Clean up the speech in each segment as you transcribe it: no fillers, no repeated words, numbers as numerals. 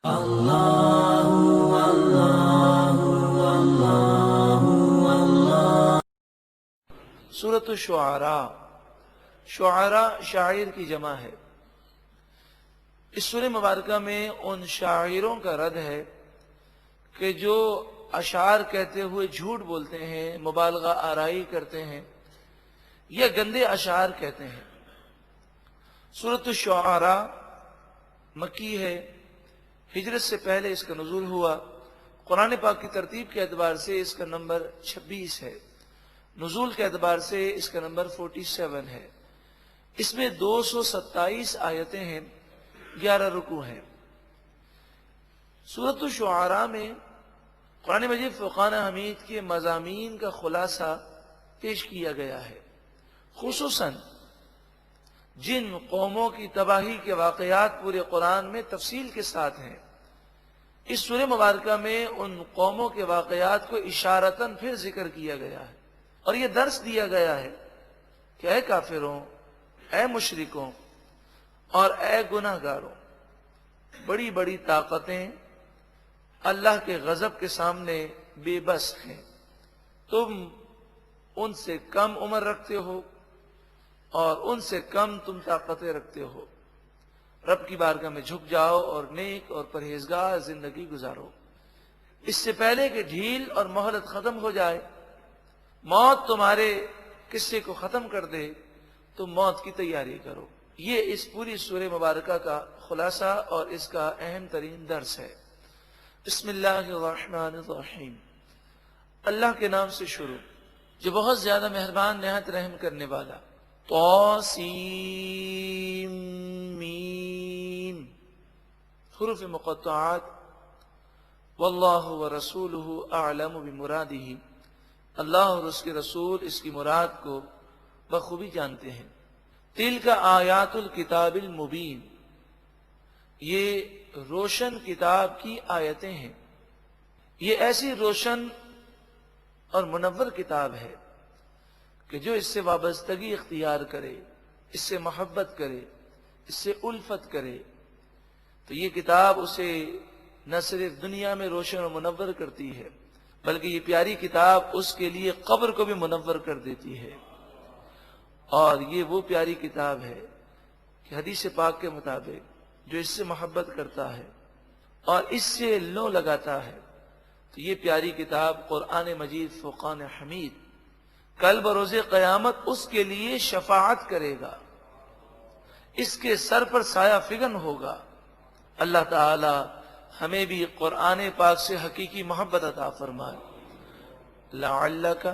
سورۃ الشعراء، شعراء شاعر کی جمع ہے۔ اس سورہ مبارکہ میں ان شاعروں کا رد ہے کہ جو اشعار کہتے ہوئے جھوٹ بولتے ہیں، مبالغہ آرائی کرتے ہیں یا گندے اشعار کہتے ہیں۔ سورۃ الشعراء مکی ہے، ہجرت سے پہلے اس کا نزول ہوا۔ قرآن پاک کی ترتیب کے اعتبار سے اس کا نمبر 26 ہے، نزول کے اعتبار سے اس کا نمبر 47 ہے۔ اس میں 227 آیتیں ہیں، 11 رکوع ہیں۔ سورۃ الشعراء میں قرآن مجید فرقان حمید کے مضامین کا خلاصہ پیش کیا گیا ہے، خصوصاً جن قوموں کی تباہی کے واقعات پورے قرآن میں تفصیل کے ساتھ ہیں۔ اس سورہ مبارکہ میں ان قوموں کے واقعات کو اشارتاً پھر ذکر کیا گیا ہے اور یہ درس دیا گیا ہے کہ اے کافروں، اے مشرکوں اور اے گناہ گاروں، بڑی بڑی طاقتیں اللہ کے غضب کے سامنے بے بس ہیں۔ تم ان سے کم عمر رکھتے ہو اور ان سے کم تم طاقتیں رکھتے ہو۔ رب کی بارگاہ میں جھک جاؤ اور نیک اور پرہیزگار زندگی گزارو، اس سے پہلے کہ ڈھیل اور مہلت ختم ہو جائے، موت تمہارے قصے کو ختم کر دے، تم موت کی تیاری کرو۔ یہ اس پوری سورہ مبارکہ کا خلاصہ اور اس کا اہم ترین درس ہے۔ بسم اللہ الرحمن الرحیم، اللہ کے نام سے شروع جو بہت زیادہ مہربان نہایت رحم کرنے والا۔ طاسیم میم، حروف مقطعات۔ واللہ ورسولہ اعلم بمرادہ، اللہ اور اس کے رسول اس کی مراد کو بخوبی جانتے ہیں۔ تلک آیات الکتاب المبین، یہ روشن کتاب کی آیتیں ہیں۔ یہ ایسی روشن اور منور کتاب ہے کہ جو اس سے وابستگی اختیار کرے، اس سے محبت کرے، اس سے الفت کرے تو یہ کتاب اسے نہ صرف دنیا میں روشن اور منور کرتی ہے بلکہ یہ پیاری کتاب اس کے لیے قبر کو بھی منور کر دیتی ہے۔ اور یہ وہ پیاری کتاب ہے کہ حدیث پاک کے مطابق جو اس سے محبت کرتا ہے اور اس سے لو لگاتا ہے تو یہ پیاری کتاب قرآن مجید فرقان حمید کل بروز قیامت اس کے لیے شفاعت کرے گا، اس کے سر پر سایہ فگن ہوگا۔ اللہ تعالی ہمیں بھی قرآن پاک سے حقیقی محبت عطا فرمائے۔ لعلک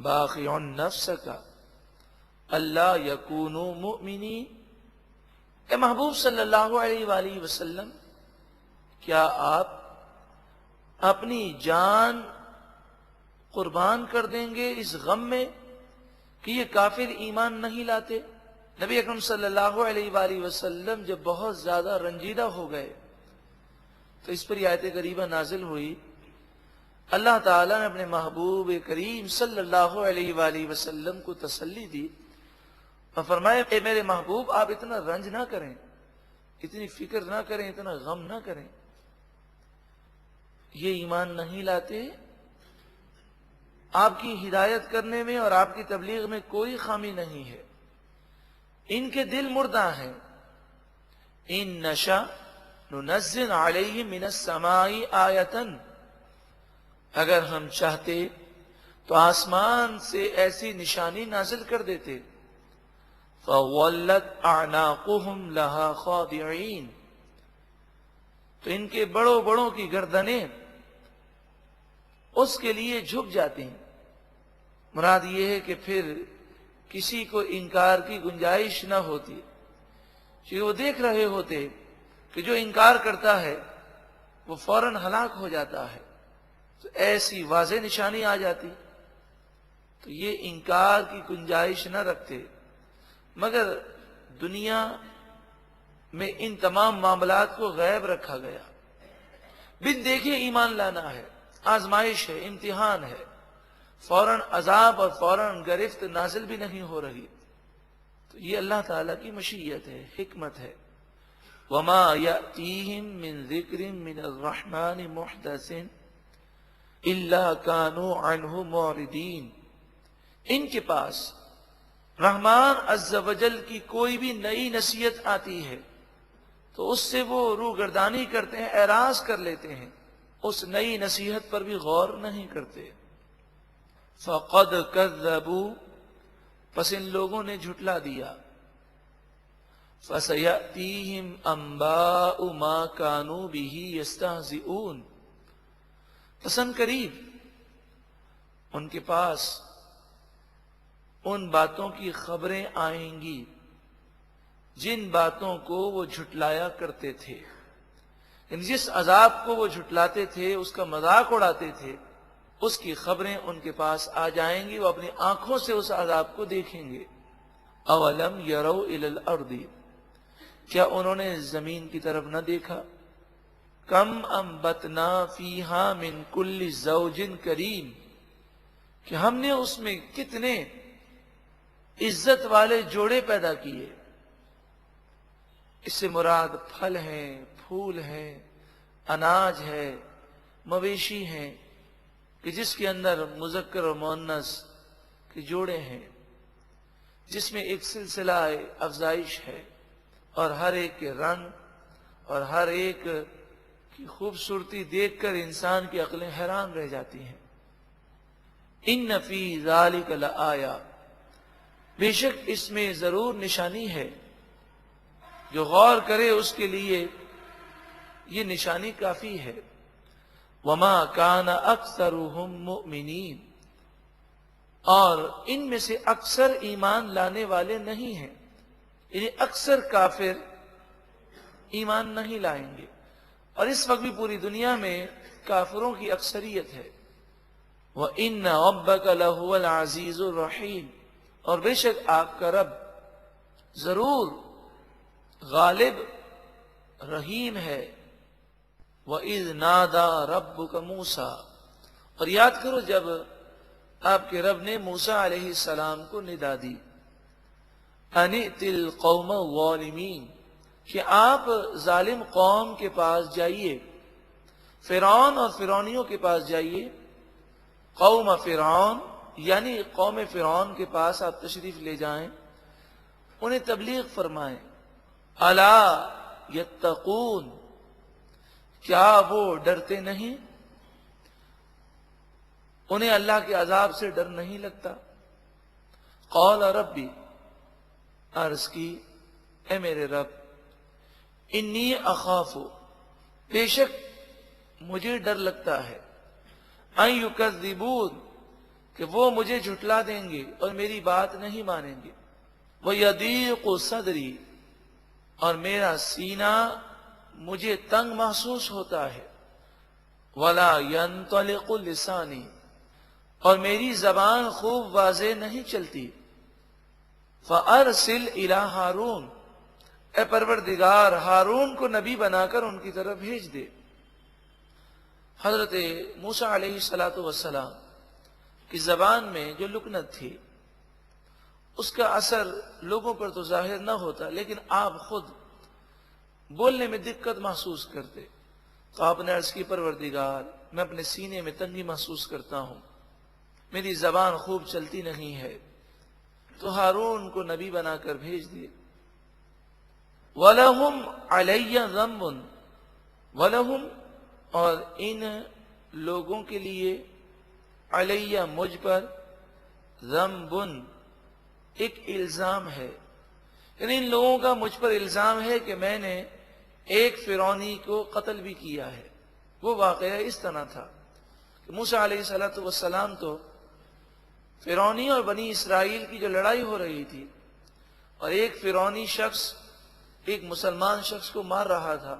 باخع نفسک اللہ یکونوا مؤمنین، اے محبوب صلی اللہ علیہ وآلہ وسلم، کیا آپ اپنی جان قربان کر دیں گے اس غم میں کہ یہ کافر ایمان نہیں لاتے؟ نبی اکرم صلی اللہ علیہ وآلہ وسلم جب بہت زیادہ رنجیدہ ہو گئے تو اس پر یہ آیت کریمہ نازل ہوئی۔ اللہ تعالیٰ نے اپنے محبوب کریم صلی اللہ علیہ وآلہ وسلم کو تسلی دی اور فرمایا اے میرے محبوب، آپ اتنا رنج نہ کریں، اتنی فکر نہ کریں، اتنا غم نہ کریں۔ یہ ایمان نہیں لاتے، آپ کی ہدایت کرنے میں اور آپ کی تبلیغ میں کوئی خامی نہیں ہے، ان کے دل مردہ ہیں۔ ان نشاء ننزل علیہم من السماء آیۃ، اگر ہم چاہتے تو آسمان سے ایسی نشانی نازل کر دیتے۔ فولت اعناقهم لها خاضعین، تو ان کے بڑوں بڑوں کی گردنیں اس کے لیے جھک جاتے ہیں۔ مراد یہ ہے کہ پھر کسی کو انکار کی گنجائش نہ ہوتی، کہ وہ دیکھ رہے ہوتے کہ جو انکار کرتا ہے وہ فوراً ہلاک ہو جاتا ہے، تو ایسی واضح نشانی آ جاتی تو یہ انکار کی گنجائش نہ رکھتے۔ مگر دنیا میں ان تمام معاملات کو غیب رکھا گیا، بن دیکھے ایمان لانا ہے، آزمائش ہے، امتحان ہے، فوراً عذاب اور فوراً گرفت نازل بھی نہیں ہو رہی۔ تو یہ اللہ تعالیٰ کی مشیت ہے، حکمت ہے۔ وما یأتیہم من ذکر من الرحمن محدث الا كانوا عنہ معرضین، ان کے پاس رحمان عز و جل کی کوئی بھی نئی نصیحت آتی ہے تو اس سے وہ روگردانی کرتے ہیں، اعراض کر لیتے ہیں، اس نئی نصیحت پر بھی غور نہیں کرتے۔ فقد کذبوا، پس ان لوگوں نے جھٹلا دیا۔ فسیأتیہم انباء ما کانوا بہ یستہزئون، پس ان قریب ان کے پاس ان باتوں کی خبریں آئیں گی جن باتوں کو وہ جھٹلایا کرتے تھے، یعنی جس عذاب کو وہ جھٹلاتے تھے، اس کا مذاق اڑاتے تھے، اس کی خبریں ان کے پاس آ جائیں گی، وہ اپنی آنکھوں سے اس عذاب کو دیکھیں گے۔ اولم یروا الی الارض، کیا انہوں نے زمین کی طرف نہ دیکھا؟ کم انبتنا فیہا من کل زوج کریم، کہ ہم نے اس میں کتنے عزت والے جوڑے پیدا کیے۔ اس سے مراد پھل ہیں، پھول ہیں، اناج ہے، مویشی ہیں، کہ جس کے اندر مذکر اور مؤنث کے جوڑے ہیں، جس میں ایک سلسلہ افزائش ہے، اور ہر ایک کے رنگ اور ہر ایک کی خوبصورتی دیکھ کر انسان کی عقلیں حیران رہ جاتی ہیں۔ ان فی ذالک لآیہ، بے شک اس میں ضرور نشانی ہے، جو غور کرے اس کے لیے یہ نشانی کافی ہے۔ وما کان اکثرهم مؤمنین، اور ان میں سے اکثر ایمان لانے والے نہیں ہیں، یعنی اکثر کافر ایمان نہیں لائیں گے، اور اس وقت بھی پوری دنیا میں کافروں کی اکثریت ہے۔ وَإِنَّ رَبَّكَ لَهُوَ الْعَزِيزُ الرَّحِيمُ، اور بے شک آپ کا رب ضرور غالب رحیم ہے۔ وَإِذْ نَادَى رَبُّكَ مُوسَىٰ، اور یاد کرو جب آپ کے رب نے موسیٰ علیہ السلام کو ندا دی، أَنِ ائْتِ الْقَوْمَ الظَّالِمِينَ، کہ آپ ظالم قوم کے پاس جائیے، فرعون اور فرعونیوں کے پاس جائیے۔ قوم فرعون یعنی قوم فرعون کے پاس آپ تشریف لے جائیں، انہیں تبلیغ فرمائیں۔ الا یتقون، کیا وہ ڈرتے نہیں؟ انہیں اللہ کے عذاب سے ڈر نہیں لگتا؟ قال ربی، عرض کی اے میرے رب، انی اخاف، بے شک مجھے ڈر لگتا ہے، ان یکذبون، کہ وہ مجھے جھٹلا دیں گے اور میری بات نہیں مانیں گے۔ وَيَضِيقُ صَدْرِي، اور میرا سینہ مجھے تنگ محسوس ہوتا ہے۔ وَلَا يَنطَلِقُ لِسَانِي، اور میری زبان خوب واضح نہیں چلتی۔ فَأَرْسِلْ إِلَىٰ ہارون، اے پروردگار ہارون کو نبی بنا کر ان کی طرف بھیج دے۔ حضرت موسیٰ علیہ السلام کی زبان میں جو لکنت تھی، اس کا اثر لوگوں پر تو ظاہر نہ ہوتا، لیکن آپ خود بولنے میں دقت محسوس کرتے، تو آپ نے عرض کی پروردگار میں اپنے سینے میں تنگی محسوس کرتا ہوں، میری زبان خوب چلتی نہیں ہے، تو ہارون کو نبی بنا کر بھیج دیے۔ وَلَهُمْ عَلَيَّ ذَنْبٌ، وَلَهُمْ، اور ان لوگوں کے لیے، علیہ مجھ پر، ذنبن ایک الزام ہے، یعنی ان لوگوں کا مجھ پر الزام ہے کہ میں نے ایک فرعونی کو قتل بھی کیا ہے۔ وہ واقعہ اس طرح تھا کہ موسیٰ علیہ السلام تو فرعونی اور بنی اسرائیل کی جو لڑائی ہو رہی تھی، اور ایک فرعونی شخص ایک مسلمان شخص کو مار رہا تھا،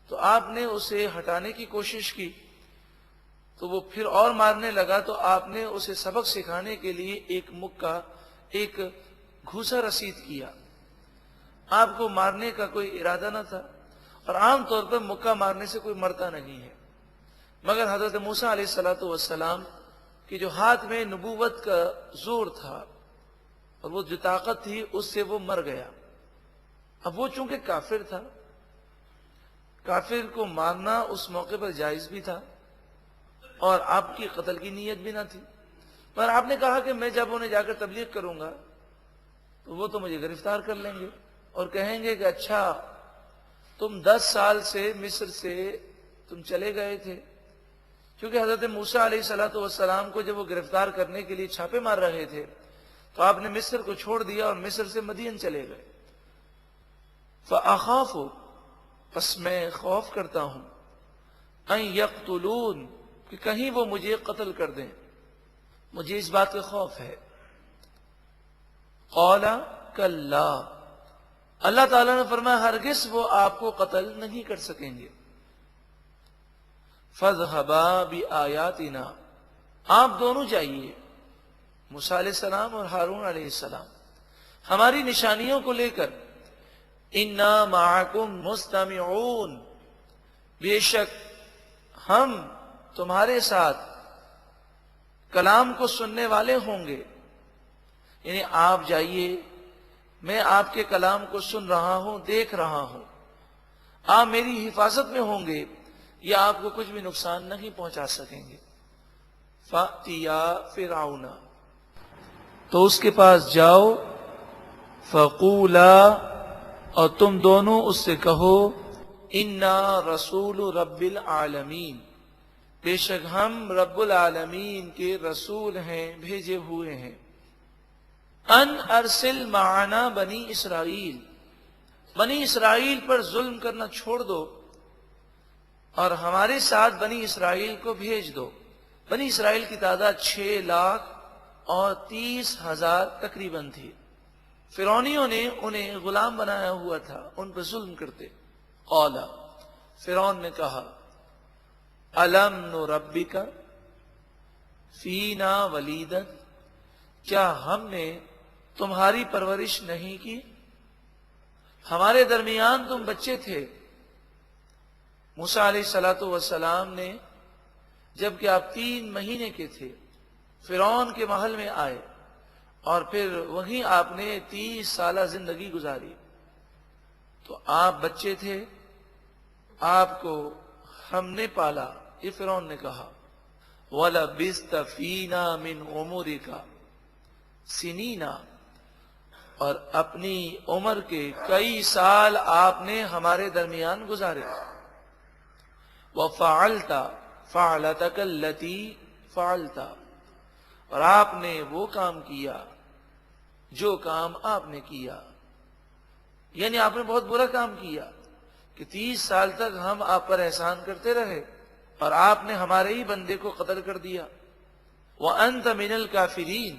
تو آپ نے اسے ہٹانے کی کوشش کی، تو وہ پھر اور مارنے لگا، تو آپ نے اسے سبق سکھانے کے لیے ایک مکہ، ایک گھوسا رسید کیا۔ آپ کو مارنے کا کوئی ارادہ نہ تھا، اور عام طور پر مکہ مارنے سے کوئی مرتا نہیں ہے، مگر حضرت موسیٰ علیہ السلام کی جو ہاتھ میں نبوت کا زور تھا اور وہ جو طاقت تھی، اس سے وہ مر گیا۔ اب وہ چونکہ کافر تھا، کافر کو مارنا اس موقع پر جائز بھی تھا اور آپ کی قتل کی نیت بھی نہ تھی، پر آپ نے کہا کہ میں جب انہیں جا کر تبلیغ کروں گا تو وہ تو مجھے گرفتار کر لیں گے اور کہیں گے کہ اچھا تم 10 سال سے مصر سے تم چلے گئے تھے، کیونکہ حضرت موسیٰ علیہ السلام کو جب وہ گرفتار کرنے کے لیے چھاپے مار رہے تھے تو آپ نے مصر کو چھوڑ دیا اور مصر سے مدین چلے گئے۔ فَأَخَافُ، پس میں خوف کرتا ہوں، أَن يَقْتُلُونَ، کہ کہیں وہ مجھے قتل کر دیں، مجھے اس بات کا خوف ہے۔ قَالَ كَلَّا، اللہ تعالیٰ نے فرمایا ہرگز وہ آپ کو قتل نہیں کر سکیں گے۔ فَاذْهَبَا بِآيَاتِنَا، آپ دونوں جائیے، موسیٰ علیہ السلام اور ہارون علیہ السلام، ہماری نشانیوں کو لے کر، اِنَّا مَعَكُمْ مُسْتَمِعُونَ، بے شک ہم تمہارے ساتھ کلام کو سننے والے ہوں گے، یعنی آپ جائیے، میں آپ کے کلام کو سن رہا ہوں، دیکھ رہا ہوں، آپ میری حفاظت میں ہوں گے، یہ آپ کو کچھ بھی نقصان نہیں پہنچا سکیں گے۔ فَأْتِيَا فِرْعَوْنَ، تو اس کے پاس جاؤ، فَقُولَا، اور تم دونوں اس سے کہو، اِنَّا رَسُولُ رَبِّ الْعَالَمِينَ، بے شک ہم رب العالمین کے رسول ہیں، بھیجے ہوئے ہیں۔ ان ارسل معنا بنی اسرائیل، بنی اسرائیل پر ظلم کرنا چھوڑ دو اور ہمارے ساتھ بنی اسرائیل کو بھیج دو۔ بنی اسرائیل کی تعداد 6,30,000 تقریباً تھی۔ فرعونیوں نے انہیں غلام بنایا ہوا تھا، ان پر ظلم کرتے۔ قال، فرعون نے کہا، الم نربک فینا ولیدا، کیا ہم نے تمہاری پرورش نہیں کی؟ ہمارے درمیان تم بچے تھے۔ موسیٰ علیہ السلام نے جبکہ آپ 3 مہینے کے تھے فرعون کے محل میں آئے اور پھر وہیں آپ نے 30 سالہ زندگی گزاری، تو آپ بچے تھے، آپ کو ہم نے پالا، یہ فرعون نے کہا۔ وَلَبِثْتَ فِينَا مِنْ عُمُرِكَ سِنِينَ، اور اپنی عمر کے کئی سال آپ نے ہمارے درمیان گزارے۔ وَفَعَلْتَ فَعْلَتَكَ الَّتِي فَعَلْتَ، اور آپ نے وہ کام کیا جو کام آپ نے کیا، یعنی آپ نے بہت برا کام کیا کہ 30 سال تک ہم آپ پر احسان کرتے رہے اور آپ نے ہمارے ہی بندے کو قتل کر دیا۔ وَأَنْتَ مِنَ الْكَافِرِينَ،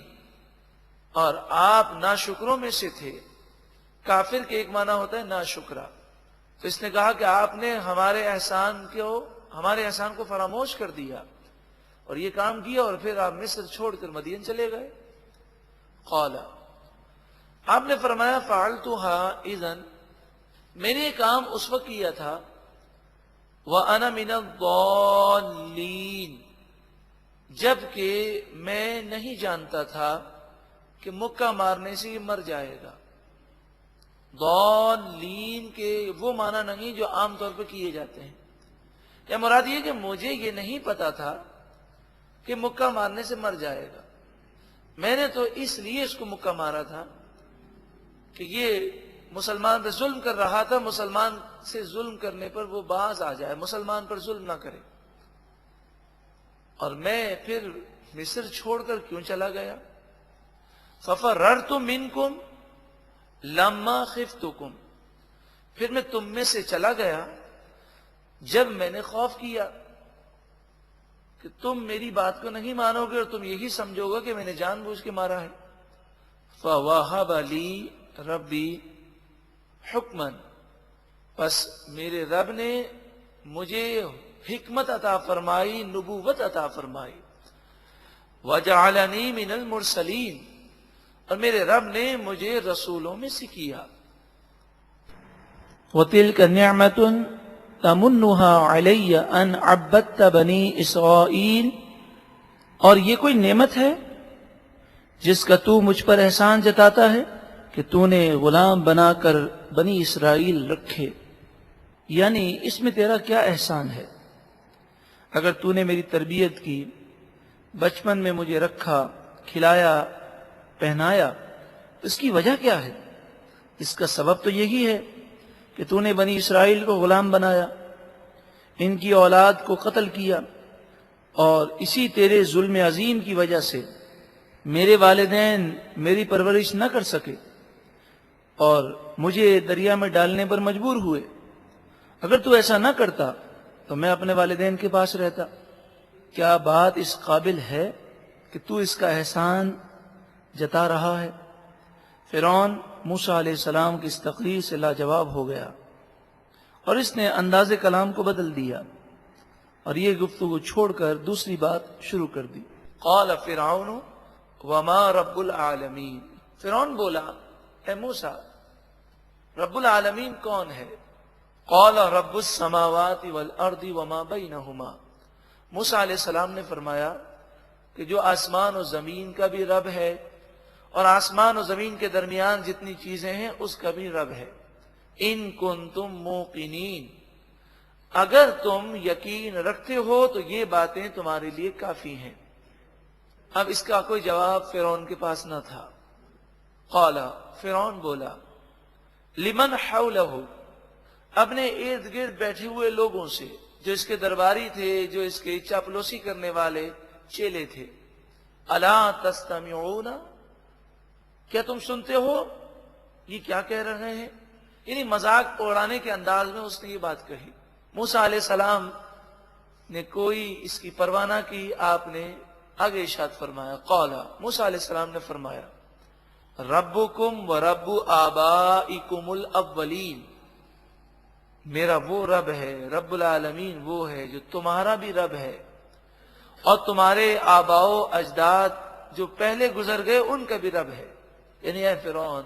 اور آپ ناشکروں میں سے تھے۔ کافر کے ایک معنی ہوتا ہے ناشکرا، تو اس نے کہا کہ آپ نے ہمارے احسان کو فراموش کر دیا اور یہ کام کیا اور پھر آپ مصر چھوڑ کر مدین چلے گئے۔ قال، آپ نے فرمایا فعلتها اذن، میں نے یہ کام اس وقت کیا تھا، وَأَنَا مِنَ الضَّالِّينَ، جبکہ میں نہیں جانتا تھا کہ مکہ مارنے سے یہ مر جائے گا۔ ضالین کے وہ معنی نہیں جو عام طور پر کیے جاتے ہیں، یا مراد یہ کہ مجھے یہ نہیں پتا تھا کہ مکہ مارنے سے مر جائے گا، میں نے تو اس لیے اس کو مکہ مارا تھا کہ یہ مسلمان پر ظلم کر رہا تھا، مسلمان سے ظلم کرنے پر وہ باز آ جائے، مسلمان پر ظلم نہ کرے، اور میں پھر مصر چھوڑ کر کیوں چلا گیا؟ فَفَرَّرْتُ مِنْكُمْ لَمَّا خِفْتُكُمْ، پھر میں تم میں سے چلا گیا جب میں نے خوف کیا کہ تم میری بات کو نہیں مانو گے اور تم یہی سمجھو گے کہ میں نے جان بوجھ کے مارا ہے۔ فَوَهَبَ لِي رَبِّي حُکْمًا، پس میرے رب نے مجھے حکمت عطا فرمائی، نبوت عطا فرمائی۔ وَجَعَلَنِي مِنَ الْمُرْسَلِينَ، اور میرے رب نے مجھے رسولوں میں سے کیا۔ وَتِلْكَ نِعْمَةٌ تَمُنُّهَا عَلَيَّ أَنْ عَبَّدْتَ بَنِي إِسْرَائِيلَ، اور یہ کوئی نعمت ہے جس کا تو مجھ پر احسان جتاتا ہے کہ تو نے غلام بنا کر بنی اسرائیل رکھے، یعنی اس میں تیرا کیا احسان ہے؟ اگر تو نے میری تربیت کی، بچپن میں مجھے رکھا، کھلایا، پہنایا، تو اس کی وجہ کیا ہے؟ اس کا سبب تو یہی ہے کہ تو نے بنی اسرائیل کو غلام بنایا، ان کی اولاد کو قتل کیا، اور اسی تیرے ظلم عظیم کی وجہ سے میرے والدین میری پرورش نہ کر سکے اور مجھے دریا میں ڈالنے پر مجبور ہوئے۔ اگر تو ایسا نہ کرتا تو میں اپنے والدین کے پاس رہتا۔ کیا بات اس قابل ہے کہ تو اس کا احسان جتا رہا ہے؟ فرعون موسیٰ علیہ السلام کی اس تقریر سے لاجواب ہو گیا اور اس نے انداز کلام کو بدل دیا اور یہ گفتگو چھوڑ کر دوسری بات شروع کر دی۔ قال فرعون وما رب العالمین، فرعون بولا اے موسیٰ رب العالمین کون ہے؟ قال رب السماوات والارض وما بینہما، موسیٰ علیہ السلام نے فرمایا کہ جو آسمان و زمین کا بھی رب ہے اور آسمان و زمین کے درمیان جتنی چیزیں ہیں اس کا بھی رب ہے۔ ان کنتم موقنین، اگر تم یقین رکھتے ہو تو یہ باتیں تمہارے لیے کافی ہیں۔ اب اس کا کوئی جواب فرعون کے پاس نہ تھا۔ قال، فرعون بولا لمن حولہ، اپنے ارد گرد بیٹھے ہوئے لوگوں سے جو اس کے درباری تھے، جو اس کے چاپلوسی کرنے والے چیلے تھے، الا تستمعون، کیا تم سنتے ہو یہ کیا کہہ رہے ہیں؟ یعنی مذاق اڑانے کے انداز میں اس نے یہ بات کہی۔ موسیٰ علیہ السلام نے کوئی اس کی پرواہ نہ کی، آپ نے آگے ارشاد فرمایا، قال، موسیٰ علیہ السلام نے فرمایا ربکم و رب آبائکم الاولین، میرا وہ رب ہے، رب العالمین وہ ہے جو تمہارا بھی رب ہے اور تمہارے آباء و اجداد جو پہلے گزر گئے ان کا بھی رب ہے۔ یعنی اے فرعون،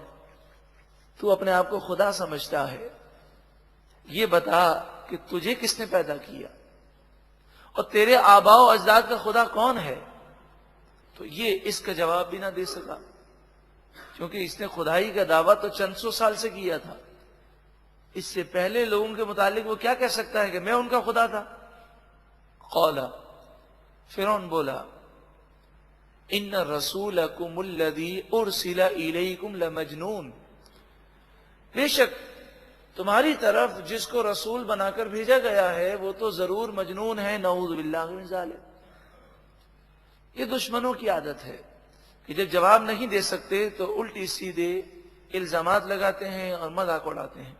تو اپنے آپ کو خدا سمجھتا ہے، یہ بتا کہ تجھے کس نے پیدا کیا اور تیرے آباء و اجداد کا خدا کون ہے؟ تو یہ اس کا جواب بھی نہ دے سکا، کیونکہ اس نے خدائی کا دعویٰ تو چند سو سال سے کیا تھا۔ اس سے پہلے لوگوں کے متعلق وہ کیا کہہ سکتا ہے کہ میں ان کا خدا تھا؟ قال، فرعون بولا ان رسولکم الذی ارسل الیکم لمجنون، بے شک تمہاری طرف جس کو رسول بنا کر بھیجا گیا ہے وہ تو ضرور مجنون ہے، نعوذ باللہ من ذالک۔ یہ دشمنوں کی عادت ہے کہ جب جواب نہیں دے سکتے تو الٹی سیدھے الزامات لگاتے ہیں اور مذاق اڑاتے ہیں،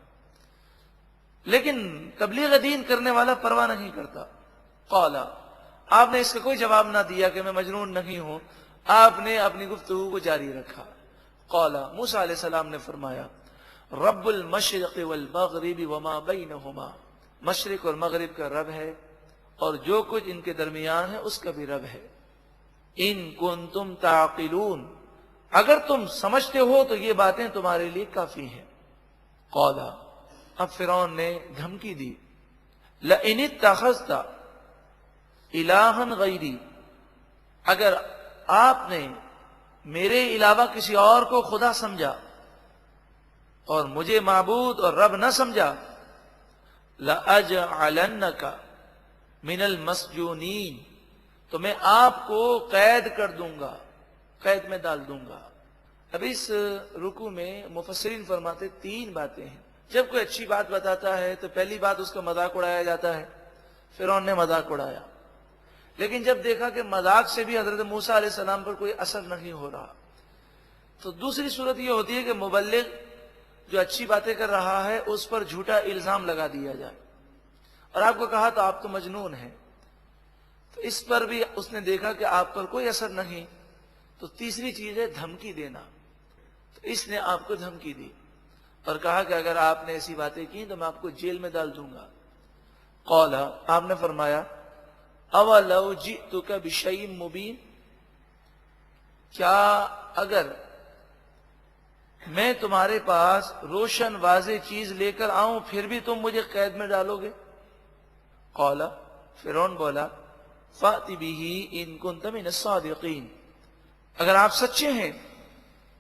لیکن تبلیغ دین کرنے والا پرواہ نہیں کرتا۔ قال، آپ نے اس کا کوئی جواب نہ دیا کہ میں مجنون نہیں ہوں، آپ نے اپنی گفتگو کو جاری رکھا۔ قال، موسیٰ علیہ السلام نے فرمایا رب المشرق والمغرب وما بینہما، مشرق اور مغرب کا رب ہے اور جو کچھ ان کے درمیان ہے اس کا بھی رب ہے۔ ان کنتم تعقلون، اگر تم سمجھتے ہو تو یہ باتیں تمہارے لیے کافی ہیں۔ قال، اب فرعون نے دھمکی دی، لئن اتخذت الہا غیری، اگر آپ نے میرے علاوہ کسی اور کو خدا سمجھا اور مجھے معبود اور رب نہ سمجھا، لَأَجْعَلَنَّكَ مِنَ الْمَسْجُونِينَ، تو میں آپ کو قید کر دوں گا، قید میں ڈال دوں گا۔ اب اس رکوع میں مفسرین فرماتے تین باتیں ہیں۔ جب کوئی اچھی بات بتاتا ہے تو پہلی بات اس کا مذاق اڑایا جاتا ہے، فرعون نے مذاق اڑایا، لیکن جب دیکھا کہ مذاق سے بھی حضرت موسیٰ علیہ السلام پر کوئی اثر نہیں ہو رہا تو دوسری صورت یہ ہوتی ہے کہ مبلغ جو اچھی باتیں کر رہا ہے اس پر جھوٹا الزام لگا دیا جائے، اور آپ کو کہا تو آپ تو مجنون ہیں، تو اس پر بھی اس نے دیکھا کہ آپ پر کوئی اثر نہیں، تو تیسری چیز ہے دھمکی دینا، تو اس نے آپ کو دھمکی دی اور کہا کہ اگر آپ نے ایسی باتیں کی تو میں آپ کو جیل میں ڈال دوں گا۔ قال، آپ نے فرمایا اولو جئتک بشیء مبین، کیا اگر میں تمہارے پاس روشن واضح چیز لے کر آؤں پھر بھی تم مجھے قید میں ڈالو گے؟ قال، فرعون بولا فأت بہ ان کنت من الصادقین، اگر آپ سچے ہیں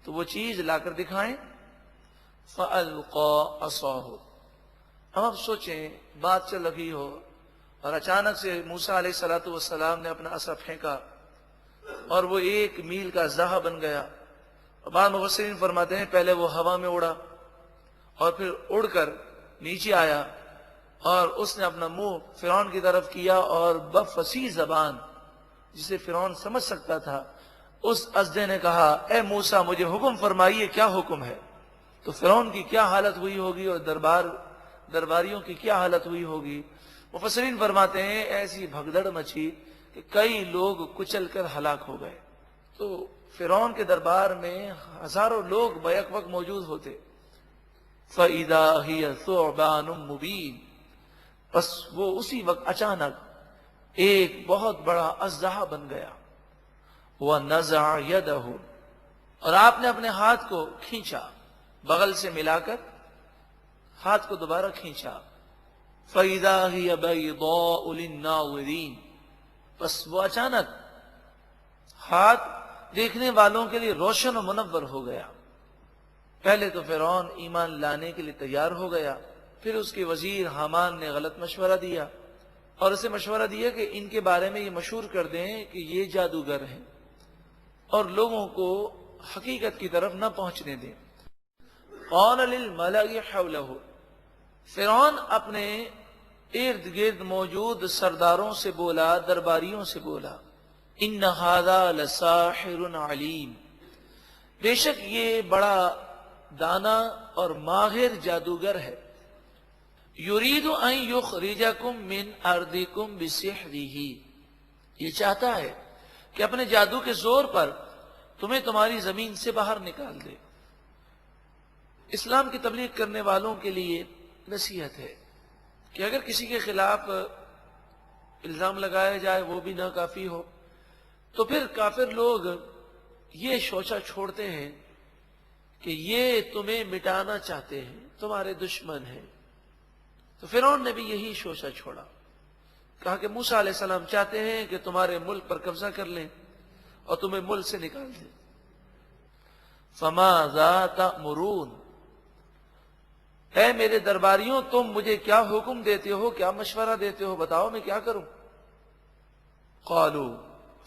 تو وہ چیز لا کر دکھائیں۔ فألقى عصاه، اب آپ سوچیں بات چل رہی ہو اور اچانک سے موسیٰ علیہ الصلوۃ والسلام نے اپنا عصا پھینکا اور وہ 1 میل کا اژدہا بن گیا. اور بعض مفسرین فرماتے ہیں پہلے وہ ہوا میں اڑا اور پھر اڑ کر نیچے آیا اور اس نے اپنا منہ فرعون کی طرف کیا اور بفصیح زبان جسے فرعون سمجھ سکتا تھا اس اژدھے نے کہا اے موسیٰ مجھے حکم فرمائیے کیا حکم ہے. تو فرعون کی کیا حالت ہوئی ہوگی اور درباریوں کی کیا حالت ہوئی ہوگی. مفسرین فرماتے ہیں ایسی بھگدڑ مچی کہ کئی لوگ کچل کر ہلاک ہو گئے. تو فرعون کے دربار میں ہزاروں لوگ بیک وقت موجود ہوتے. فَإِذَا هِيَ ثُعْبَانٌ مُبِينٌ بس وہ اسی وقت اچانک ایک بہت بڑا اژدہا بن گیا. وَنَزَعَ يَدَهُ اور آپ نے اپنے ہاتھ کو کھینچا بغل سے ملا کر ہاتھ کو دوبارہ کھینچا. فَإِذَا هِيَ بَيْضَاءُ لِلنَّاظِرِينَ بس وہ اچانک ہاتھ دیکھنے والوں کے لیے روشن و منور ہو گیا. پہلے تو فرعون ایمان لانے کے لیے تیار ہو گیا. پھر اس کے وزیر حامان نے غلط مشورہ دیا اور اسے مشورہ دیا کہ ان کے بارے میں یہ مشہور کر دیں کہ یہ جادوگر ہیں اور لوگوں کو حقیقت کی طرف نہ پہنچنے دیں. قال للملأ حوله فرعون اپنے ارد گرد موجود سرداروں سے بولا درباریوں سے بولا ان هذا لساحر علیم بے شک یہ بڑا دانا اور ماہر جادوگر ہے. یرید ان یخرجکم من ارضکم بسحرہ یہ چاہتا ہے کہ اپنے جادو کے زور پر تمہیں تمہاری زمین سے باہر نکال دے. اسلام کی تبلیغ کرنے والوں کے لیے نصیحت ہے کہ اگر کسی کے خلاف الزام لگایا جائے وہ بھی نہ کافی ہو تو پھر کافر لوگ یہ شوچہ چھوڑتے ہیں کہ یہ تمہیں مٹانا چاہتے ہیں تمہارے دشمن ہیں. تو فرعون نے بھی یہی شوچہ چھوڑا. کہا کہ موسیٰ علیہ السلام چاہتے ہیں کہ تمہارے ملک پر قبضہ کر لیں اور تمہیں ملک سے نکال دیں. فَمَاذَا تَأْمُرُونَ اے میرے درباریوں تم مجھے کیا حکم دیتے ہو کیا مشورہ دیتے ہو بتاؤ میں کیا کروں. قالوا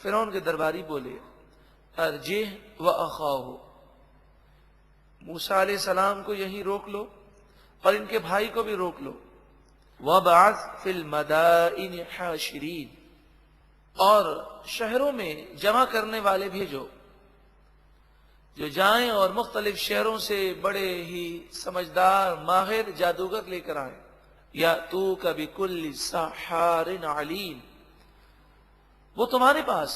فرعون کے درباری بولے ارجہ وَأَخَاهُ موسیٰ علیہ السلام کو یہیں روک لو اور ان کے بھائی کو بھی روک لو. وَبَعَثْ فِي الْمَدَائِنِ حَاشِرِينَ اور شہروں میں جمع کرنے والے بھیجو جو جائیں اور مختلف شہروں سے بڑے ہی سمجھدار ماہر جادوگر لے کر آئیں. یَأْتُوکَ بِكُلِّ سَحَّارٍ عَلِيمٍ وہ تمہارے پاس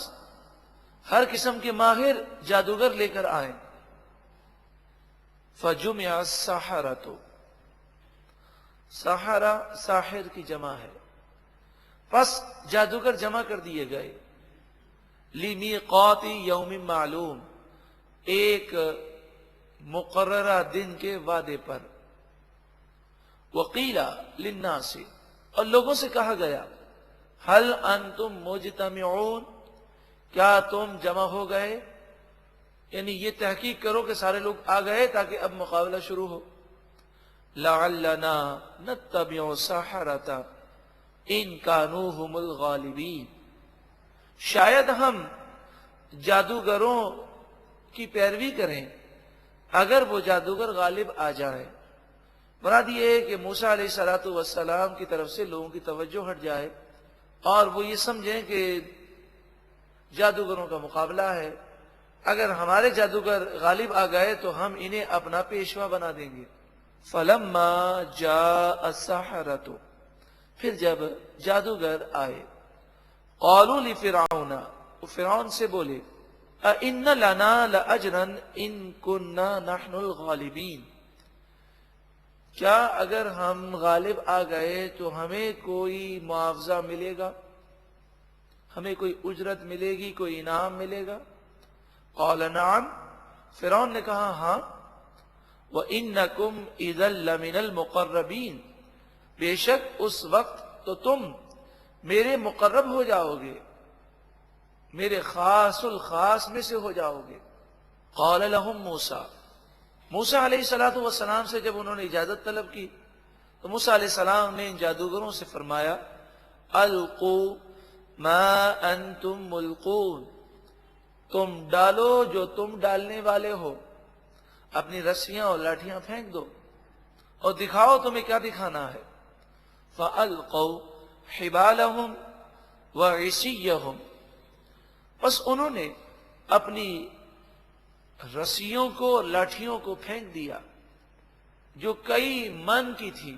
ہر قسم کے ماہر جادوگر لے کر آئیں. فَجُمِعَ السَّحَرَةُ سحرہ ساحر کی جمع ہے. پس جادوگر جمع کر دیے گئے. لِمِيقَاتِ یوم معلوم ایک مقررہ دن کے وعدے پر. وَقِيلَ لِلنَّاسِ اور لوگوں سے کہا گیا هَلْ أَنْتُمْ مُجْتَمِعُونَ کیا تم جمع ہو گئے یعنی یہ تحقیق کرو کہ سارے لوگ آ گئے تاکہ اب مقابلہ شروع ہو. لَعَلَّنَا نَتَّبِعُ السَّحَرَةَ إِن كَانُوا هُمُ الْغَالِبِينَ شاید ہم جادوگروں کی پیروی کریں اگر وہ جادوگر غالب آ جائیں. مراد یہ ہے کہ موسیٰ علیہ السلام کی طرف سے لوگوں کی توجہ ہٹ جائے اور وہ یہ سمجھیں کہ جادوگروں کا مقابلہ ہے. اگر ہمارے جادوگر غالب آ گئے تو ہم انہیں اپنا پیشوا بنا دیں گے. فَلَمَّا جَاءَ السَّحَرَةُ پھر جب جادوگر آئے. قَالُوا لِفِرْعَوْنَ وہ فرعون سے بولے أَإِنَّ لَنَا لَأَجْرًا إِن كُنَّا نَحْنُ الْغَالِبِينَ کیا اگر ہم غالب آ گئے تو ہمیں کوئی معاوضہ ملے گا ہمیں کوئی اجرت ملے گی کوئی انعام ملے گا. قَالَ نَعَمْ فرعون نے کہا ہاں. وَإِنَّكُمْ إِذًا لَّمِنَ الْمُقَرَّبِينَ بے شک اس وقت تو تم میرے مقرب ہو جاؤ گے میرے خاص الخاص میں سے ہو جاؤ گے. قَالَ لَهُمْ موسیٰ موسیٰ علیہ السلام سے جب انہوں نے اجازت طلب کی تو موسیٰ علیہ السلام نے ان جادوگروں سے فرمایا القوا ما انتم ملقون، تم ڈالو جو تم ڈالنے والے ہو، اپنی رسیاں اور لاٹھیاں پھینک دو اور دکھاؤ تمہیں کیا دکھانا ہے۔ فَأَلْقَوْا حِبَالَهُمْ وَعِصِيَّهُمْ، بس انہوں نے اپنی رسیوں کو اور لاٹھیوں کو پھینک دیا جو کئی من کی تھی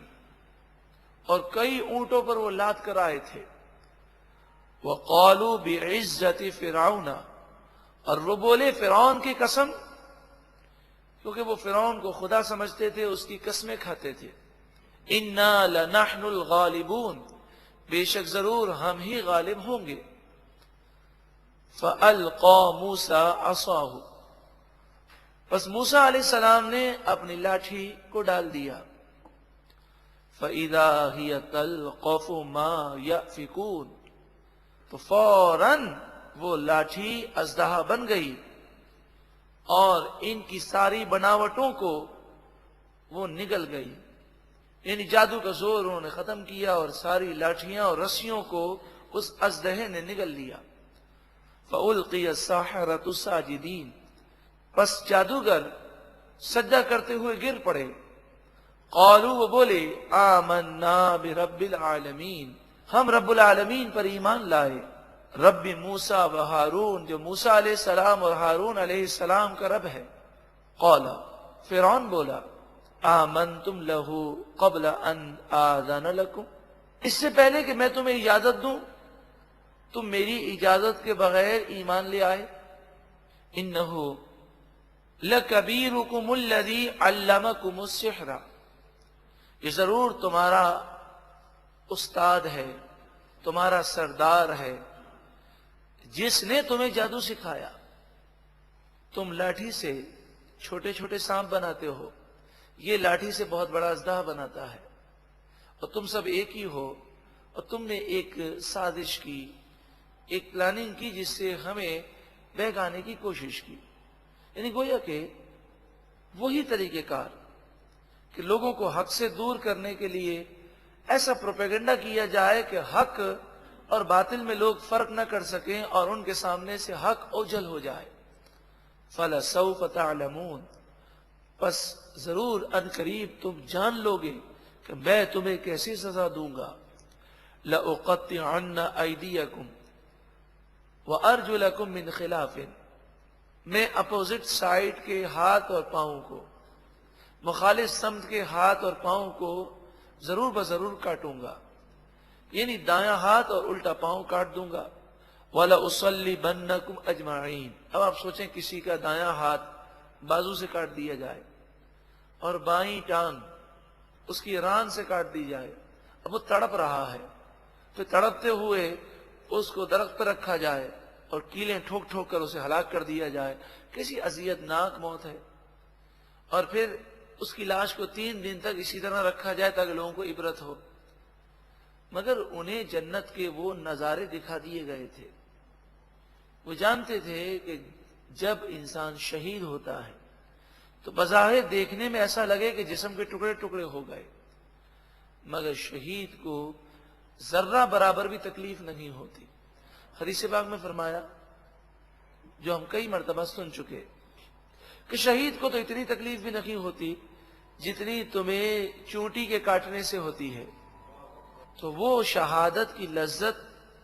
اور کئی اونٹوں پر وہ لاد کر آئے تھے۔ وَقَالُوا بِعِزَّةِ فِرْعَوْنَ، اور وہ بولے فرعون کی قسم، کیونکہ وہ فرعون کو خدا سمجھتے تھے، اس کی قسمیں کھاتے تھے۔ اِنَّا لَنَحْنُ الْغَالِبُونَ، بے شک ضرور ہم ہی غالب ہوں گے۔ فَأَلْقَى مُوسَىٰ عَصَاهُ، پس موسیٰ علیہ السلام نے اپنی لاٹھی کو ڈال دیا۔ فَإِذَا هِيَ تَلْقَفُ مَا يَأْفِكُونَ، تو فوراً وہ لاٹھی اژدہا بن گئی اور ان کی ساری بناوٹوں کو وہ نگل گئی، یعنی جادو کا زور انہوں نے ختم کیا اور ساری لاٹھیاں اور رسیوں کو اس اژدہے نے نگل لیا۔ فَأُلْقِيَ السَّحَرَةُ سَاجِدِينَ، پس جادوگر سجدہ کرتے ہوئے گر پڑے۔ قالوا، وہ بولے آمنا برب العالمین، ہم رب العالمین پر ایمان لائے، رب موسیٰ و ہارون، جو موسیٰ علیہ السلام اور ہارون علیہ السلام کا رب ہے۔ قال، فرعون بولا آمنتم لہ قبل ان آذن لکم، اس سے پہلے کہ میں تمہیں اجازت دوں تم میری اجازت کے بغیر ایمان لے آئے۔ انہ لکبیرکم الذی علمکم السحر، یہ ضرور تمہارا استاد ہے، تمہارا سردار ہے، جس نے تمہیں جادو سکھایا۔ تم لاٹھی سے چھوٹے چھوٹے سانپ بناتے ہو، یہ لاٹھی سے بہت بڑا اژدہا بناتا ہے، اور تم سب ایک ہی ہو، اور تم نے ایک سازش کی، ایک پلاننگ کی جس سے ہمیں بہکانے کی کوشش کی۔ یعنی گویا کہ وہی طریقہ کار کہ لوگوں کو حق سے دور کرنے کے لیے ایسا پروپیگنڈا کیا جائے کہ حق اور باطل میں لوگ فرق نہ کر سکیں اور ان کے سامنے سے حق اوجھل ہو جائے۔ فَلَسَوْفَ تَعْلَمُونَ، پس ضرور ان قریب تم جان لو گے کہ میں تمہیں کیسی سزا دوں گا۔ لَأُقَطِّعَنَّ أَيْدِيَكُمْ وَأَرْجُلَكُمْ مِنْ خِلَافٍ، میں اپوزٹ سائڈ کے ہاتھ اور پاؤں کو، مخالف سمت کے ہاتھ اور پاؤں کو ضرور بضرور کاٹوں گا، یعنی دایاں ہاتھ اور الٹا پاؤں کاٹ دوں گا۔ وَلَأُصَلِّبَنَّكُمْ أَجْمَعِينَ، اب آپ سوچیں کسی کا دایاں ہاتھ بازو سے کاٹ دیا جائے اور بائیں ٹانگ اس کی ران سے کاٹ دی جائے، اب وہ تڑپ رہا ہے، پھر تڑپتے ہوئے اس کو درخت پر رکھا جائے اور کیلیں ٹھوک ٹھوک کر اسے ہلاک کر دیا جائے، کیسی اذیت ناک موت ہے۔ اور پھر اس کی لاش کو 3 دن تک اسی طرح رکھا جائے تاکہ لوگوں کو عبرت ہو۔ مگر انہیں جنت کے وہ نظارے دکھا دیے گئے تھے، وہ جانتے تھے کہ جب انسان شہید ہوتا ہے تو بظاہر دیکھنے میں ایسا لگے کہ جسم کے ٹکڑے ٹکڑے ہو گئے، مگر شہید کو ذرہ برابر بھی تکلیف نہیں ہوتی۔ حدیث پاک میں فرمایا، جو ہم کئی مرتبہ سن چکے، کہ شہید کو تو اتنی تکلیف بھی نہیں ہوتی جتنی تمہیں چونٹی کے کاٹنے سے ہوتی ہے۔ تو وہ شہادت کی لذت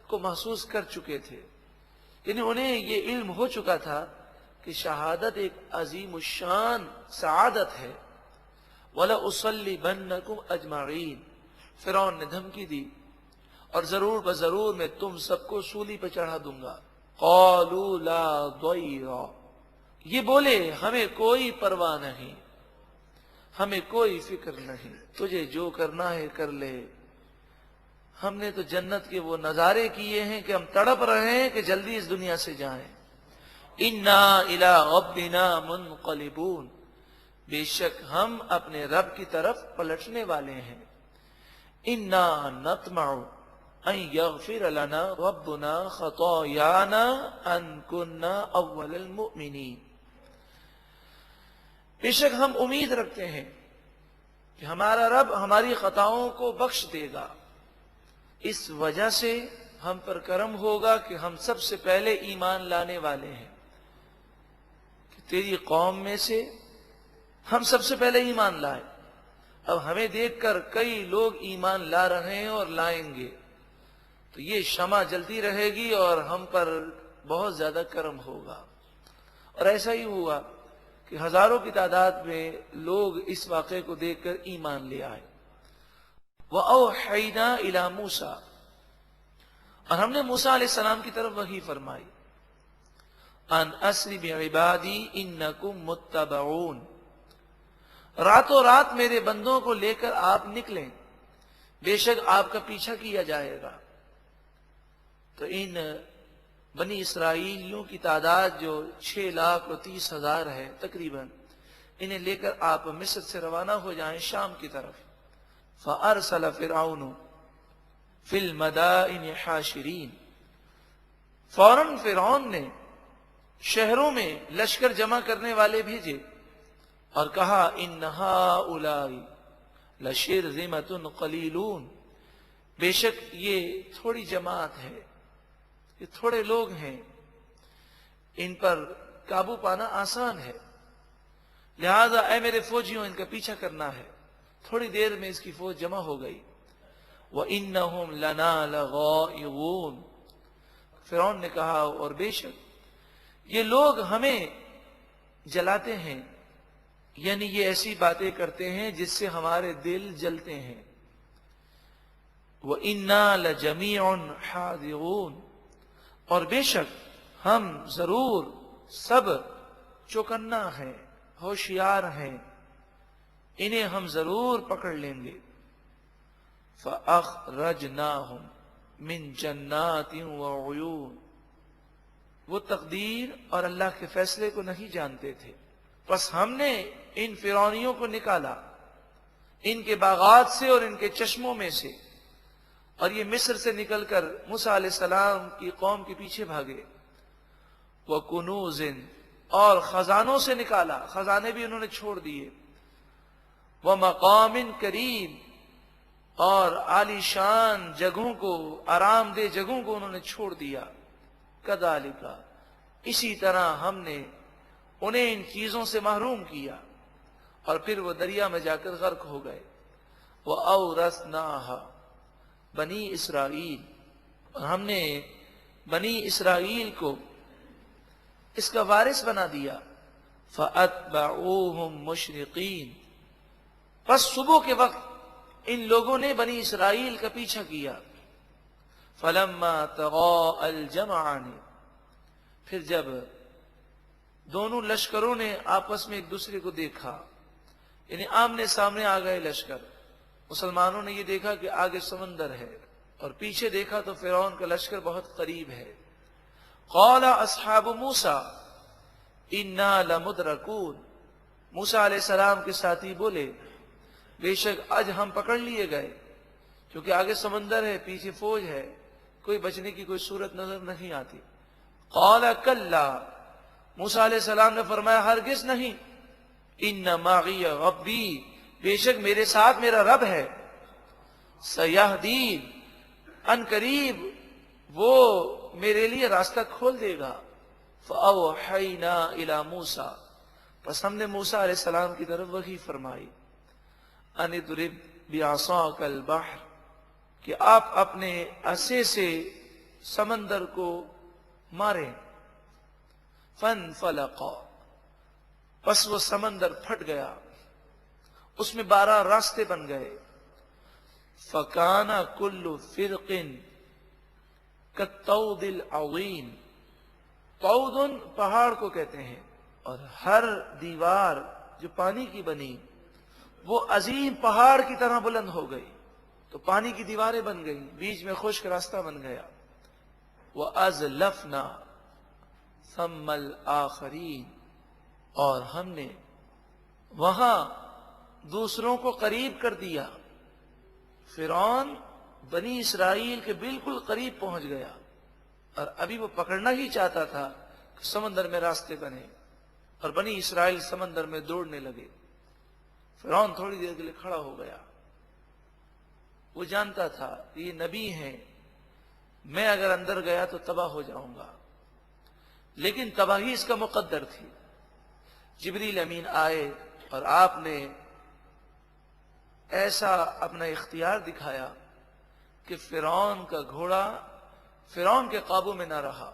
کو محسوس کر چکے تھے، یعنی انہیں یہ علم ہو چکا تھا کہ شہادت ایک عظیم الشان سعادت ہے۔ وَلَأُصَلِّبَنَّكُمْ أَجْمَعِينَ، فرعون نے دھمکی دی، اور ضرور بضرور میں تم سب کو سولی پہ چڑھا دوں گا۔ قَالُوا لَا ضَيْرَ، یہ بولے ہمیں کوئی پرواہ نہیں، ہمیں کوئی فکر نہیں، تجھے جو کرنا ہے کر لے، ہم نے تو جنت کے وہ نظارے کیے ہیں کہ ہم تڑپ رہے ہیں کہ جلدی اس دنیا سے جائیں۔ اِنَّا إِلَىٰ رَبِّنَا مُنْقَلِبُونَ، بے شک ہم اپنے رب کی طرف پلٹنے والے ہیں۔ اِنَّا نَطْمَعُ أَن يَغْفِرَ لَنَا رَبُّنَا خَطَايَانَا أَن كُنَّا أَوَّلَ الْمُؤْمِنِينَ، بے شک ہم امید رکھتے ہیں کہ ہمارا رب ہماری خطاؤں کو بخش دے گا، اس وجہ سے ہم پر کرم ہوگا کہ ہم سب سے پہلے ایمان لانے والے ہیں، کہ تیری قوم میں سے ہم سب سے پہلے ایمان لائے۔ اب ہمیں دیکھ کر کئی لوگ ایمان لا رہے ہیں اور لائیں گے، تو یہ شمع جلتی رہے گی اور ہم پر بہت زیادہ کرم ہوگا۔ اور ایسا ہی ہوا کہ ہزاروں کی تعداد میں لوگ اس واقعے کو دیکھ کر ایمان لے آئے۔ وَأَوْحَيْنَا إِلَى مُوسَىٰ، اور ہم نے موسیٰ علیہ السلام کی طرف وحی فرمائی، ان اسری بعبادی انکم متبعون، راتوں رات میرے بندوں کو لے کر آپ نکلیں، بے شک آپ کا پیچھا کیا جائے گا۔ تو ان بنی اسرائیلیوں کی تعداد جو 6,30,000 ہے تقریباً، انہیں لے کر آپ مصر سے روانہ ہو جائیں شام کی طرف۔ فَأَرْسَلَ فِرْعَوْنُ فِي الْمَدَائِنِ حَاشِرِينَ، فوراً فرعون نے شہروں میں لشکر جمع کرنے والے بھیجے اور کہا ان ہؤلاء لشرذمۃ قلیلون، بے شک یہ تھوڑی جماعت ہے، یہ تھوڑے لوگ ہیں، ان پر قابو پانا آسان ہے، لہذا اے میرے فوجیوں ان کا پیچھا کرنا ہے۔ تھوڑی دیر میں اس کی فوج جمع ہو گئی۔ وَإِنَّهُمْ لَنَا لَغَائِظُونَ، فرعون نے کہا اور بے شک یہ لوگ ہمیں جلاتے ہیں، یعنی یہ ایسی باتیں کرتے ہیں جس سے ہمارے دل جلتے ہیں۔ وَإِنَّا لَجَمِيعٌ حَاذِرُونَ، اور بے شک ہم ضرور سب چوکنا ہیں، ہوشیار ہیں، انہیں ہم ضرور پکڑ لیں گے۔ فَأَخْرَجْنَاهُمْ مِنْ جَنَّاتٍ وَعُيُونٍ، وہ تقدیر اور اللہ کے فیصلے کو نہیں جانتے تھے، بس ہم نے ان فرعونیوں کو نکالا ان کے باغات سے اور ان کے چشموں میں سے، اور یہ مصر سے نکل کر موسیٰ علیہ السلام کی قوم کے پیچھے بھاگے۔ وَكُنُوزٍ، اور خزانوں سے نکالا، خزانے بھی انہوں نے چھوڑ دیے۔ وَمَقَامٍ كَرِيمٍ، اور عالی شان جگہوں کو، آرام دہ جگہوں کو انہوں نے چھوڑ دیا۔ كَذَلِكَ، اسی طرح ہم نے انہیں ان چیزوں سے محروم کیا، اور پھر وہ دریا میں جا کر غرق ہو گئے۔ وَأَوْرَثْنَاهَا بنی اسرائیل، اور ہم نے بنی اسرائیل کو اس کا وارث بنا دیا۔ فَأَتْبَعُوهُمْ مُشْرِقِينَ، پس صبح کے وقت ان لوگوں نے بنی اسرائیل کا پیچھا کیا۔ فَلَمَّا تَرَاءَ الْجَمْعَانِ، پھر جب دونوں لشکروں نے آپس میں ایک دوسرے کو دیکھا، یعنی آمنے سامنے آ گئے لشکر، مسلمانوں نے یہ دیکھا کہ آگے سمندر ہے اور پیچھے دیکھا تو فرعون کا لشکر بہت قریب ہے۔ قال اصحاب موسیٰ انا لمدرکون، موسیٰ علیہ السلام کے ساتھی بولے بے شک آج ہم پکڑ لیے گئے، کیونکہ آگے سمندر ہے، پیچھے فوج ہے، کوئی بچنے کی کوئی صورت نظر نہیں آتی۔ قال کلا، موسیٰ علیہ السلام نے فرمایا ہرگز نہیں، ان معی ربی، بے شک میرے ساتھ میرا رب ہے، سیہدین، ان قریب وہ میرے لیے راستہ کھول دے گا۔ فاوحینا الی موسیٰ، پس ہم نے موسیٰ علیہ السلام کی طرف وحی فرمائی، ان اضرب بعصاک البحر، کہ آپ اپنے عصے سے سمندر کو ماریں۔ فانفلق، پس وہ سمندر پھٹ گیا، اس میں 12 راستے بن گئے۔ فَكَانَ كُلُّ فِرْقٍ كَالطَّوْدِ الْعَظِيمِ، طود پہاڑ کو کہتے ہیں، اور ہر دیوار جو پانی کی بنی وہ عظیم پہاڑ کی طرح بلند ہو گئی، تو پانی کی دیواریں بن گئی، بیچ میں خشک راستہ بن گیا۔ وَأَزْلَفْنَا ثَمَّ الْآخَرِينَ، اور ہم نے وہاں دوسروں کو قریب کر دیا۔ فرعون بنی اسرائیل کے بالکل قریب پہنچ گیا، اور ابھی وہ پکڑنا ہی چاہتا تھا کہ سمندر میں راستے بنے، اور بنی اسرائیل سمندر میں دوڑنے لگے۔ فرعون تھوڑی دیر کے لیے کھڑا ہو گیا. وہ جانتا تھا یہ نبی ہیں، میں اگر اندر گیا تو تباہ ہو جاؤں گا، لیکن تباہی اس کا مقدر تھی. جبریل امین آئے اور آپ نے ایسا اپنا اختیار دکھایا کہ فرعون کا گھوڑا فرعون کے قابو میں نہ رہا،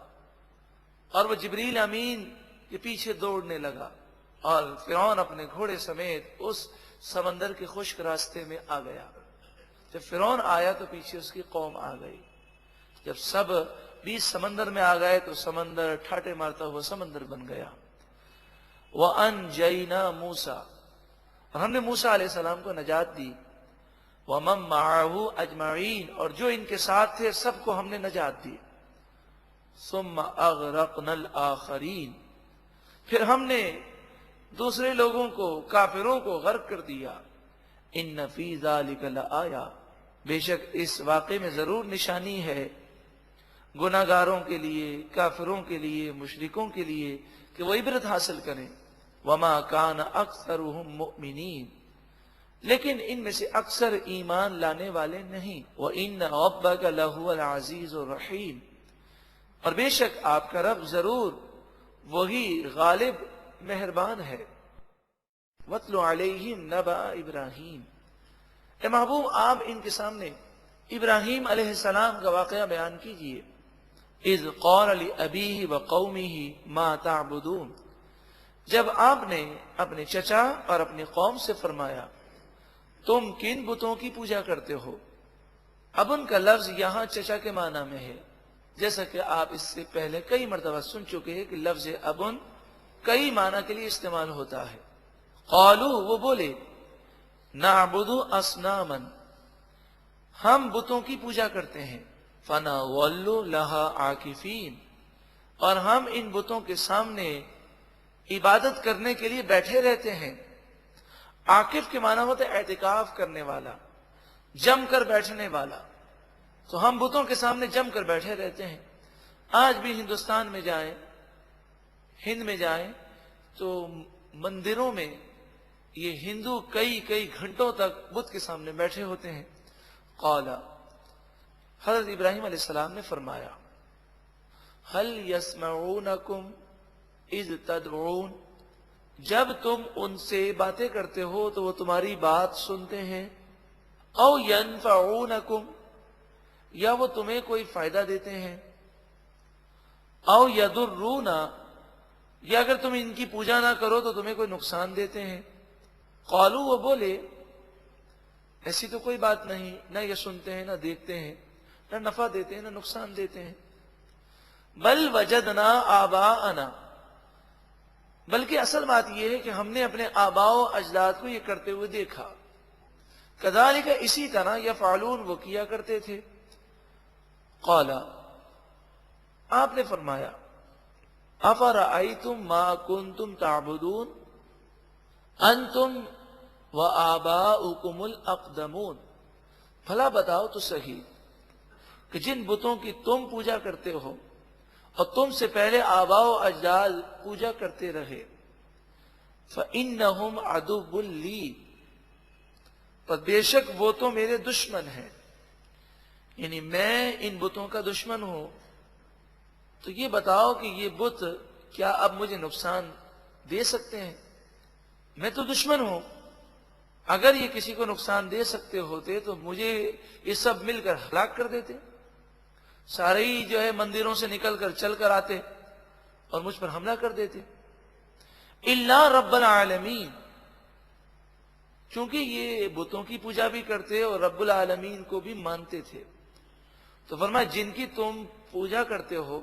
اور وہ جبریل امین کے پیچھے دوڑنے لگا، اور فرعون اپنے گھوڑے سمیت اس سمندر کے خشک راستے میں آ گیا. جب فرعون آیا تو پیچھے اس کی قوم آ گئی. جب سب بیچ سمندر میں آ گئے تو سمندر ٹھاٹے مارتا ہوا سمندر بن گیا. وَأَنْجَيْنَا مُوسَىٰ، اور ہم نے موسیٰ علیہ السلام کو نجات دی. وَمَن مَّعَهُ أَجْمَعِينَ، اور جو ان کے ساتھ تھے سب کو ہم نے نجات دی. ثُمَّ أَغْرَقْنَا الْآخَرِينَ، پھر ہم نے دوسرے لوگوں کو، کافروں کو غرق کر دیا. إِنَّ فِي ذَلِكَ لَآيَةً، بے شک اس واقعے میں ضرور نشانی ہے گناہگاروں کے لیے، کافروں کے لیے، مشرکوں کے لیے، کہ وہ عبرت حاصل کریں. وَمَا كَانَ أَكْثَرُهُم مُؤْمِنِينَ، لیکن ان میں سے اکثر ایمان لانے والے نہیں. وَإِنَّ رَبَّكَ لَهُوَ الْعَزِيزُ الرَّحِيمُ، اور بے شک آپ کا رب ضرور وہی غالب مہربان ہے. وَاتْلُ عَلَيْهِمْ نَبَأَ إِبْرَاهِيمَ، اے محبوب آپ ان کے سامنے ابراہیم علیہ السلام کا واقعہ بیان کیجئے. اذ قال لأبیہ وقومہ ما تعبدون، جب آپ نے اپنے چچا اور اپنی قوم سے فرمایا تم کن بتوں کی پوجا کرتے ہو. اب ان کا لفظ یہاں چچا کے معنی میں ہے، جیسا کہ آپ اس سے پہلے کئی مرتبہ سن چکے ہیں کہ لفظ ابن کئی معنی کے لیے استعمال ہوتا ہے. قالو، وہ بولے، نعبد اصناما، ہم بتوں کی پوجا کرتے ہیں. فنظل لها عاکفین، اور ہم ان بتوں کے سامنے عبادت کرنے کے لیے بیٹھے رہتے ہیں. عاکف کے معنی ہوتا ہے اعتکاف کرنے والا، جم کر بیٹھنے والا. تو ہم بتوں کے سامنے جم کر بیٹھے رہتے ہیں. آج بھی ہندوستان میں جائیں، ہند میں جائیں تو مندروں میں یہ ہندو کئی گھنٹوں تک بت کے سامنے بیٹھے ہوتے ہیں. قال، حضرت ابراہیم علیہ السلام نے فرمایا، هل يسمعونكم اذ تدعون، جب تم ان سے باتیں کرتے ہو تو وہ تمہاری بات سنتے ہیں. او ينفعونكم، یا وہ تمہیں کوئی فائدہ دیتے ہیں. او يضرون، یا اگر تم ان کی پوجا نہ کرو تو تمہیں کوئی نقصان دیتے ہیں. قالو، وہ بولے، ایسی تو کوئی بات نہیں، نہ یہ سنتے ہیں، نہ دیکھتے ہیں، نہ نفع دیتے ہیں، نہ نقصان دیتے ہیں. بل وجدنا آباءنا، بلکہ اصل بات یہ ہے کہ ہم نے اپنے آباء و اجداد کو یہ کرتے ہوئے دیکھا. کذالک، اسی طرح یفعلون، وہ کیا کرتے تھے. قال، آپ نے فرمایا، افرأیتم ما کنتم تعبدون انتم وآباؤکم الاقدمون، بھلا بتاؤ تو صحیح کہ جن بتوں کی تم پوجا کرتے ہو اور تم سے پہلے آباء و اجداد پوجا کرتے رہے، فإنہم عدو لی، پر بے شک وہ تو میرے دشمن ہیں، یعنی میں ان بتوں کا دشمن ہوں. تو یہ بتاؤ کہ یہ بت کیا اب مجھے نقصان دے سکتے ہیں؟ میں تو دشمن ہوں. اگر یہ کسی کو نقصان دے سکتے ہوتے تو مجھے یہ سب مل کر ہلاک کر دیتے. سارے ہی جو ہے مندروں سے نکل کر چل کر آتے اور مجھ پر حملہ کر دیتے. الا رب العالمین، چونکہ یہ بتوں کی پوجا بھی کرتے اور رب العالمین کو بھی مانتے تھے. تو فرمایا جن کی تم پوجا کرتے ہو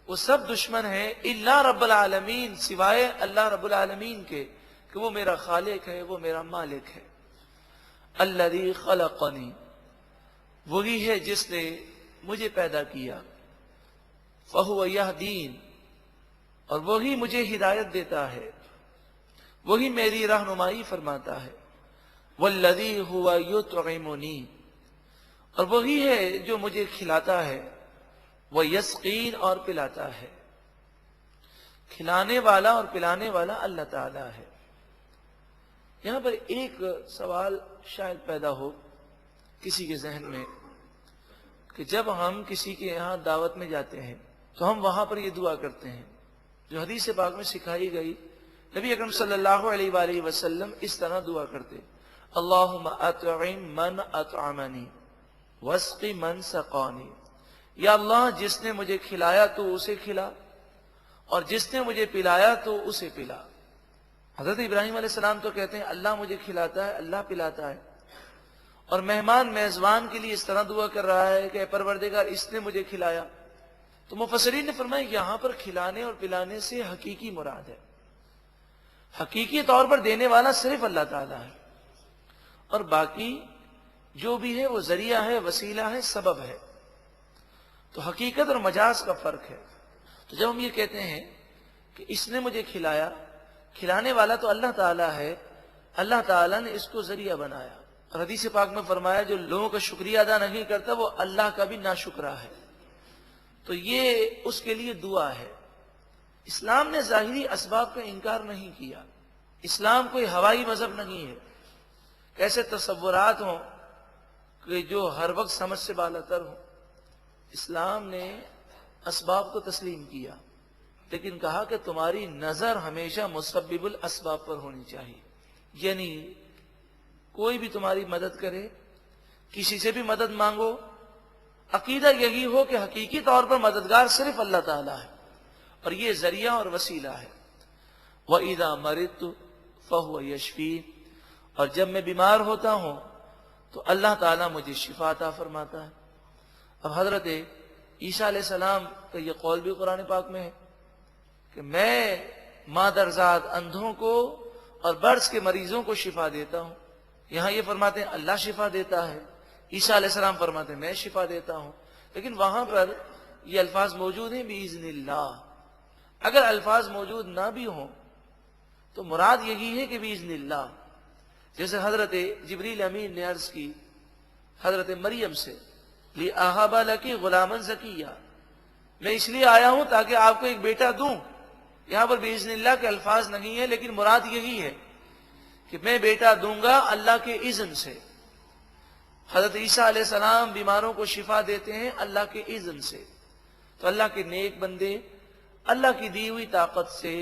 وہ سب دشمن ہیں، الا رب العالمین، سوائے اللہ رب العالمین کے کہ وہ میرا خالق ہے، وہ میرا مالک ہے. الذی خلقنی، وہی ہے جس نے مجھے پیدا کیا. فہو یہدین، اور وہی مجھے ہدایت دیتا ہے، وہی میری رہنمائی فرماتا ہے. والذی ہوا یطعمنی، اور وہی ہے جو مجھے کھلاتا ہے. وہ یسقین، اور پلاتا ہے. کھلانے والا اور پلانے والا اللہ تعالی ہے. یہاں پر ایک سوال شاید پیدا ہو کسی کے ذہن میں کہ جب ہم کسی کے یہاں دعوت میں جاتے ہیں تو ہم وہاں پر یہ دعا کرتے ہیں جو حدیث پاک میں سکھائی گئی. نبی اکرم صلی اللہ علیہ وآلہ وسلم اس طرح دعا کرتے: اللہم اطعم من اطعمنی واسقی من سقانی. یا اللہ جس نے مجھے کھلایا تو اسے کھلا اور جس نے مجھے پلایا تو اسے پلا. حضرت ابراہیم علیہ السلام تو کہتے ہیں اللہ مجھے کھلاتا ہے، اللہ پلاتا ہے، اور مہمان میزبان کے لیے اس طرح دعا کر رہا ہے کہ اے پروردگار اس نے مجھے کھلایا. تو مفسرین نے فرمایا یہاں پر کھلانے اور پلانے سے حقیقی مراد ہے. حقیقی طور پر دینے والا صرف اللہ تعالیٰ ہے، اور باقی جو بھی ہے وہ ذریعہ ہے، وسیلہ ہے، سبب ہے. تو حقیقت اور مجاز کا فرق ہے. تو جب ہم یہ کہتے ہیں کہ اس نے مجھے کھلایا، کھلانے والا تو اللہ تعالیٰ ہے، اللہ تعالیٰ نے اس کو ذریعہ بنایا. اور حدیث پاک میں فرمایا جو لوگوں کا شکریہ ادا نہیں کرتا وہ اللہ کا بھی ناشکرا ہے. تو یہ اس کے لیے دعا ہے. اسلام نے ظاہری اسباب کا انکار نہیں کیا. اسلام کوئی ہوائی مذہب نہیں ہے. ایسے تصورات ہوں کہ جو ہر وقت سمجھ سے بالاتر ہوں. اسلام نے اسباب کو تسلیم کیا، لیکن کہا کہ تمہاری نظر ہمیشہ مسبب الاسباب پر ہونی چاہیے. یعنی کوئی بھی تمہاری مدد کرے، کسی سے بھی مدد مانگو، عقیدہ یہی ہو کہ حقیقی طور پر مددگار صرف اللہ تعالیٰ ہے اور یہ ذریعہ اور وسیلہ ہے. وَإِذَا مَرِضْتُ فَهُوَ يَشْفِينِ. اور جب میں بیمار ہوتا ہوں تو اللہ تعالیٰ مجھے شفا عطا فرماتا ہے. اب حضرت عیسیٰ علیہ السلام کا یہ قول بھی قرآن پاک میں ہے کہ میں مادرزاد اندھوں کو اور برس کے مریضوں کو شفا دیتا ہوں. یہاں یہ فرماتے ہیں اللہ شفا دیتا ہے، عیسیٰ علیہ السلام فرماتے ہیں میں شفا دیتا ہوں. لیکن وہاں پر یہ الفاظ موجود ہیں بِإِذْنِ اللَّهِ. اگر الفاظ موجود نہ بھی ہوں تو مراد یہی ہے کہ بِإِذْنِ اللَّهِ. جیسے حضرت جبریل امین نے عرض کی حضرت مریم سے لِأَهَبَ لَكِ غُلَامًا زَكِيًّا. میں اس لیے آیا ہوں تاکہ آپ کو ایک بیٹا دوں. یہاں پر بِإِذْنِ اللَّهِ کے الفاظ نہیں ہیں، لیکن مراد یہی ہے کہ میں بیٹا دوں گا اللہ کے اذن سے. حضرت عیسیٰ علیہ السلام بیماروں کو شفا دیتے ہیں اللہ کے اذن سے. تو اللہ کے نیک بندے اللہ کی دی ہوئی طاقت سے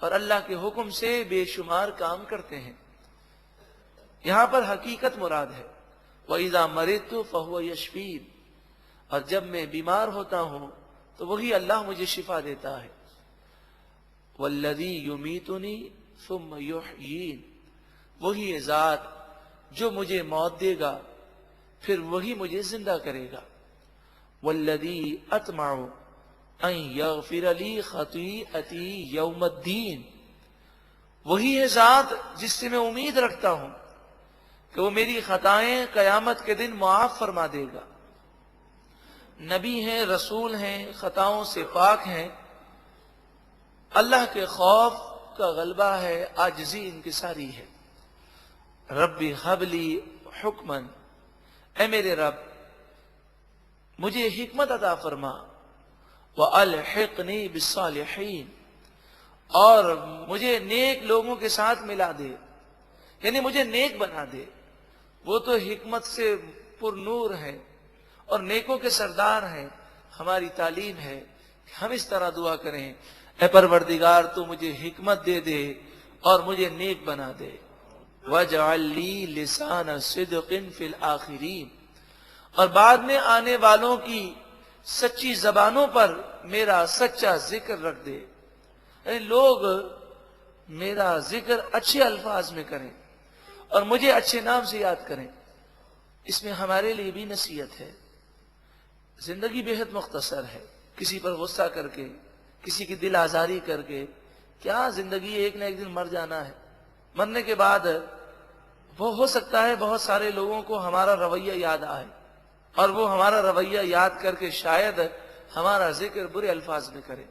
اور اللہ کے حکم سے بے شمار کام کرتے ہیں. یہاں پر حقیقت مراد ہے. وَإِذَا مَرِضْتُ فَهُوَ يَشْفِينِ. اور جب میں بیمار ہوتا ہوں تو وہی اللہ مجھے شفا دیتا ہے. وَالَّذِي يُمِيتُنِي ثُمَّ يُحْيِينِ. وہی ذات جو مجھے موت دے گا پھر وہی مجھے زندہ کرے گا. وَالَّذِي أَطْمَعُ أَن يَغْفِرَ لِي خَطِيئَتِي يَوْمَ الدِّينِ. وہی ہے ذات جس سے میں امید رکھتا ہوں کہ وہ میری خطائیں قیامت کے دن معاف فرما دے گا. نبی ہیں، رسول ہیں، خطاؤں سے پاک ہیں. اللہ کے خوف کا غلبہ ہے، عاجزی انکساری ہے. رب ہب لی حکمن. اے میرے رب مجھے حکمت عطا فرما. وَأَلْحِقْنِي بِالصَّالِحِينَ. اور مجھے نیک لوگوں کے ساتھ ملا دے، یعنی مجھے نیک بنا دے. وہ تو حکمت سے پر نور ہے اور نیکوں کے سردار ہیں. ہماری تعلیم ہے کہ ہم اس طرح دعا کریں اے پروردگار تو مجھے حکمت دے دے اور مجھے نیک بنا دے. وَاجْعَلْ لِي لِسَانَ صِدْقٍ فِي الْآخِرِينَ. اور بعد میں آنے والوں کی سچی زبانوں پر میرا سچا ذکر رکھ دے. یعنی لوگ میرا ذکر اچھے الفاظ میں کریں اور مجھے اچھے نام سے یاد کریں. اس میں ہمارے لیے بھی نصیحت ہے. زندگی بہت مختصر ہے. کسی پر غصہ کر کے، کسی کی دل آزاری کر کے کیا زندگی ایک نہ ایک دن مر جانا ہے. مرنے کے بعد وہ ہو سکتا ہے بہت سارے لوگوں کو ہمارا رویہ یاد آئے اور وہ ہمارا رویہ یاد کر کے شاید ہمارا ذکر برے الفاظ میں کرے.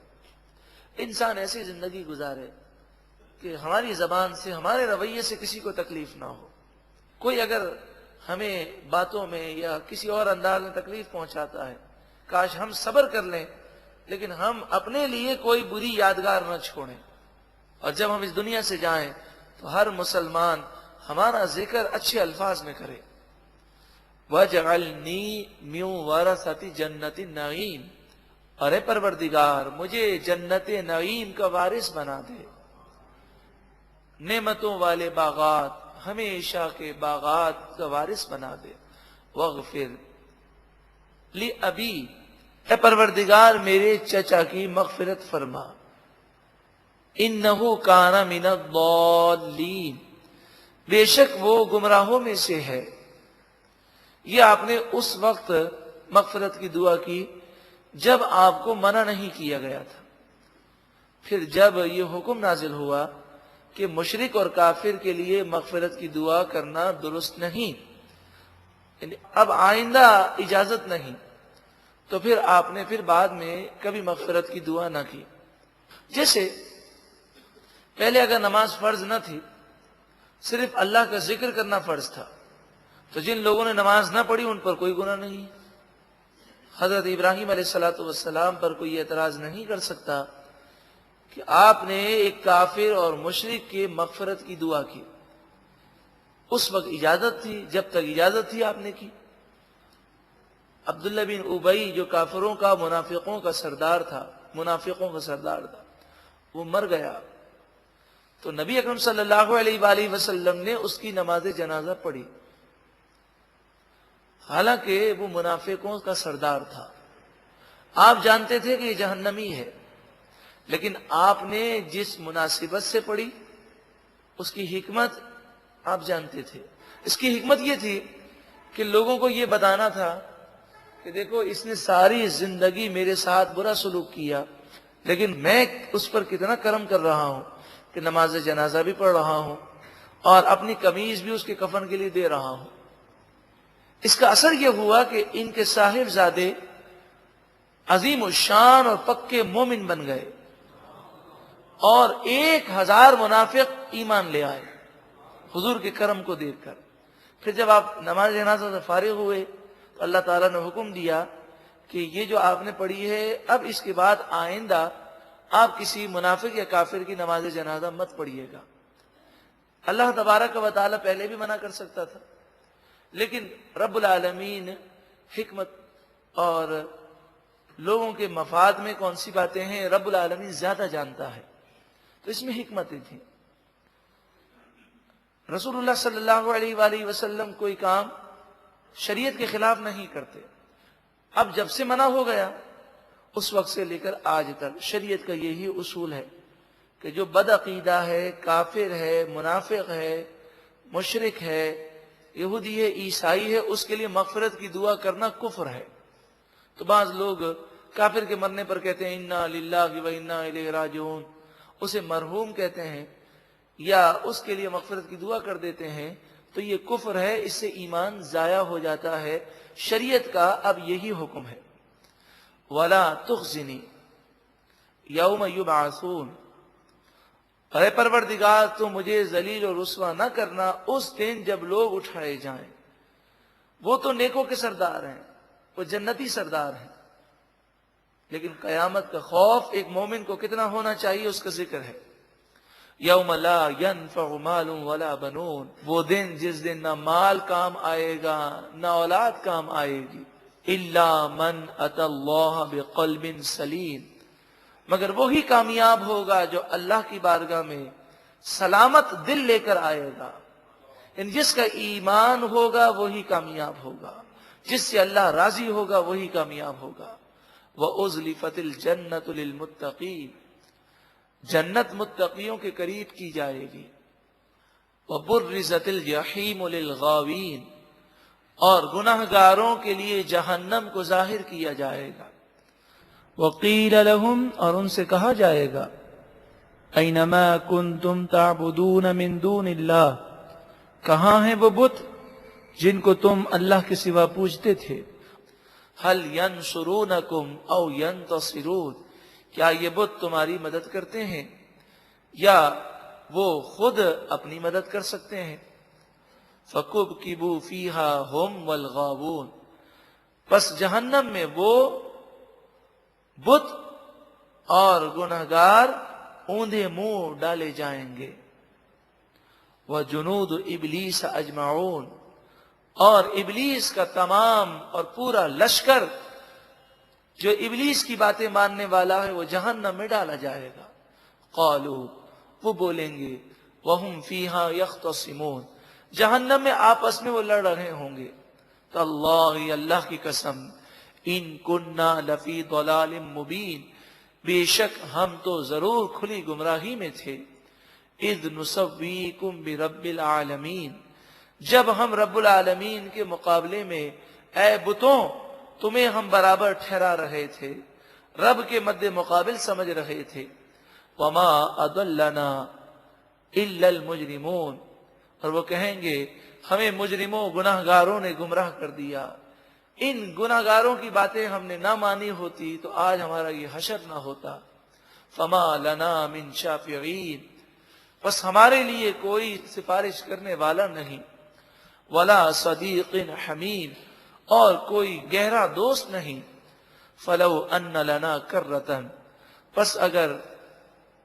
انسان ایسی زندگی گزارے کہ ہماری زبان سے، ہمارے رویے سے کسی کو تکلیف نہ ہو. کوئی اگر ہمیں باتوں میں یا کسی اور انداز میں تکلیف پہنچاتا ہے کاش ہم صبر کر لیں، لیکن ہم اپنے لیے کوئی بری یادگار نہ چھوڑیں. اور جب ہم اس دنیا سے جائیں تو ہر مسلمان ہمارا ذکر اچھے الفاظ میں کرے. وَاجْعَلْنِي مِنْ وَرَثَةِ جَنَّةِ النَّعِيمِ، ارے پروردگار مجھے جنت نعیم کا وارث بنا دے، نعمتوں والے باغات، ہمیشہ کے باغات کا وارث بنا دے. وَاغْفِرْ لِأَبِي، اے پروردگار میرے چچا کی مغفرت فرما. اِنَّهُ كَانَ مِنَ الضَّالِّينَ، بے شک وہ گمراہوں میں سے ہے. یہ آپ نے اس وقت مغفرت کی دعا کی جب آپ کو منع نہیں کیا گیا تھا. پھر جب یہ حکم نازل ہوا کہ مشرک اور کافر کے لیے مغفرت کی دعا کرنا درست نہیں، یعنی اب آئندہ اجازت نہیں، تو پھر آپ نے پھر بعد میں کبھی مغفرت کی دعا نہ کی. جیسے پہلے اگر نماز فرض نہ تھی، صرف اللہ کا ذکر کرنا فرض تھا، تو جن لوگوں نے نماز نہ پڑھی ان پر کوئی گناہ نہیں. حضرت ابراہیم علیہ السلام پر کوئی اعتراض نہیں کر سکتا کہ آپ نے ایک کافر اور مشرک کے مغفرت کی دعا کی. اس وقت اجازت تھی، جب تک اجازت تھی آپ نے کی. عبداللہ بن ابی جو کافروں کا منافقوں کا سردار تھا، وہ مر گیا تو نبی اکرم صلی اللہ علیہ وآلہ وسلم نے اس کی نماز جنازہ پڑھی، حالانکہ وہ منافقوں کا سردار تھا. آپ جانتے تھے کہ یہ جہنمی ہے، لیکن آپ نے جس مناسبت سے پڑھی اس کی حکمت آپ جانتے تھے. اس کی حکمت یہ تھی کہ لوگوں کو یہ بتانا تھا کہ دیکھو اس نے ساری زندگی میرے ساتھ برا سلوک کیا، لیکن میں اس پر کتنا کرم کر رہا ہوں کہ نماز جنازہ بھی پڑھ رہا ہوں اور اپنی قمیض بھی اس کے کفن کے لیے دے رہا ہوں. اس کا اثر یہ ہوا کہ ان کے صاحب زادے عظیم الشان اور پکے مومن بن گئے اور 1000 منافق ایمان لے آئے حضور کے کرم کو دیکھ کر. پھر جب آپ نماز جنازہ سے فارغ ہوئے تو اللہ تعالیٰ نے حکم دیا کہ یہ جو آپ نے پڑھی ہے اب اس کے بعد آئندہ آپ کسی منافق یا کافر کی نماز جنازہ مت پڑھیے گا. اللہ تبارک و تعالیٰ پہلے بھی منع کر سکتا تھا، لیکن رب العالمین حکمت اور لوگوں کے مفاد میں کون سی باتیں ہیں رب العالمین زیادہ جانتا ہے، تو اس میں حکمتیں تھیں. رسول اللہ صلی اللہ علیہ وآلہ وسلم کوئی کام شریعت کے خلاف نہیں کرتے. اب جب سے منع ہو گیا اس وقت سے لے کر آج تک شریعت کا یہی اصول ہے کہ جو بدعقیدہ ہے، کافر ہے، منافق ہے، مشرک ہے، یہودی ہے، عیسائی ہے، اس کے لیے مغفرت کی دعا کرنا کفر ہے. تو بعض لوگ کافر کے مرنے پر کہتے ہیں انا للہ و انا الیہ راجعون، اسے مرحوم کہتے ہیں یا اس کے لیے مغفرت کی دعا کر دیتے ہیں، تو یہ کفر ہے، اس سے ایمان ضائع ہو جاتا ہے. شریعت کا اب یہی حکم ہے وَلَا تُخْزِنِي يَوْمَ يُبْعَثُونَ، اے پروردگار تو مجھے ذلیل و رسوا نہ کرنا اس دن جب لوگ اٹھائے جائیں. وہ تو نیکوں کے سردار ہیں، وہ جنتی سردار ہیں، لیکن قیامت کا خوف ایک مومن کو کتنا ہونا چاہیے اس کا ذکر ہے. یوم لا ينفع مال ولا بنون، وہ دن جس دن نہ مال کام آئے گا نہ اولاد کام آئے گی. الا من اتى اللہ بقلب سلیم، مگر وہی کامیاب ہوگا جو اللہ کی بارگاہ میں سلامت دل لے کر آئے گا. ان جس کا ایمان ہوگا وہی کامیاب ہوگا، جس سے اللہ راضی ہوگا وہی کامیاب ہوگا. وَأُزْلِفَتِ الْجَنَّةُ لِلْمُتَّقِينَ، جنت متقیوں کے قریب کی جائے گی. وَبُرِّزَتِ الْجَحِيمُ لِلْغَاوِينَ، اور گناہ گاروں کے لیے جہنم کو ظاہر کیا جائے گا. وَقِيلَ لَهُمْ، اور ان سے کہا جائے گا أَيْنَمَا كُنْتُمْ تَعْبُدُونَ مِن دُونِ اللَّهِ، کہاں ہیں وہ بت جن کو تم اللہ کے سوا پوجتے تھے. هَلْ يَنْصُرُونَكُمْ أَوْ يَنْتَصِرُونَ، کیا یہ بت تمہاری مدد کرتے ہیں یا وہ خود اپنی مدد کر سکتے ہیں. فَكُبْكِبُوا فِيهَا هُمْ وَالْغَاوُونَ، پس جہنم میں وہ بت اور گنہگار اوندھے منہ ڈالے جائیں گے. وجنود ابلیس اجمعون، اور ابلیس کا تمام اور پورا لشکر جو ابلیس کی باتیں ماننے والا ہے وہ جہنم میں ڈالا جائے گا۔ قالوا، وہ بولیں گے، وہم فیہا یختصمون، جہنم میں آپس میں وہ لڑ رہے ہوں گے، تو اللہ کی قسم، ان کننا لفی ضلال مبین، بے شک ہم تو ضرور کھلی گمراہی میں تھے، اذ نسویکم برب العالمین، جب ہم رب العالمین کے مقابلے میں اے بتوں تمہیں ہم برابر ٹھہرا رہے تھے، رب کے مد مقابل سمجھ رہے تھے۔ وما اضلنا الا المجرمون، اور وہ کہیں گے ہمیں مجرموں گناہ گاروں نے گمراہ کر دیا، ان گناہ گاروں کی باتیں ہم نے نہ مانی ہوتی تو آج ہمارا یہ حشر نہ ہوتا۔ فما لنا من شافعین، بس ہمارے لیے کوئی سفارش کرنے والا نہیں، ولا صدیق حمیم، اور کوئی گہرا دوست نہیں۔ فلو ان لنا کرتن، پس اگر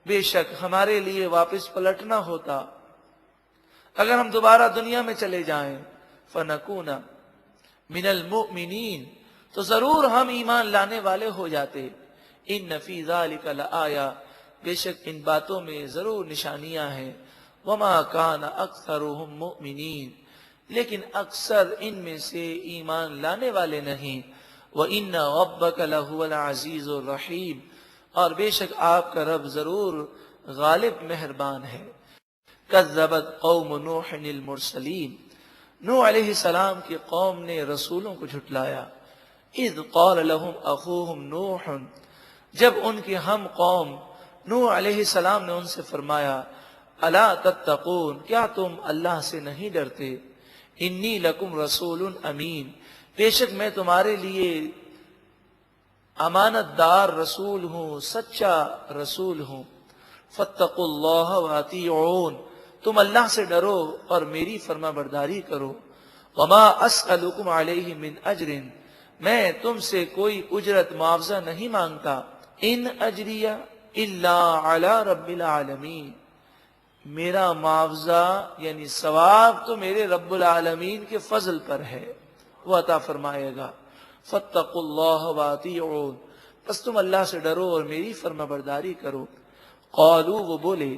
بے شک ہمارے لیے واپس پلٹنا ہوتا، اگر ہم دوبارہ دنیا میں چلے جائیں، فنکون من المؤمنین، تو ضرور ہم ایمان لانے والے ہو جاتے۔ ان فی ذلک لآیہ، بے شک ان باتوں میں ضرور نشانیاں ہیں۔ وما کان اکثرهم مؤمنین، لیکن اکثر ان میں سے ایمان لانے والے نہیں۔ وَإِنَّ رَبَّكَ لَهُوَ الْعَزِيزُ الرَّحِيمُ، اور بے شک آپ کا رب ضرور غالب مہربان ہے۔ کذبت قوم نوح المرسلین، نوح علیہ السلام کی قوم نے رسولوں کو جھٹلایا۔ اذ قال لهم اخوهم نوح، جب ان کی ہم قوم نوح علیہ السلام نے ان سے فرمایا، الا تتقون، کیا تم اللہ سے نہیں ڈرتے؟ انی لکم رسول امین، بے شک میں تمہارے لیے امانت دار رسول ہوں، سچا رسول ہوں۔ فاتقوا اللہ واطیعون، تم اللہ سے ڈرو اور میری فرما برداری کرو۔ وما اسألکم علیہ من اجر، میں تم سے کوئی اجرت معاوضہ نہیں مانگتا۔ ان اجریہ الا علی رب العالمین، میرا معاوضہ یعنی ثواب تو میرے رب العالمین کے فضل پر ہے، وہ عطا فرمائے گا۔ فاتقوا اللہ واطیعون، پس تم اللہ سے ڈرو اور میری فرما برداری کرو۔ قالوا، وہ بولے،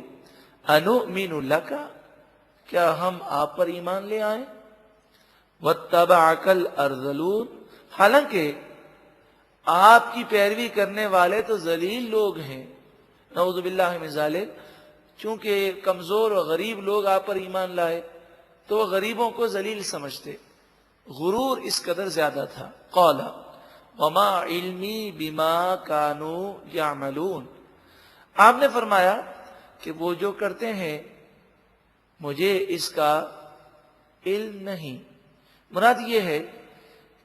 انؤمن لک، کیا ہم آپ پر ایمان لے آئیں؟ واتبعک الارذلون، حالانکہ آپ کی پیروی کرنے والے تو ذلیل لوگ ہیں۔ نعوذ باللہ من ذالک، چونکہ کمزور اور غریب لوگ آپ پر ایمان لائے تو وہ غریبوں کو ذلیل سمجھتے، غرور اس قدر زیادہ تھا۔ قال وما علمی بما کانوا یعملون، آپ نے فرمایا کہ وہ جو کرتے ہیں مجھے اس کا علم نہیں۔ مراد یہ ہے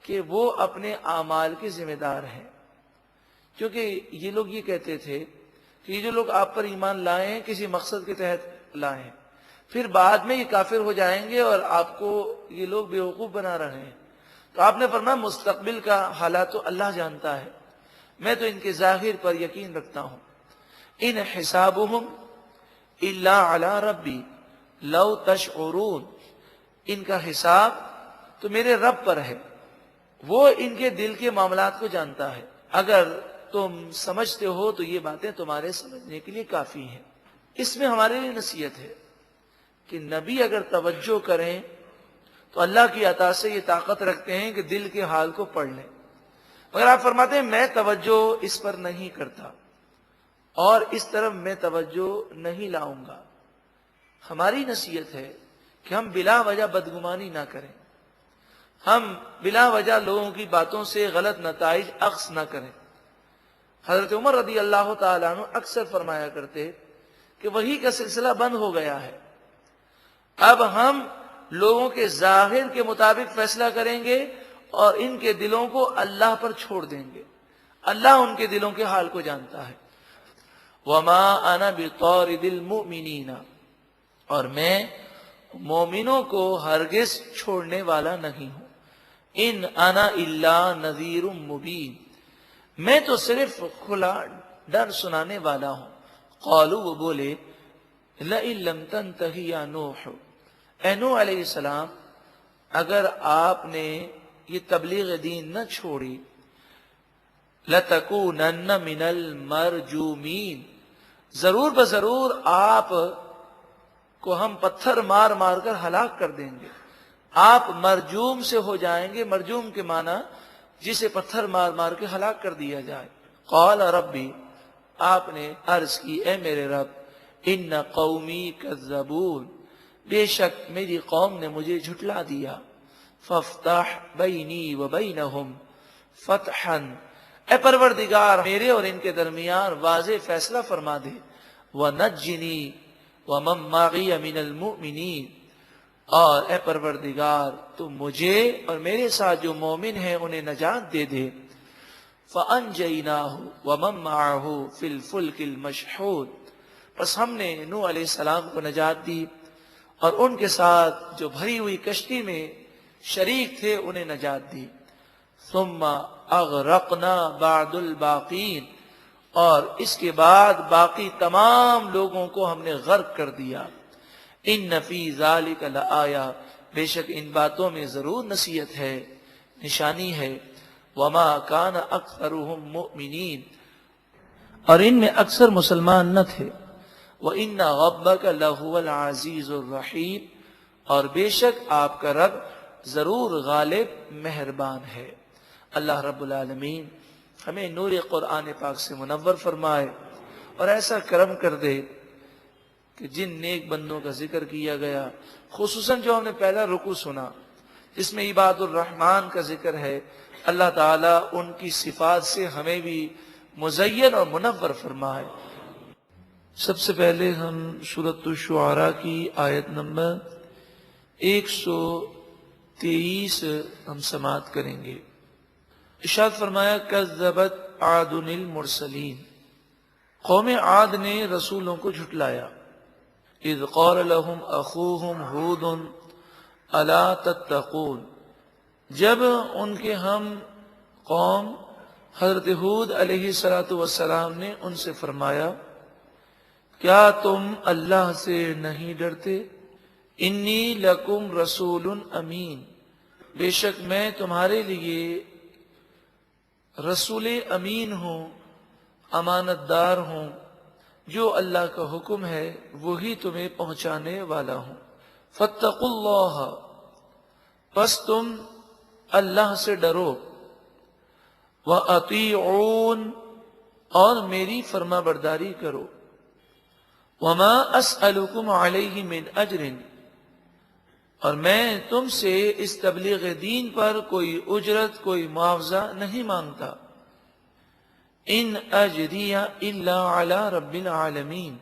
کہ وہ اپنے اعمال کے ذمہ دار ہیں، کیونکہ یہ لوگ یہ کہتے تھے کہ یہ جو لوگ آپ پر ایمان لائے ہیں کسی مقصد کے تحت لائے ہیں، پھر بعد میں یہ کافر ہو جائیں گے اور آپ کو یہ لوگ بیوقوف بنا رہے ہیں۔ تو آپ نے فرمایا مستقبل کا حالات تو اللہ جانتا ہے، میں تو ان کے ظاہر پر یقین رکھتا ہوں۔ ان حسابهم الا علی ربی لو تشعرون، ان کا حساب تو میرے رب پر ہے، وہ ان کے دل کے معاملات کو جانتا ہے۔ اگر تم سمجھتے ہو تو یہ باتیں تمہارے سمجھنے کے لیے کافی ہیں۔ اس میں ہمارے لیے نصیحت ہے کہ نبی اگر توجہ کریں تو اللہ کی عطا سے یہ طاقت رکھتے ہیں کہ دل کے حال کو پڑھ لیں، مگر آپ فرماتے ہیں میں توجہ اس پر نہیں کرتا اور اس طرف میں توجہ نہیں لاؤں گا۔ ہماری نصیحت ہے کہ ہم بلا وجہ بدگمانی نہ کریں، ہم بلا وجہ لوگوں کی باتوں سے غلط نتائج اخذ نہ کریں۔ حضرت عمر رضی اللہ تعالیٰ عنہ اکثر فرمایا کرتے کہ وحی کا سلسلہ بند ہو گیا ہے، اب ہم لوگوں کے ظاہر کے مطابق فیصلہ کریں گے اور ان کے دلوں کو اللہ پر چھوڑ دیں گے، اللہ ان کے دلوں کے حال کو جانتا ہے۔ وما انا بطارد المؤمنین، اور میں مومنوں کو ہرگز چھوڑنے والا نہیں ہوں۔ ان انا الا نذیر مبین، میں تو صرف کھلا ڈر سنانے والا ہوں۔ قالوا، وہ بولے، لئن لم تنتہی یا نوح، اے نوح علیہ السلام اگر آپ نے یہ تبلیغ دین نہ چھوڑی لَتَكُونَنَّ مِنَ الْمَرْجُومِينَ ضرور بضرور آپ کو ہم پتھر مار مار کر ہلاک کر دیں گے، آپ مرجوم سے ہو جائیں گے۔ مرجوم کے معنی جسے پتھر مار مار کے ہلاک کر دیا جائے۔ قال ربی آپ نے عرض کی اے میرے رب ان قومی کذبون بے شک میری قوم نے مجھے جھٹلا دیا، فافتح بینی وبینہم فتحا اے پروردگار میرے اور ان کے درمیان واضح فیصلہ فرما دے، ونجنی ومن معی من المؤمنین اور اے پروردگار تو مجھے اور میرے ساتھ جو مومن ہیں انہیں نجات دے دے۔ فَأَنْجَيْنَاهُ وَمَن مَّعَهُ فِي الْفُلْكِ الْمَشْحُونِ پس ہم نے نوح علیہ السلام کو نجات دی اور ان کے ساتھ جو بھری ہوئی کشتی میں شریک تھے انہیں نجات دی۔ ثم اغرقنا بعد الباقین اور اس کے بعد باقی تمام لوگوں کو ہم نے غرق کر دیا۔ ان فی ذالک لآیہ بے شک ان باتوں میں ضرور نصیحت ہے، نشانی ہے۔ وما کان اکثرهم مؤمنین اور ان میں اکثر مسلمان نہ تھے۔ وَإِنَّ رَبَّكَ لَهُوَ الْعَزِيزُ الرَّحِيمُ اور بے شک آپ کا رب ضرور غالب مہربان ہے۔ اللہ رب العالمین ہمیں نور قرآن پاک سے منور فرمائے اور ایسا کرم کر دے کہ جن نیک بندوں کا ذکر کیا گیا، خصوصاً جو ہم نے پہلا رکوع سنا جس میں عباد الرحمن کا ذکر ہے، اللہ تعالیٰ ان کی صفات سے ہمیں بھی مزین اور منور فرمائے۔ سب سے پہلے ہم سورۃ الشعراء کی آیت نمبر 123 ہم سماعت کریں گے۔ ارشاد فرمایا کذبت عاد المرسلین قوم عاد نے رسولوں کو جھٹلایا۔ اذ قال لهم اخوهم ہود الا تتقون جب ان کے ہم قوم حضرت ہود علیہ السلام نے ان سے فرمایا کیا تم اللہ سے نہیں ڈرتے؟ انی لکم رسول امین بے شک میں تمہارے لیے رسول امین ہوں، امانت دار ہوں، جو اللہ کا حکم ہے وہی تمہیں پہنچانے والا ہوں۔ فاتقوا اللہ پس تم اللہ سے ڈرو، وَأَطِيعُونَ اور میری فرما برداری کرو، وَمَا أَسْأَلُكُمْ عَلَيْهِ مِنْ أَجْرٍ اور میں تم سے اس تبلیغ دین پر کوئی اجرت کوئی معاوضہ نہیں مانگتا۔ ان اجری الا علی رب العالمین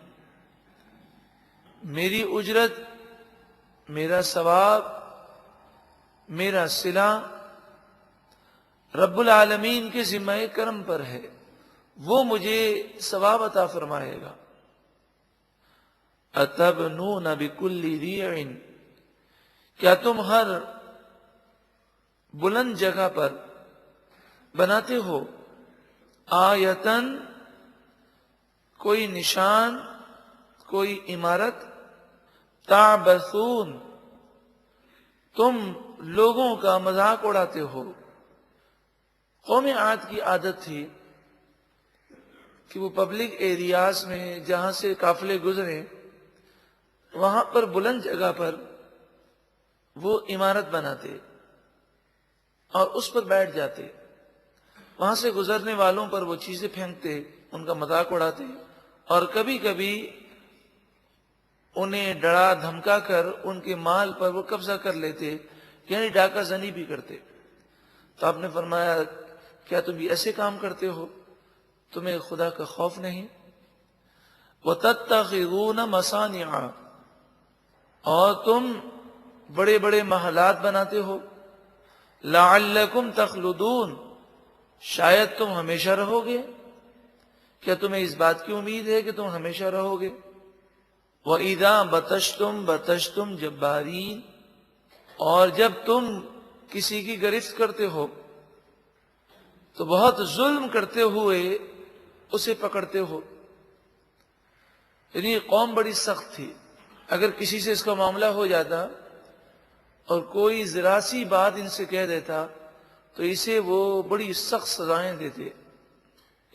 میری اجرت میرا ثواب میرا صلہ رب العالمین کے ذمہ کرم پر ہے، وہ مجھے ثواب عطا فرمائے گا۔ اتبنون بکل ریع کیا تم ہر بلند جگہ پر بناتے ہو آیتن کوئی نشان کوئی عمارت، تعبثون تم لوگوں کا مذاق اڑاتے ہو۔ قوم عاد کی عادت تھی کہ وہ پبلک ایریاز میں جہاں سے قافلے گزرے وہاں پر بلند جگہ پر وہ عمارت بناتے اور اس پر بیٹھ جاتے، وہاں سے گزرنے والوں پر وہ چیزیں پھینکتے، ان کا مذاق اڑاتے اور کبھی کبھی انہیں ڈرا دھمکا کر ان کے مال پر وہ قبضہ کر لیتے، یعنی ڈاکہ زنی بھی کرتے۔ تو آپ نے فرمایا کیا تم یہ ایسے کام کرتے ہو؟ تمہیں خدا کا خوف نہیں؟ وَتَتَّخِذُونَ مَصَانِعَ اور تم بڑے بڑے محلات بناتے ہو، لَعَلَّكُمْ تَخْلُدُونَ شاید تم ہمیشہ رہو گے۔ کیا تمہیں اس بات کی امید ہے کہ تم ہمیشہ رہو گے؟ وَإِذَا بَطَشْتُمْ بَطَشْتُمْ جَبَّارِينَ اور جب تم کسی کی گرفت کرتے ہو تو بہت ظلم کرتے ہوئے اسے پکڑتے ہو۔ یعنی قوم بڑی سخت تھی، اگر کسی سے اس کا معاملہ ہو جاتا اور کوئی ذرا سی بات ان سے کہہ دیتا تو اسے وہ بڑی سخت سزائیں دیتے،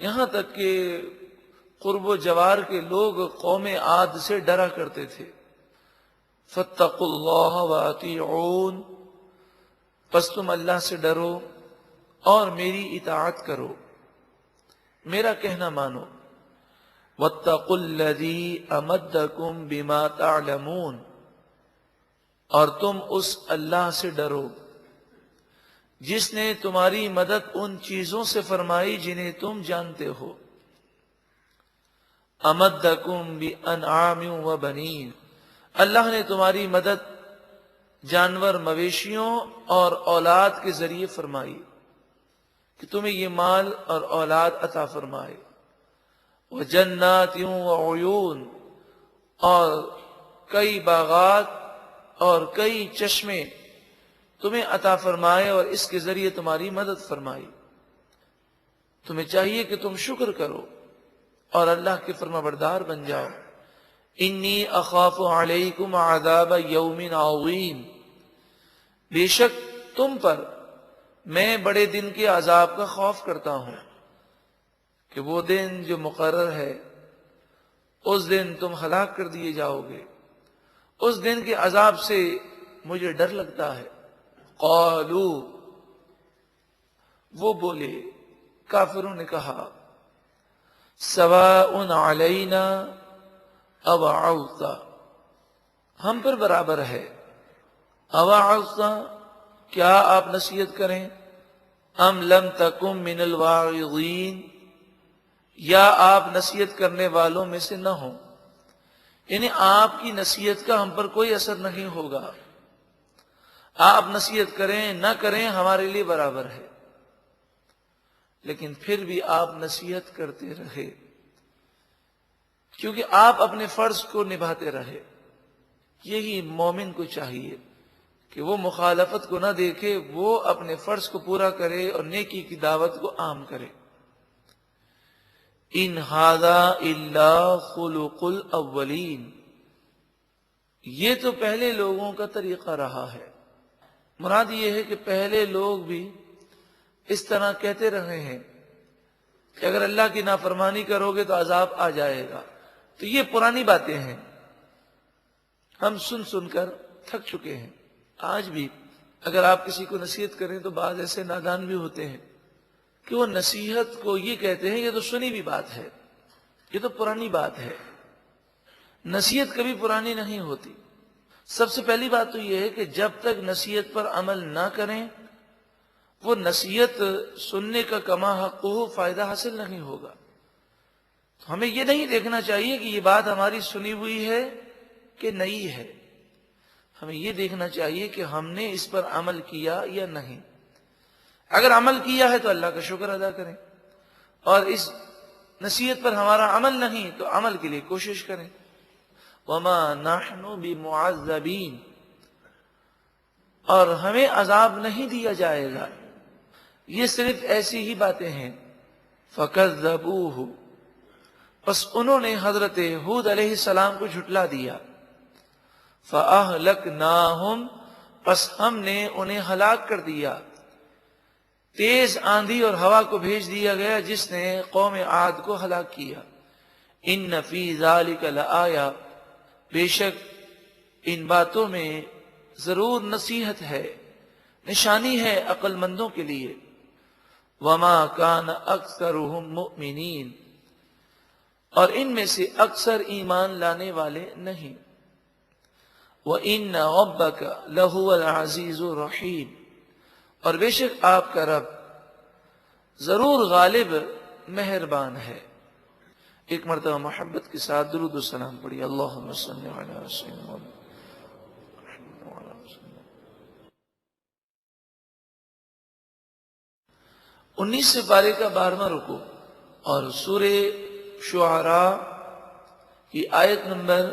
یہاں تک کہ قرب و جوار کے لوگ قوم عاد سے ڈرا کرتے تھے۔ فاتقوا اللہ واطیعون، پس تم اللہ سے ڈرو اور میری اطاعت کرو، میرا کہنا مانو۔ واتقوا الذی امدکم بما تعلمون، اور تم اس اللہ سے ڈرو جس نے تمہاری مدد ان چیزوں سے فرمائی جنہیں تم جانتے ہو۔ امدکم بانعام و بنین، اللہ نے تمہاری مدد جانور مویشیوں اور اولاد کے ذریعے فرمائی کہ تمہیں یہ مال اور اولاد عطا فرمائے۔ وجنات وعیون، اور کئی باغات اور کئی چشمے تمہیں عطا فرمائے اور اس کے ذریعے تمہاری مدد فرمائی۔ تمہیں چاہیے کہ تم شکر کرو اور اللہ کے فرما بردار بن جاؤ۔ انی اخاف علیکم عذاب یوم عظیم، بے شک تم پر میں بڑے دن کے عذاب کا خوف کرتا ہوں، کہ وہ دن جو مقرر ہے اس دن تم ہلاک کر دیے جاؤ گے، اس دن کے عذاب سے مجھے ڈر لگتا ہے۔ قالو، وہ بولے، کافروں نے کہا، سواء علینا اوعظت، ہم پر برابر ہے، اوعظت، کیا آپ نصیحت کریں، ام لم تکم من الواعظین، یا آپ نصیحت کرنے والوں میں سے نہ ہوں، یعنی آپ کی نصیحت کا ہم پر کوئی اثر نہیں ہوگا، آپ نصیحت کریں نہ کریں ہمارے لیے برابر ہے۔ لیکن پھر بھی آپ نصیحت کرتے رہے، کیونکہ آپ اپنے فرض کو نبھاتے رہے۔ یہی مومن کو چاہیے کہ وہ مخالفت کو نہ دیکھے، وہ اپنے فرض کو پورا کرے اور نیکی کی دعوت کو عام کرے۔ ان ھذا الا خلق الاولین، یہ تو پہلے لوگوں کا طریقہ رہا ہے۔ مراد یہ ہے کہ پہلے لوگ بھی اس طرح کہتے رہے ہیں کہ اگر اللہ کی نافرمانی کرو گے تو عذاب آ جائے گا۔ تو یہ پرانی باتیں ہیں، ہم سن سن کر تھک چکے ہیں۔ آج بھی اگر آپ کسی کو نصیحت کریں تو بعض ایسے نادان بھی ہوتے ہیں کہ وہ نصیحت کو یہ کہتے ہیں یہ تو سنی بھی بات ہے، یہ تو پرانی بات ہے۔ نصیحت کبھی پرانی نہیں ہوتی۔ سب سے پہلی بات تو یہ ہے کہ جب تک نصیحت پر عمل نہ کریں وہ نصیحت سننے کا کما حق ہو، فائدہ حاصل نہیں ہوگا۔ تو ہمیں یہ نہیں دیکھنا چاہیے کہ یہ بات ہماری سنی ہوئی ہے کہ نئی ہے، ہمیں یہ دیکھنا چاہیے کہ ہم نے اس پر عمل کیا یا نہیں۔ اگر عمل کیا ہے تو اللہ کا شکر ادا کریں، اور اس نصیحت پر ہمارا عمل نہیں تو عمل کے لیے کوشش کریں۔ وما نحن بمعذبین، اور ہمیں عذاب نہیں دیا جائے گا۔ یہ صرف ایسی ہی باتیں ہیں۔ فکذبوہ، پس انہوں نے حضرت ہود علیہ السلام کو جھٹلا دیا۔ فاہلکناہم، پس ہم نے انہیں ہلاک کر دیا۔ تیز آندھی اور ہوا کو بھیج دیا گیا جس نے قوم عاد کو ہلاک کیا۔ ان فی ذلک لآیہ، بے شک ان باتوں میں ضرور نصیحت ہے، نشانی ہے عقل مندوں کے لیے۔ وما کان اکثرهم مؤمنین، اور ان میں سے اکثر ایمان لانے والے نہیں۔ وَإِنَّ رَبَّكَ لَهُوَ الْعَزِيزُ الرَّحِيمُ، اور بے شک آپ کا رب ضرور غالب مہربان ہے۔ ایک مرتبہ محبت کے ساتھ درود و سلام پڑھی۔ اللہم صلی علی سیدنا محمد۔ 19 پارے کا 12واں رکوع اور سورہ شعراء کی آیت نمبر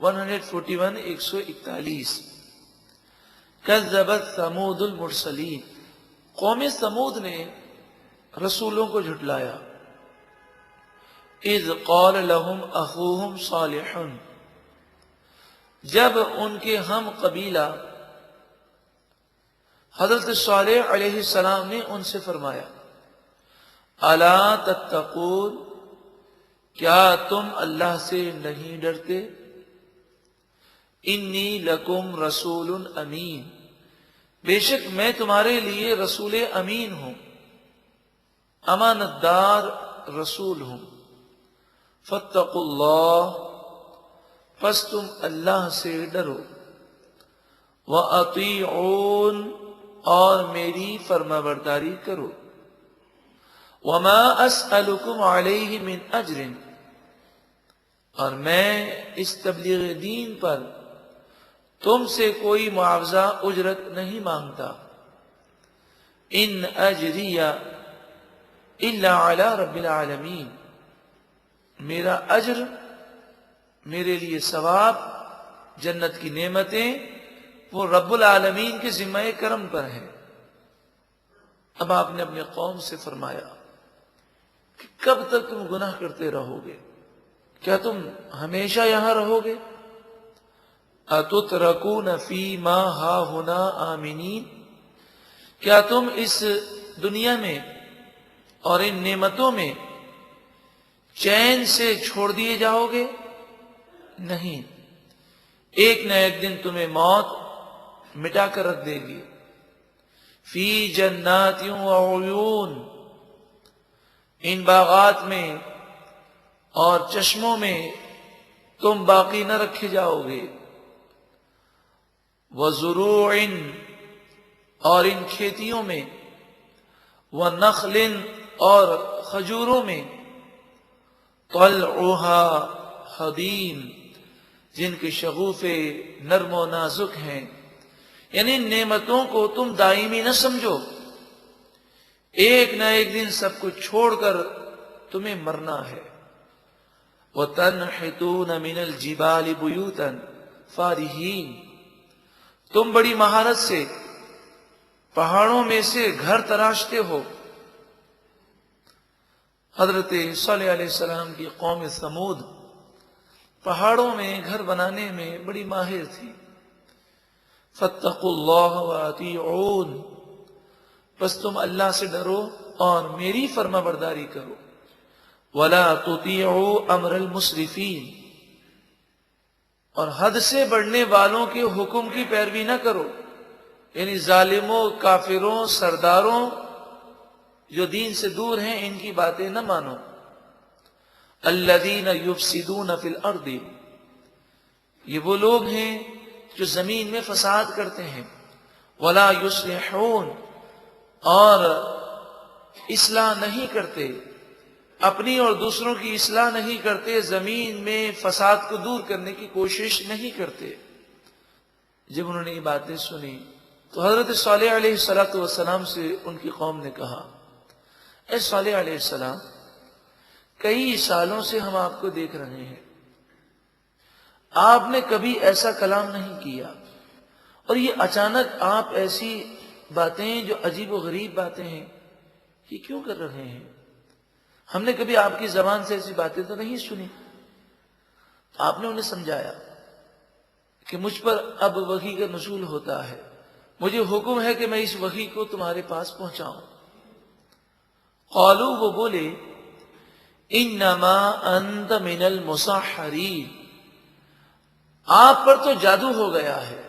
141 141۔ کذبت ثمود المرسلین، قوم ثمود نے رسولوں کو جھٹلایا۔ اذ قال لهم اخوهم صالح، جب ان کے ہم قبیلہ حضرت صالح علیہ السلام نے ان سے فرمایا الا تتقون، کیا تم اللہ سے نہیں ڈرتے؟ انی لکم رسول امین، بے شک میں تمہارے لیے رسول امین ہوں، امانت دار رسول ہوں۔ فاتقوا اللہ، پس تم اللہ سے ڈرو، وَأَطِيعُونْ، اور میری فرما برداری کرو، وَمَا أَسْأَلُكُمْ عَلَيْهِ مِنْ أَجْرٍ، اور میں اس تبلیغ دین پر تم سے کوئی معاوضہ اجرت نہیں مانگتا۔ ان اجری الا علی رب العالمین، میرا اجر، میرے لیے ثواب، جنت کی نعمتیں وہ رب العالمین کے ذمہ کرم پر ہے۔ اب آپ نے اپنے قوم سے فرمایا کہ کب تک تم گناہ کرتے رہو گے؟ کیا تم ہمیشہ یہاں رہو گے؟ اتترکون فی ما ہاہنا آمنین، کیا تم اس دنیا میں اور ان نعمتوں میں چین سے چھوڑ دیے جاؤ گے؟ نہیں، ایک نہ ایک دن تمہیں موت مٹا کر رکھ دے گی۔ فی جنات وعیون، ان باغات میں اور چشموں میں تم باقی نہ رکھے جاؤ گے۔ وزروع، اور ان کھیتیوں میں، ونخل، اور کھجوروں میں، طلعها حدیم، جن کے شگوفے نرم و نازک ہیں۔ یعنی ان نعمتوں کو تم دائمی نہ سمجھو، ایک نہ ایک دن سب کچھ چھوڑ کر تمہیں مرنا ہے۔ وَتَنْحِتُونَ مِنَ الْجِبَالِ بُيُوتًا فَارِحِينَ، تم بڑی مہارت سے پہاڑوں میں سے گھر تراشتے ہو۔ حضرت صالح علیہ السلام کی قوم ثمود پہاڑوں میں گھر بنانے میں بڑی ماہر تھی۔ فاتقوا اللہ وَأَطِيعُونَ، بس تم اللہ سے ڈرو اور میری فرما برداری کرو۔ وَلَا تُطِيعُوا أَمْرَ الْمُسْرِفِينَ، اور حد سے بڑھنے والوں کے حکم کی پیروی نہ کرو، یعنی ظالموں، کافروں، سرداروں جو دین سے دور ہیں ان کی باتیں نہ مانو۔ الذین یفسدون فی الارض، یہ وہ لوگ ہیں جو زمین میں فساد کرتے ہیں۔ ولا یصلحون، اور اصلاح نہیں کرتے، اپنی اور دوسروں کی اصلاح نہیں کرتے، زمین میں فساد کو دور کرنے کی کوشش نہیں کرتے۔ جب انہوں نے یہ باتیں سنی تو حضرت صالح علیہ السلام سے ان کی قوم نے کہا اے صالح علیہ السلام، کئی سالوں سے ہم آپ کو دیکھ رہے ہیں، آپ نے کبھی ایسا کلام نہیں کیا، اور یہ اچانک آپ ایسی باتیں جو عجیب و غریب باتیں ہیں یہ کیوں کر رہے ہیں؟ ہم نے کبھی آپ کی زبان سے ایسی باتیں تو نہیں سنی۔ آپ نے انہیں سمجھایا کہ مجھ پر اب وحی کا نزول ہوتا ہے، مجھے حکم ہے کہ میں اس وحی کو تمہارے پاس پہنچاؤں۔ قالوا، وہ بولے انما انت من المسحرین، آپ پر تو جادو ہو گیا ہے۔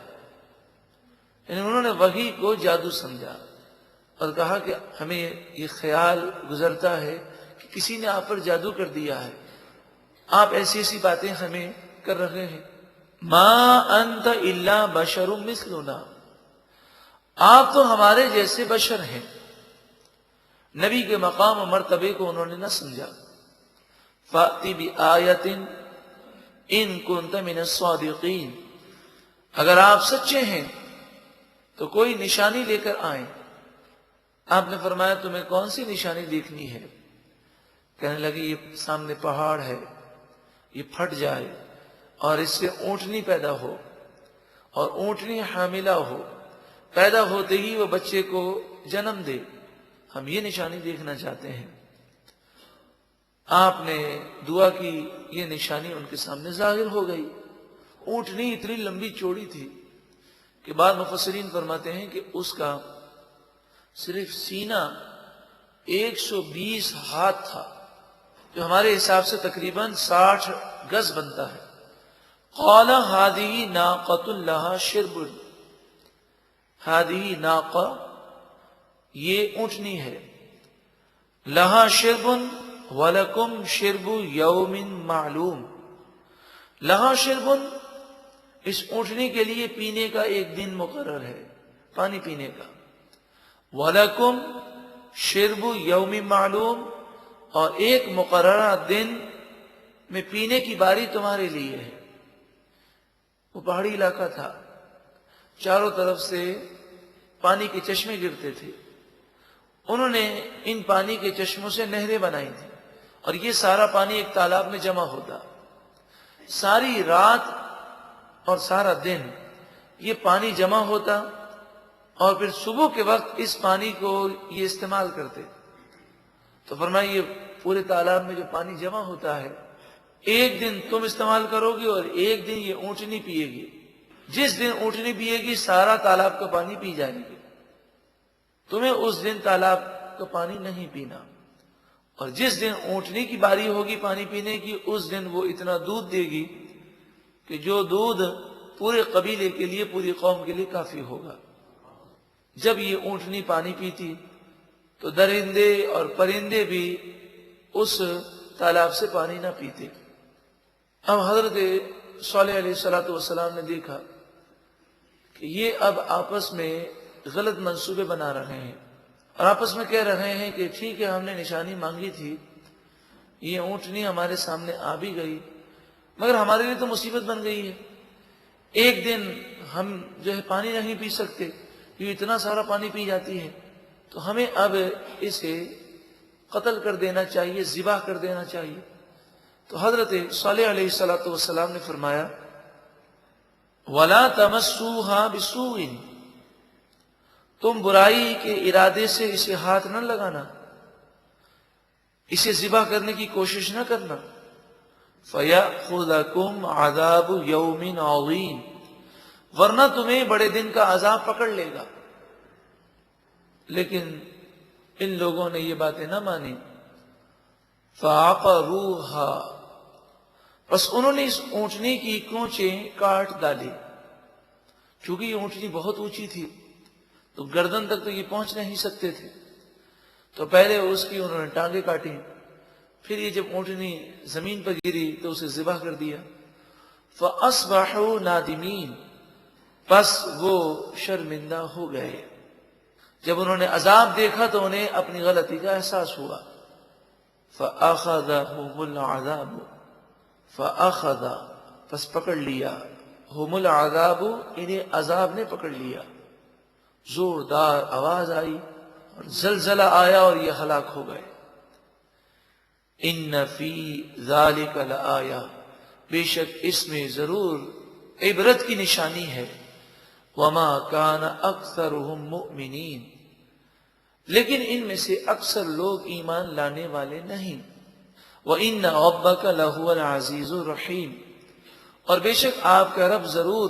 یعنی انہوں نے وحی کو جادو سمجھا اور کہا کہ ہمیں یہ خیال گزرتا ہے کہ کسی نے آپ پر جادو کر دیا ہے، آپ ایسی ایسی باتیں ہمیں کر رہے ہیں۔ ما انت الا بشر مثلنا، آپ تو ہمارے جیسے بشر ہیں۔ نبی کے مقام و مرتبے کو انہوں نے نہ سمجھا۔ فَأْتِ بِآیَةٍ إِن كُنْتَ مِنَ الصَّادِقِينَ، اگر آپ سچے ہیں تو کوئی نشانی لے کر آئیں۔ آپ نے فرمایا تمہیں کون سی نشانی دیکھنی ہے؟ کہنے لگے یہ سامنے پہاڑ ہے، یہ پھٹ جائے اور اس سے اونٹنی پیدا ہو اور اونٹنی حاملہ ہو، پیدا ہوتے ہی وہ بچے کو جنم دے، ہم یہ نشانی دیکھنا چاہتے ہیں۔ آپ نے دعا کی، یہ نشانی ان کے سامنے ظاہر ہو گئی۔ اونٹنی اتنی لمبی چوڑی تھی کہ بعض مفسرین فرماتے ہیں کہ اس کا صرف سینہ 120 ہاتھ تھا، جو ہمارے حساب سے تقریباً 60 گز بنتا ہے۔ قال هذه ناقۃ لها شرب، هذه ناقہ یہ اونٹنی ہے، لها شرب ولکم شرب یوم معلوم، لها شرب اس اونٹنی کے لیے پینے کا ایک دن مقرر ہے، پانی پینے کا، وَلَكُمْ شِرْبُ یوم معلوم، اور ایک مقررہ دن میں پینے کی باری تمہارے لیے ہے۔ وہ پہاڑی علاقہ تھا، چاروں طرف سے پانی کے چشمے گرتے تھے، انہوں نے ان پانی کے چشموں سے نہریں بنائی تھی، اور یہ سارا پانی ایک تالاب میں جمع ہوتا، ساری رات اور سارا دن یہ پانی جمع ہوتا، اور پھر صبح کے وقت اس پانی کو یہ استعمال کرتے۔ تو فرمایا یہ پورے تالاب میں جو پانی جمع ہوتا ہے، ایک دن تم استعمال کرو گے اور ایک دن یہ اونٹنی پیے گی، جس دن اونٹنی پیے گی سارا تالاب کا پانی پی جائے گی، تمہیں اس دن تالاب کا پانی نہیں پینا، اور جس دن اونٹنی کی باری ہوگی پانی پینے کی، اس دن وہ اتنا دودھ دے گی کہ جو دودھ پورے قبیلے کے لیے، پوری قوم کے لیے کافی ہوگا۔ جب یہ اونٹنی پانی پیتی تو درندے اور پرندے بھی اس تالاب سے پانی نہ پیتے۔ اب حضرت صالح علیہ السلام نے دیکھا کہ یہ اب آپس میں غلط منصوبے بنا رہے ہیں، اور آپس میں کہہ رہے ہیں کہ ٹھیک ہے، ہم نے نشانی مانگی تھی، یہ اونٹنی ہمارے سامنے آ بھی گئی، مگر ہمارے لیے تو مصیبت بن گئی ہے، ایک دن ہم جو ہے پانی نہیں پی سکتے، یہ اتنا سارا پانی پی جاتی ہے، تو ہمیں اب اسے قتل کر دینا چاہیے، ذبح کر دینا چاہیے۔ تو حضرت صالح علیہ السلام نے فرمایا وَلَا تَمَسُّوهَا بِسُوءٍ، تم برائی کے ارادے سے اسے ہاتھ نہ لگانا، اسے ذبح کرنے کی کوشش نہ کرنا، فَيَأْخُذَكُمْ عَذَابُ يَوْمٍ عَظِيمٍ، ورنہ تمہیں بڑے دن کا عذاب پکڑ لے گا۔ لیکن ان لوگوں نے یہ باتیں نہ مانی، فَعَقَرُوهَا، بس انہوں نے اس اونٹنی کی کونچیں کاٹ ڈالی، چونکہ یہ اونٹنی بہت اونچی تھی تو گردن تک تو یہ پہنچ نہیں سکتے تھے، تو پہلے اس کی انہوں نے ٹانگیں کاٹی، پھر یہ جب اونٹنی زمین پر گری تو اسے ذبح کر دیا۔ فَأَصْبَحُوا نَادِمِينَ، پس وہ شرمندہ ہو گئے، جب انہوں نے عذاب دیکھا تو انہیں اپنی غلطی کا احساس ہوا۔ فَأَخَذَهُمُ الْعَذَابُ، فَأَخَذَ، پس پکڑ لیا، هُمُ الْعَذَابُ، انہیں عذاب نے پکڑ لیا، زوردار آواز آئی اور زلزلہ آیا اور یہ ہلاک ہو گئے۔ إِنَّ فِي ذَلِكَ لَآيَةً، بے شک اس میں ضرور عبرت کی نشانی ہے، وَمَا كَانَ أَكْثَرُهُم مُؤْمِنِينَ، لیکن ان میں سے اکثر لوگ ایمان لانے والے نہیں۔ وَإِنَّ رَبَّكَ لَهُوَ الْعَزِيزُ الرَّحِيمُ، اور بے شک آپ کا رب ضرور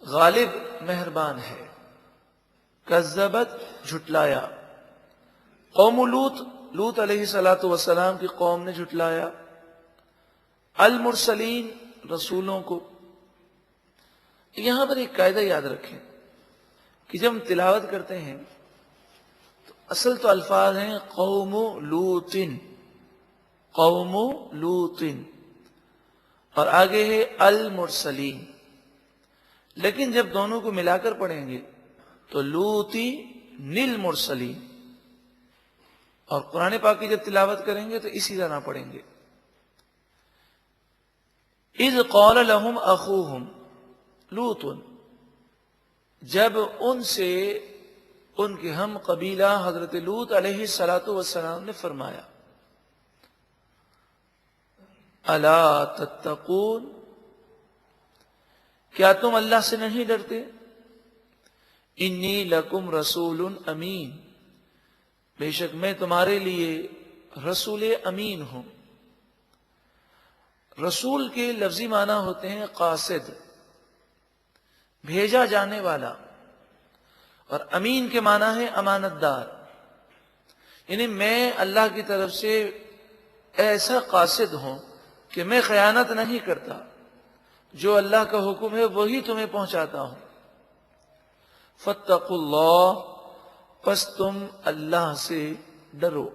غالب مہربان ہے۔ کذبت، جھٹلایا، قوم لوط علیہ السلام کی قوم نے جھٹلایا، المرسلین، رسولوں کو۔ یہاں پر ایک قاعدہ یاد رکھیں کہ جب ہم تلاوت کرتے ہیں تو اصل تو الفاظ ہیں قوم لوط، قوم لوط، اور آگے ہے المرسلین، لیکن جب دونوں کو ملا کر پڑھیں گے تو لوطی للمرسلین، اور قرآن پاک کی جب تلاوت کریں گے تو اسی طرح پڑھیں گے۔ اذ قال لهم اخوهم لوط، جب ان سے ان کے ہم قبیلہ حضرت لوط علیہ السلام نے فرمایا، الا تتقون، کیا تم اللہ سے نہیں ڈرتے؟ انی لکم رسول امین، بے شک میں تمہارے لیے رسول امین ہوں۔ رسول کے لفظی معنی ہوتے ہیں قاصد، بھیجا جانے والا، اور امین کے معنی ہے امانت دار، یعنی میں اللہ کی طرف سے ایسا قاصد ہوں کہ میں خیانت نہیں کرتا، جو اللہ کا حکم ہے وہی تمہیں پہنچاتا ہوں۔ فاتقوا اللہ، پس تم اللہ سے ڈرو،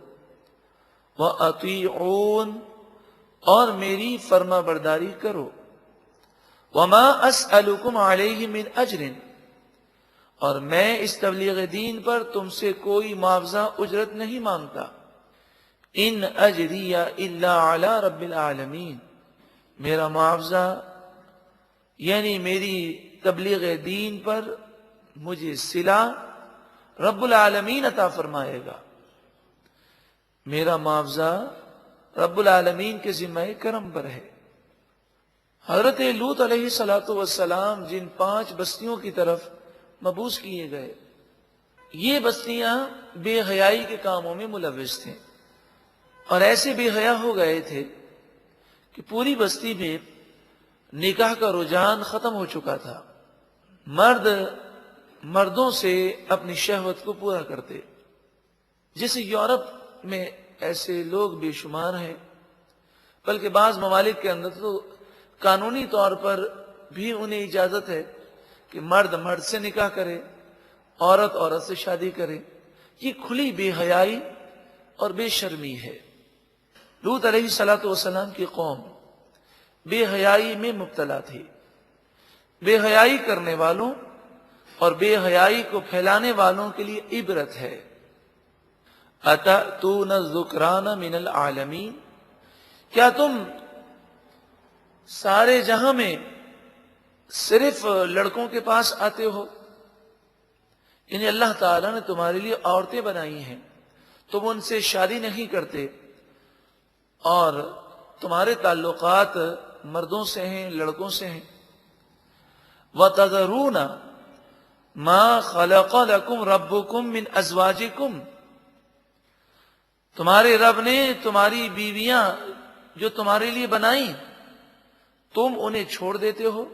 وَأَطِيعُونَ، اور میری فرما برداری کرو، وَمَا أَسْأَلُكُمْ عَلَيْهِ مِنْ أَجْرٍ، اور میں اس تبلیغ دین پر تم سے کوئی معاوضہ اجرت نہیں مانگتا۔ ان اجری الا علی رب العالمین، میرا معاوضہ یعنی میری تبلیغ دین پر مجھے صلہ رب العالمین عطا فرمائے گا، میرا معاوضہ رب العالمین کے ذمہ کرم پر ہے۔ حضرت لوط علیہ السلام جن 5 بستیوں کی طرف مبعوث کیے گئے، یہ بستیاں بے حیائی کے کاموں میں ملوث تھیں، اور ایسے بے حیا ہو گئے تھے کہ پوری بستی میں نکاح کا رجحان ختم ہو چکا تھا۔ مرد مردوں سے اپنی شہوت کو پورا کرتے، جیسے یورپ میں ایسے لوگ بے شمار ہیں، بلکہ بعض ممالک کے اندر تو قانونی طور پر بھی انہیں اجازت ہے کہ مرد مرد سے نکاح کرے، عورت عورت سے شادی کرے۔ یہ کھلی بے حیائی اور بے شرمی ہے۔ لوط علیہ السلام کی قوم بے حیائی میں مبتلا تھی۔ بے حیائی کرنے والوں اور بے حیائی کو پھیلانے والوں کے لیے عبرت ہے۔ اتأتون الذکران من العالمین، کیا تم سارے جہاں میں صرف لڑکوں کے پاس آتے ہو؟ یعنی اللہ تعالیٰ نے تمہارے لیے عورتیں بنائی ہیں، تم ان سے شادی نہیں کرتے، اور تمہارے تعلقات مردوں سے ہیں، لڑکوں سے ہیں۔ وَتَذَرُونَ مَا خَلَقَ لَكُمْ رَبُّكُمْ مِنْ أَزْوَاجِكُمْ، تمہارے رب نے تمہاری بیویاں جو تمہارے لیے بنائیں، تم انہیں چھوڑ دیتے ہو،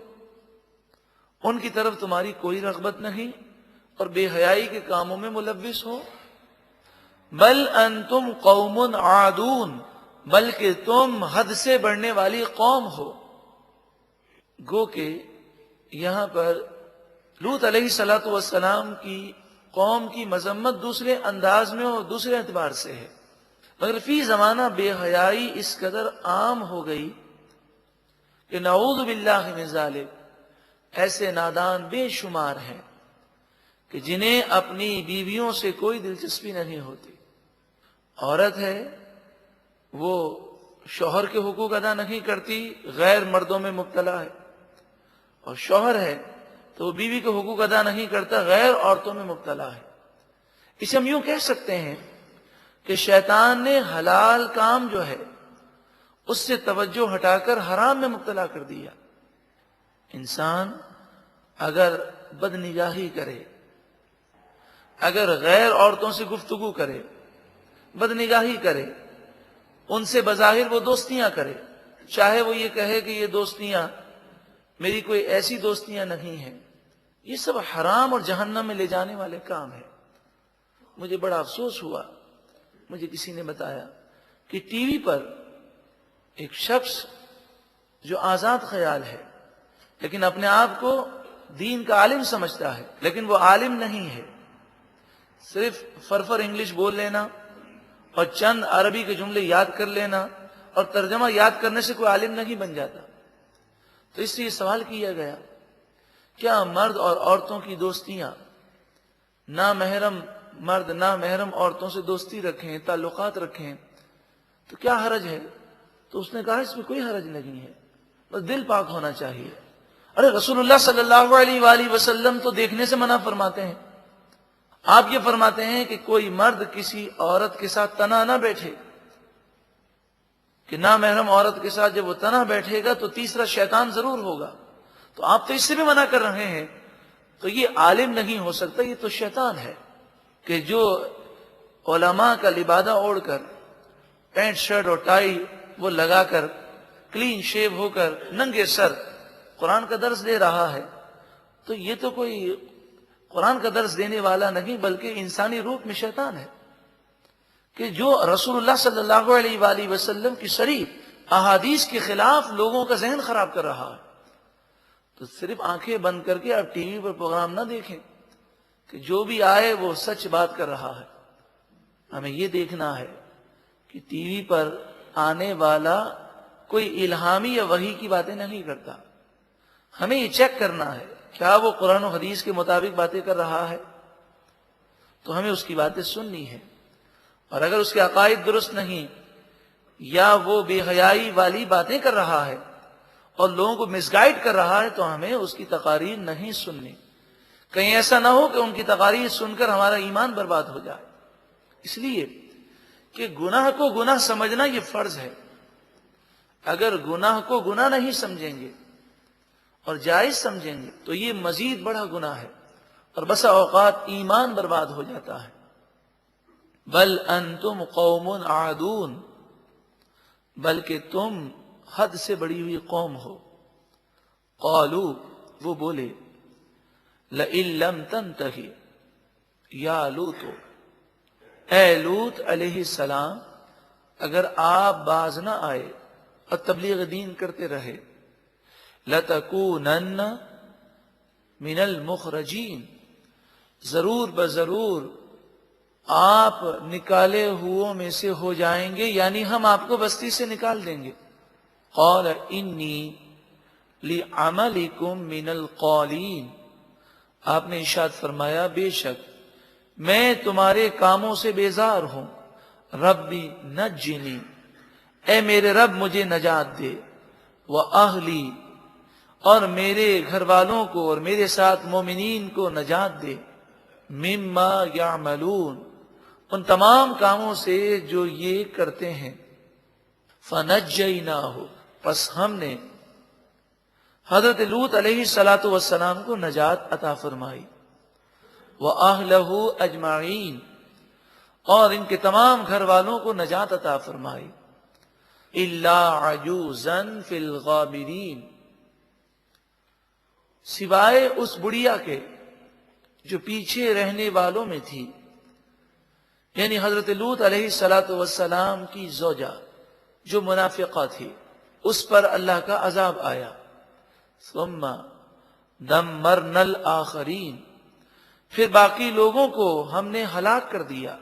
ان کی طرف تمہاری کوئی رغبت نہیں، اور بے حیائی کے کاموں میں ملوث ہو۔ بل انتم قوم عادون، بلکہ تم حد سے بڑھنے والی قوم ہو۔ گو کہ یہاں پر لوط علیہ السلام کی قوم کی مذمت دوسرے انداز میں اور دوسرے اعتبار سے ہے، مگر فی زمانہ بے حیائی اس قدر عام ہو گئی کہ نعوذ باللہ من ذالک، ایسے نادان بے شمار ہیں کہ جنہیں اپنی بیویوں سے کوئی دلچسپی نہیں ہوتی۔ عورت ہے وہ شوہر کے حقوق ادا نہیں کرتی، غیر مردوں میں مبتلا ہے، اور شوہر ہے تو وہ بیوی کے حقوق ادا نہیں کرتا، غیر عورتوں میں مبتلا ہے۔ اسے ہم یوں کہہ سکتے ہیں کہ شیطان نے حلال کام جو ہے اس سے توجہ ہٹا کر حرام میں مبتلا کر دیا۔ انسان اگر بد نگاہی کرے، اگر غیر عورتوں سے گفتگو کرے، بد نگاہی کرے، ان سے بظاہر وہ دوستیاں کرے، چاہے وہ یہ کہے کہ یہ دوستیاں میری کوئی ایسی دوستیاں نہیں ہیں، یہ سب حرام اور جہنم میں لے جانے والے کام ہیں۔ مجھے بڑا افسوس ہوا، مجھے کسی نے بتایا کہ ٹی وی پر ایک شخص جو آزاد خیال ہے لیکن اپنے آپ کو دین کا عالم سمجھتا ہے، لیکن وہ عالم نہیں ہے، صرف فرفر انگلش بول لینا اور چند عربی کے جملے یاد کر لینا اور ترجمہ یاد کرنے سے کوئی عالم نہیں بن جاتا۔ تو اس سے یہ سوال کیا گیا، کیا مرد اور عورتوں کی دوستیاں، نامحرم مرد نامحرم عورتوں سے دوستی رکھیں، تعلقات رکھیں، تو کیا حرج ہے؟ تو اس نے کہا اس میں کوئی حرج نہیں ہے، بس دل پاک ہونا چاہیے۔ ارے رسول اللہ صلی اللہ علیہ وآلہ وسلم تو دیکھنے سے منع فرماتے ہیں۔ آپ یہ فرماتے ہیں کہ کوئی مرد کسی عورت کے ساتھ تنہا نہ بیٹھے، کہ نامحرم عورت کے ساتھ جب وہ تنہا بیٹھے گا تو تیسرا شیطان ضرور ہوگا۔ تو آپ تو اس سے بھی منع کر رہے ہیں، تو یہ عالم نہیں ہو سکتا، یہ تو شیطان ہے کہ جو علماء کا لبادہ اوڑھ کر، پینٹ شرٹ اور ٹائی وہ لگا کر، کلین شیو ہو کر، ننگے سر قرآن کا درس دے رہا ہے، تو یہ تو کوئی قرآن کا درس دینے والا نہیں بلکہ انسانی روپ میں شیطان ہے کہ جو رسول اللہ صلی اللہ علیہ وآلہ وسلم کی شریف احادیث کے خلاف لوگوں کا ذہن خراب کر رہا ہے. تو صرف آنکھیں بند کر کے آپ ٹی وی پر پروگرام نہ دیکھیں کہ جو بھی آئے وہ سچ بات کر رہا ہے. ہمیں یہ دیکھنا ہے کہ ٹی وی پر آنے والا کوئی الہامی یا وحی کی باتیں نہیں کرتا. ہمیں یہ چیک کرنا ہے کیا وہ قرآن و حدیث کے مطابق باتیں کر رہا ہے تو ہمیں اس کی باتیں سننی ہے. اور اگر اس کے عقائد درست نہیں یا وہ بے حیائی والی باتیں کر رہا ہے اور لوگوں کو مس گائیڈ کر رہا ہے تو ہمیں اس کی تقاریر نہیں سننی. کہیں ایسا نہ ہو کہ ان کی تقاریر سن کر ہمارا ایمان برباد ہو جائے. اس لیے کہ گناہ کو گناہ سمجھنا یہ فرض ہے. اگر گناہ کو گناہ نہیں سمجھیں گے اور جائز سمجھیں گے تو یہ مزید بڑا گناہ ہے اور بسا اوقات ایمان برباد ہو جاتا ہے. بل انتم قوم عادون، بلکہ تم حد سے بڑی ہوئی قوم ہو. قالوا، وہ بولے، لئن لم تنتہی یا لوط، اے لوط علیہ السلام اگر آپ باز نہ آئے اور تبلیغ دین کرتے رہے، لتکونن من المخرجین، ضرور بضرور آپ نکالے ہوئوں میں سے ہو جائیں گے، یعنی ہم آپ کو بستی سے نکال دیں گے. قال انی لعملکم من القالین، آپ نے ارشاد فرمایا بے شک میں تمہارے کاموں سے بیزار ہوں. ربی نجنی، اے میرے رب مجھے نجات دے. وَأَهْلِي، اور میرے گھر والوں کو اور میرے ساتھ مومنین کو نجات دے. مما یعملون، ان تمام کاموں سے جو یہ کرتے ہیں. فَنَجَّيْنَاهُ، پس ہم نے حضرت لوط علیہ السلام کو نجات عطا فرمائی. وَأَهْلَهُ أَجْمَعِينَ، اور ان کے تمام گھر والوں کو نجات عطا فرمائی. إِلَّا عَجُوزًا فِي الْغَابِرِينَ، سوائے اس بڑھیا کے جو پیچھے رہنے والوں میں تھی، یعنی حضرت لوط علیہ السلام کی زوجہ جو منافقہ تھی، اس پر اللہ کا عذاب آیا. ثم دمرنا الآخرین، پھر باقی لوگوں کو ہم نے ہلاک کر دیا.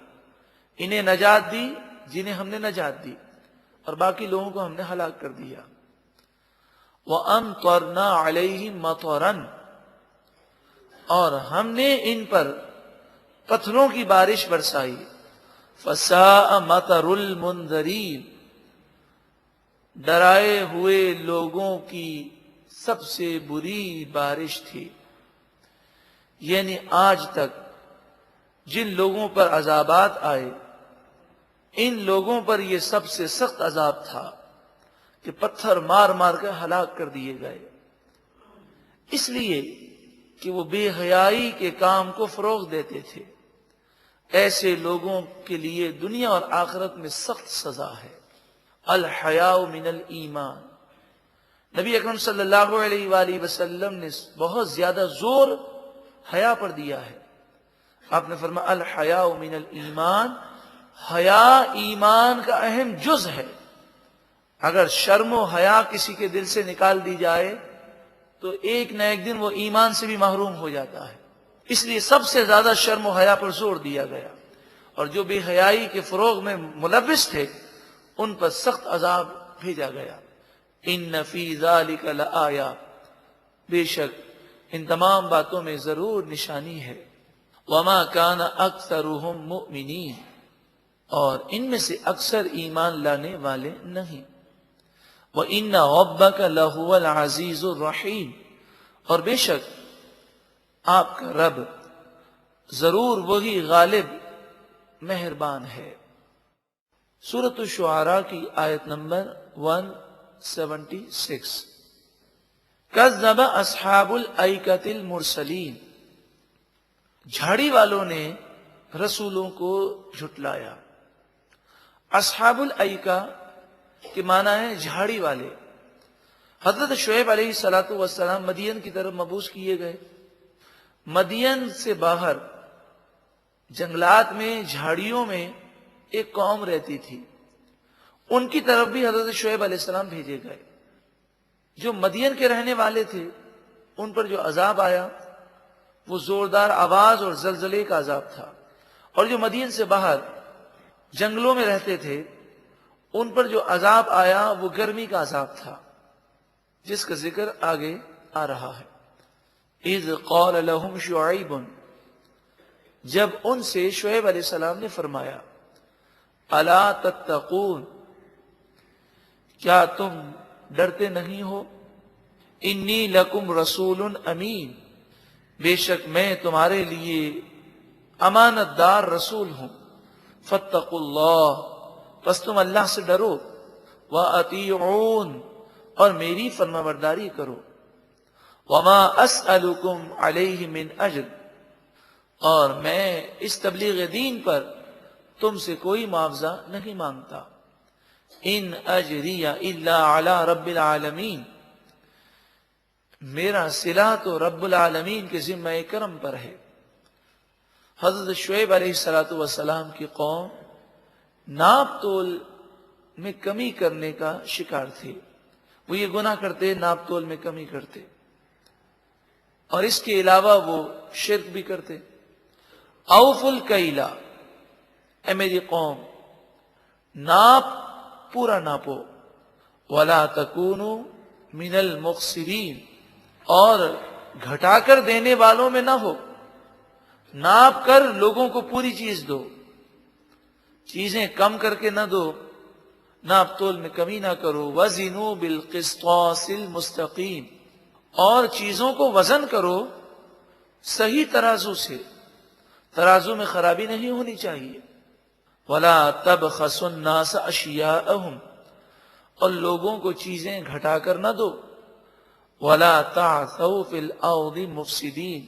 انہیں نجات دی جنہیں ہم نے نجات دی، اور باقی لوگوں کو ہم نے ہلاک کر دیا. وَأَمْطَرْنَا عَلَيْهِمْ مَطَرًا، اور ہم نے ان پر پتھروں کی بارش برسائی. فَسَاءَ مَطَرُ الْمُنذَرِينَ، ڈرائے ہوئے لوگوں کی سب سے بری بارش تھی. یعنی آج تک جن لوگوں پر عذابات آئے ان لوگوں پر یہ سب سے سخت عذاب تھا کہ پتھر مار مار کر ہلاک کر دیے گئے، اس لیے کہ وہ بے حیائی کے کام کو فروغ دیتے تھے. ایسے لوگوں کے لیے دنیا اور آخرت میں سخت سزا ہے. الحیاء من الایمان، نبی اکرم صلی اللہ علیہ وآلہ وسلم نے بہت زیادہ زور حیا پر دیا ہے. آپ نے فرمایا الحیاء من الایمان، حیا ایمان کا اہم جز ہے. اگر شرم و حیا کسی کے دل سے نکال دی جائے تو ایک نہ ایک دن وہ ایمان سے بھی محروم ہو جاتا ہے. اس لیے سب سے زیادہ شرم و حیا پر زور دیا گیا، اور جو بے حیائی کے فروغ میں ملوث تھے ان پر سخت عذاب بھیجا گیا. ان فی ذلک لآیہ، بے شک ان تمام باتوں میں ضرور نشانی ہے. وما کان اکثرهم مؤمنین، اور ان میں سے اکثر ایمان لانے والے نہیں. وَإِنَّ رَبَّكَ لَهُوَ الْعَزِيزُ الرَّحِيمُ، اور بے شک آپ کا رب ضرور وہی غالب مہربان ہے. سورۃ الشعراء کی آیت نمبر 176. کذب اصحاب الایکۃ المرسلین، جھاڑی والوں نے رسولوں کو جھٹلایا. اصحاب الایکہ کے معنی ہے جھاڑی والے. حضرت شعیب علیہ السلام مدین کی طرف مبعوث کیے گئے. مدین سے باہر جنگلات میں جھاڑیوں میں ایک قوم رہتی تھی، ان کی طرف بھی حضرت شعیب علیہ السلام بھیجے گئے۔ جو مدین کے رہنے والے تھے ان پر جو عذاب آیا وہ زوردار آواز اور زلزلے کا عذاب تھا، اور جو مدین سے باہر جنگلوں میں رہتے تھے ان پر جو عذاب آیا وہ گرمی کا عذاب تھا، جس کا ذکر آگے آ رہا ہے۔ اذ قال لهم شعیب، جب ان سے شعیب علیہ السلام نے فرمایا، الا تتقون، کیا تم ڈرتے نہیں ہو؟ انی لکم رسول امین، بے شک میں تمہارے لیے امانت دار رسول ہوں۔ فاتقوا اللہ، پس تم اللہ سے ڈرو، وَأَطِيعُونَ، اور میری فرما برداری کرو، وَمَا أَسْأَلُكُمْ عَلَيْهِ مِنْ أَجْرٍ، اور میں اس تبلیغ دین پر تم سے کوئی معاوضہ نہیں مانگتا۔ ان اجریہ الا علی رب العالمین، میرا صلہ تو رب العالمین کے ذمہ کرم پر ہے۔ حضرت شعیب علیہ السلام کی قوم ناپ تول میں کمی کرنے کا شکار تھے، وہ یہ گناہ کرتے، ناپ تول میں کمی کرتے، اور اس کے علاوہ وہ شرک بھی کرتے۔ اوف الکیلا، اے میری قوم ناپ پورا ناپو، ولا تکونوا من المخسرین، اور گھٹا کر دینے والوں میں نہ ہو، ناپ کر لوگوں کو پوری چیز دو، چیزیں کم کر کے نہ دو، ناپ تول میں کمی نہ کرو۔ وزنوا بالقسطاس المستقیم، اور چیزوں کو وزن کرو صحیح ترازو سے، ترازو میں خرابی نہیں ہونی چاہیے۔ ولا تبخسوا الناس اشیاءهم، اور لوگوں کو چیزیں گھٹا کر نہ دو۔ ولا تعثوا فی الارض مفسدین،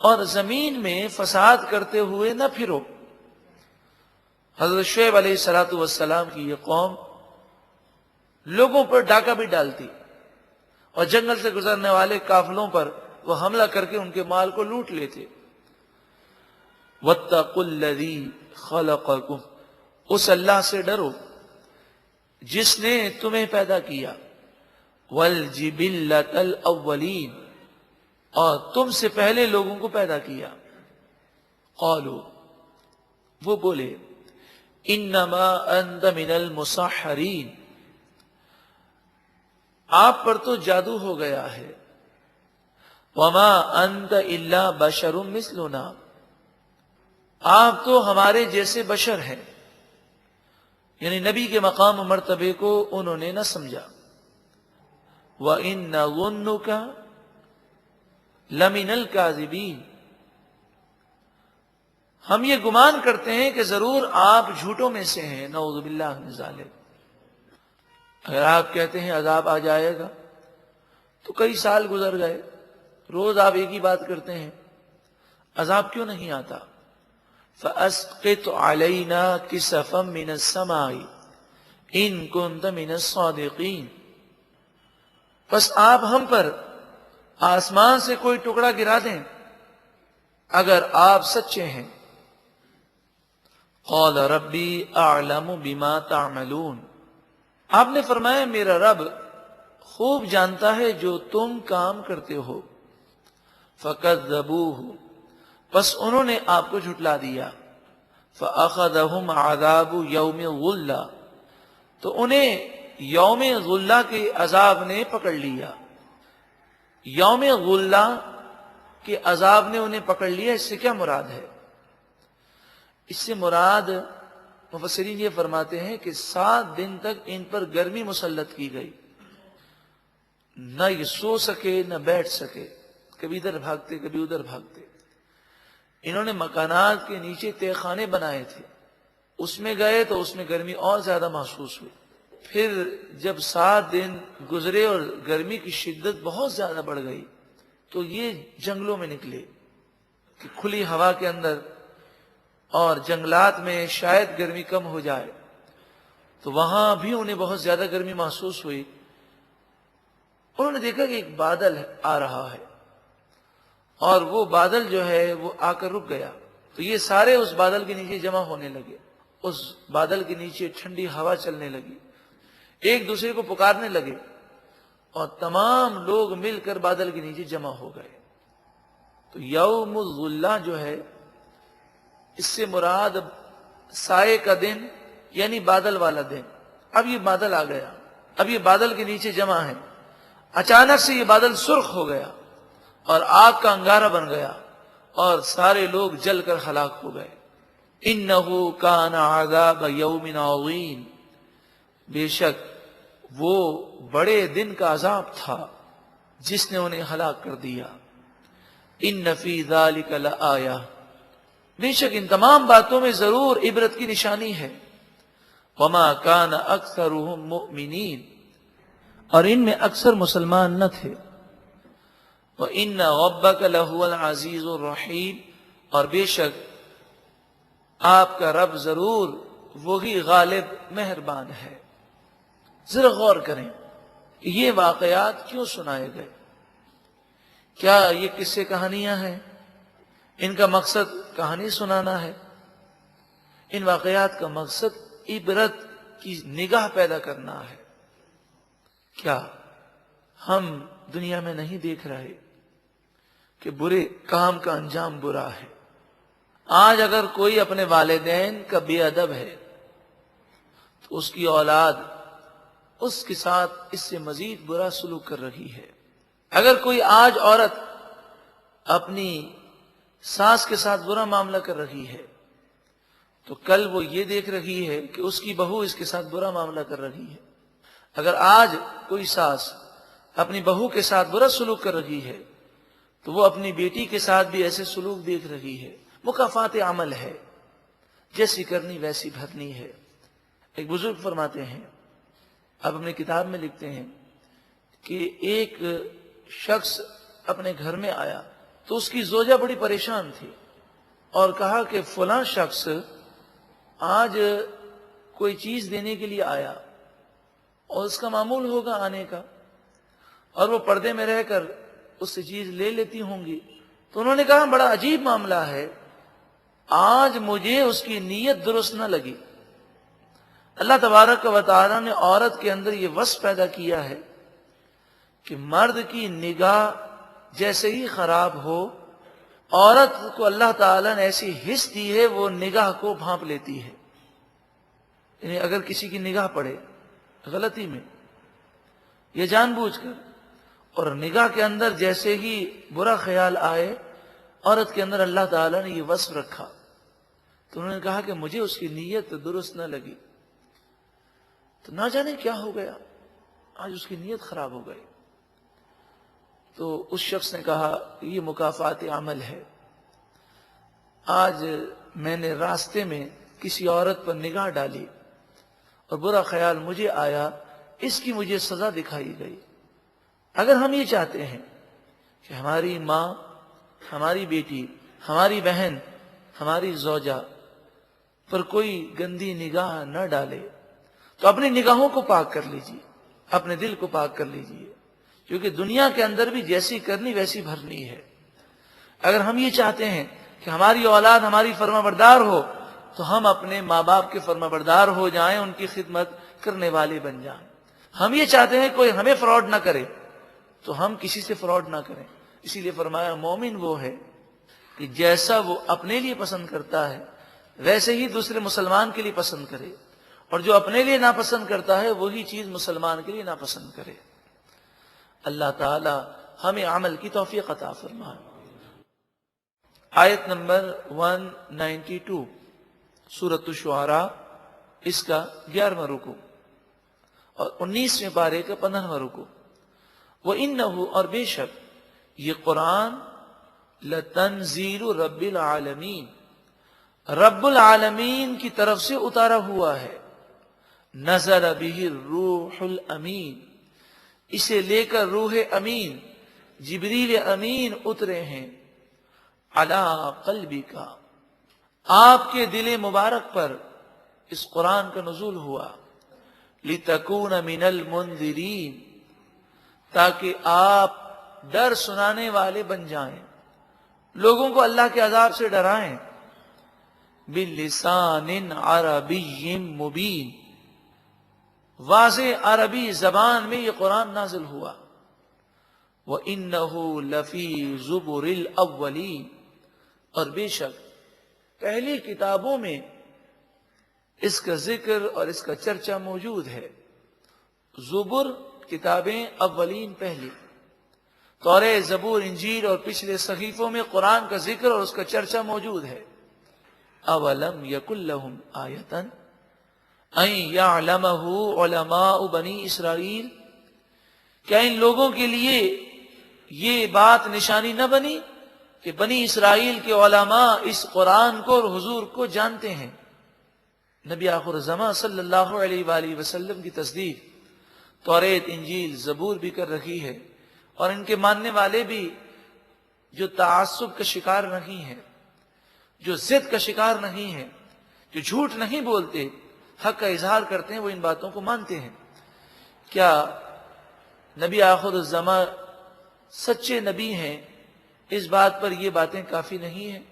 اور زمین میں فساد کرتے ہوئے نہ پھرو۔ حضرت شعیب علیہ السلام کی یہ قوم لوگوں پر ڈاکہ بھی ڈالتی، اور جنگل سے گزرنے والے قافلوں پر وہ حملہ کر کے ان کے مال کو لوٹ لیتے۔ واتقوا الذی خلقکم، اس اللہ سے ڈرو جس نے تمہیں پیدا کیا۔ والجبلۃ الاولین، اور تم سے پہلے لوگوں کو پیدا کیا۔ قالوا، وہ بولے، انما انت من المسحرین، آپ پر تو جادو ہو گیا ہے۔ وما انت الا بشر مثلنا، آپ تو ہمارے جیسے بشر ہیں، یعنی نبی کے مقام و مرتبے کو انہوں نے نہ سمجھا۔ وَإِنَّ ظُنُّكَ لَمِنَ الْكَاذِبِينَ، ہم یہ گمان کرتے ہیں کہ ضرور آپ جھوٹوں میں سے ہیں۔ نعوذ باللہ من ذالک، اگر آپ کہتے ہیں عذاب آ جائے گا تو کئی سال گزر گئے، روز آپ ایک ہی بات کرتے ہیں، عذاب کیوں نہیں آتا؟ فَأَسْقِطْ عَلَيْنَا كِسَفًا مِّنَ السَّمَاءِ إِن كُنتَ مِنَ الصَّادِقِينَ، بس آپ ہم پر آسمان سے کوئی ٹکڑا گرا دیں اگر آپ سچے ہیں۔ قال ربی اعلم بما تعملون، آپ نے فرمایا میرا رب خوب جانتا ہے جو تم کام کرتے ہو۔ فکذبوہ، بس انہوں نے آپ کو جھٹلا دیا۔ فاخذہم عذاب یوم الظلہ، تو انہیں یوم غلہ کے عذاب نے پکڑ لیا۔ یوم غلہ کے عذاب نے انہیں پکڑ لیا، اس سے کیا مراد ہے؟ اس سے مراد مفسرین یہ فرماتے ہیں کہ 7 دن تک ان پر گرمی مسلط کی گئی، نہ یہ سو سکے نہ بیٹھ سکے، کبھی ادھر بھاگتے کبھی ادھر بھاگتے۔ انہوں نے مکانات کے نیچے تہ خانے بنائے تھے، اس میں گئے تو اس میں گرمی اور زیادہ محسوس ہوئی۔ پھر جب 7 دن گزرے اور گرمی کی شدت بہت زیادہ بڑھ گئی تو یہ جنگلوں میں نکلے کہ کھلی ہوا کے اندر، اور جنگلات میں شاید گرمی کم ہو جائے، تو وہاں بھی انہیں بہت زیادہ گرمی محسوس ہوئی۔ انہوں نے دیکھا کہ ایک بادل آ رہا ہے اور وہ بادل جو ہے وہ آ کر رک گیا، تو یہ سارے اس بادل کے نیچے جمع ہونے لگے، اس بادل کے نیچے ٹھنڈی ہوا چلنے لگی، ایک دوسرے کو پکارنے لگے، اور تمام لوگ مل کر بادل کے نیچے جمع ہو گئے۔ تو یوم الظلہ جو ہے، اس سے مراد سائے کا دن یعنی بادل والا دن۔ اب یہ بادل آ گیا، اب یہ بادل کے نیچے جمع ہے، اچانک سے یہ بادل سرخ ہو گیا اور آگ کا انگارہ بن گیا اور سارے لوگ جل کر ہلاک ہو گئے۔ انہ کان عذاب یوم عظیم، بے شک وہ بڑے دن کا عذاب تھا جس نے انہیں ہلاک کر دیا۔ ان فی ذلک لآیہ، بے شک ان تمام باتوں میں ضرور عبرت کی نشانی ہے۔ وما کان اکثرهم مؤمنین، اور ان میں اکثر مسلمان نہ تھے۔ وَإِنَّ رَبَّكَ لَهُوَ الْعَزِيزُ الرَّحِيمُ، اور بے شک آپ کا رب ضرور وہی غالب مہربان ہے۔ ذرا غور کریں کہ یہ واقعات کیوں سنائے گئے؟ کیا یہ قصے کہانیاں ہیں؟ ان کا مقصد کہانی سنانا ہے؟ ان واقعات کا مقصد عبرت کی نگاہ پیدا کرنا ہے۔ کیا ہم دنیا میں نہیں دیکھ رہے کہ برے کام کا انجام برا ہے؟ آج اگر کوئی اپنے والدین کا بے ادب ہے تو اس کی اولاد اس کے ساتھ اس سے مزید برا سلوک کر رہی ہے۔ اگر کوئی آج عورت اپنی ساس کے ساتھ برا معاملہ کر رہی ہے تو کل وہ یہ دیکھ رہی ہے کہ اس کی بہو اس کے ساتھ برا معاملہ کر رہی ہے۔ اگر آج کوئی ساس اپنی بہو کے ساتھ برا سلوک کر رہی ہے تو وہ اپنی بیٹی کے ساتھ بھی ایسے سلوک دیکھ رہی ہے۔ مکافات عمل ہے، جیسی کرنی ویسی بھرنی ہے۔ ایک بزرگ فرماتے ہیں، اب اپنی کتاب میں لکھتے ہیں کہ ایک شخص اپنے گھر میں آیا تو اس کی زوجہ بڑی پریشان تھی اور کہا کہ فلاں شخص آج کوئی چیز دینے کے لیے آیا اور اس کا معمول ہوگا آنے کا، اور وہ پردے میں رہ کر اس سے چیز لے لیتی ہوں گی۔ تو انہوں نے کہا بڑا عجیب معاملہ ہے، آج مجھے اس کی نیت درست نہ لگی۔ اللہ تبارک و تعالیٰ نے عورت کے اندر یہ وصف پیدا کیا ہے کہ مرد کی نگاہ جیسے ہی خراب ہو، عورت کو اللہ تعالیٰ نے ایسی حس دی ہے وہ نگاہ کو بھانپ لیتی ہے۔ یعنی اگر کسی کی نگاہ پڑے غلطی میں یا جان بوجھ کر، اور نگاہ کے اندر جیسے ہی برا خیال آئے، عورت کے اندر اللہ تعالیٰ نے یہ وصف رکھا، تو انہوں نے کہا کہ مجھے اس کی نیت درست نہ لگی، تو نہ جانے کیا ہو گیا، آج اس کی نیت خراب ہو گئی۔ تو اس شخص نے کہا یہ مکافات عمل ہے، آج میں نے راستے میں کسی عورت پر نگاہ ڈالی اور برا خیال مجھے آیا، اس کی مجھے سزا دکھائی گئی۔ اگر ہم یہ چاہتے ہیں کہ ہماری ماں، ہماری بیٹی، ہماری بہن، ہماری زوجہ پر کوئی گندی نگاہ نہ ڈالے تو اپنی نگاہوں کو پاک کر لیجیے، اپنے دل کو پاک کر لیجیے، کیونکہ دنیا کے اندر بھی جیسی کرنی ویسی بھرنی ہے۔ اگر ہم یہ چاہتے ہیں کہ ہماری اولاد ہماری فرما بردار ہو تو ہم اپنے ماں باپ کے فرما بردار ہو جائیں، ان کی خدمت کرنے والے بن جائیں۔ ہم یہ چاہتے ہیں کوئی ہمیں فراڈ نہ کرے تو ہم کسی سے فراڈ نہ کریں۔ اسی لیے فرمایا مومن وہ ہے کہ جیسا وہ اپنے لیے پسند کرتا ہے ویسے ہی دوسرے مسلمان کے لیے پسند کرے، اور جو اپنے لیے ناپسند کرتا ہے وہی چیز مسلمان کے لیے ناپسند کرے۔ اللہ تعالی ہمیں عمل کی توفیق عطا فرمائے۔ آیت نمبر 192 سورۃ الشعراء، اس کا 11واں رکوع اور 19ویں پارے کا 15واں رکوع۔ وَإِنَّهُ، اور بے شک یہ قرآن، لَتَنزِيلُ رَبِّ الْعَالَمِينَ، رب العالمین کی طرف سے اتارا ہوا ہے۔ نزل بہ الروح الامین، اسے لے کر روح امین جبریل امین اترے ہیں۔ علی قلبک، آپ کے دل مبارک پر اس قرآن کا نزول ہوا۔ لتکون من المنذرین، تاکہ آپ ڈر سنانے والے بن جائیں۔ لوگوں کو اللہ کے عذاب سے ڈرائیں. بِلِسَانٍ عَرَبِيٍّ مُبِينٍ، واضح عربی زبان میں یہ قرآن نازل ہوا. وَإِنَّهُ لَفِي زُبُرِ الْأَوَّلِينَ، اور بے شک پہلی کتابوں میں اس کا ذکر اور اس کا چرچا موجود ہے. زبر کتابیں، اولین پہلی. توریت، زبور، انجیل اور پچھلے صحیفوں میں قرآن کا ذکر اور اس کا چرچا موجود ہے. اولم یکن لہم آیۃ ان یعلمہ علماء بنی اسرائیل، کیا ان لوگوں کے لیے یہ بات نشانی نہ بنی کہ بنی اسرائیل کے علماء اس قرآن کو اور حضور کو جانتے ہیں. نبی آخر الزماں صلی اللہ علیہ وآلہ وسلم کی تصدیق توریت، انجیل، زبور بھی کر رکھی ہے، اور ان کے ماننے والے بھی جو تعصب کا شکار نہیں ہیں، جو ضد کا شکار نہیں ہیں، جو جھوٹ نہیں بولتے، حق کا اظہار کرتے ہیں، وہ ان باتوں کو مانتے ہیں. کیا نبی آخر الزماں سچے نبی ہیں، اس بات پر یہ باتیں کافی نہیں ہیں؟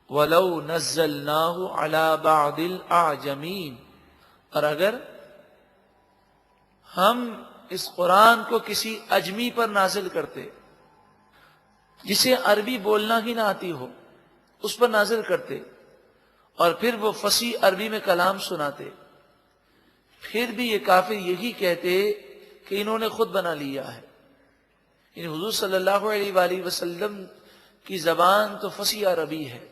وَلَوْ نَزَّلْنَاهُ عَلَى بَعْضِ الْأَعْجَمِينَ، اور اگر ہم اس قرآن کو کسی اجمی پر نازل کرتے، جسے عربی بولنا ہی نہ آتی ہو، اس پر نازل کرتے، اور پھر وہ فصیح عربی میں کلام سناتے، پھر بھی یہ کافر یہی کہتے کہ انہوں نے خود بنا لیا ہے. یعنی حضور صلی اللہ علیہ وآلہ وسلم کی زبان تو فصیح عربی ہے،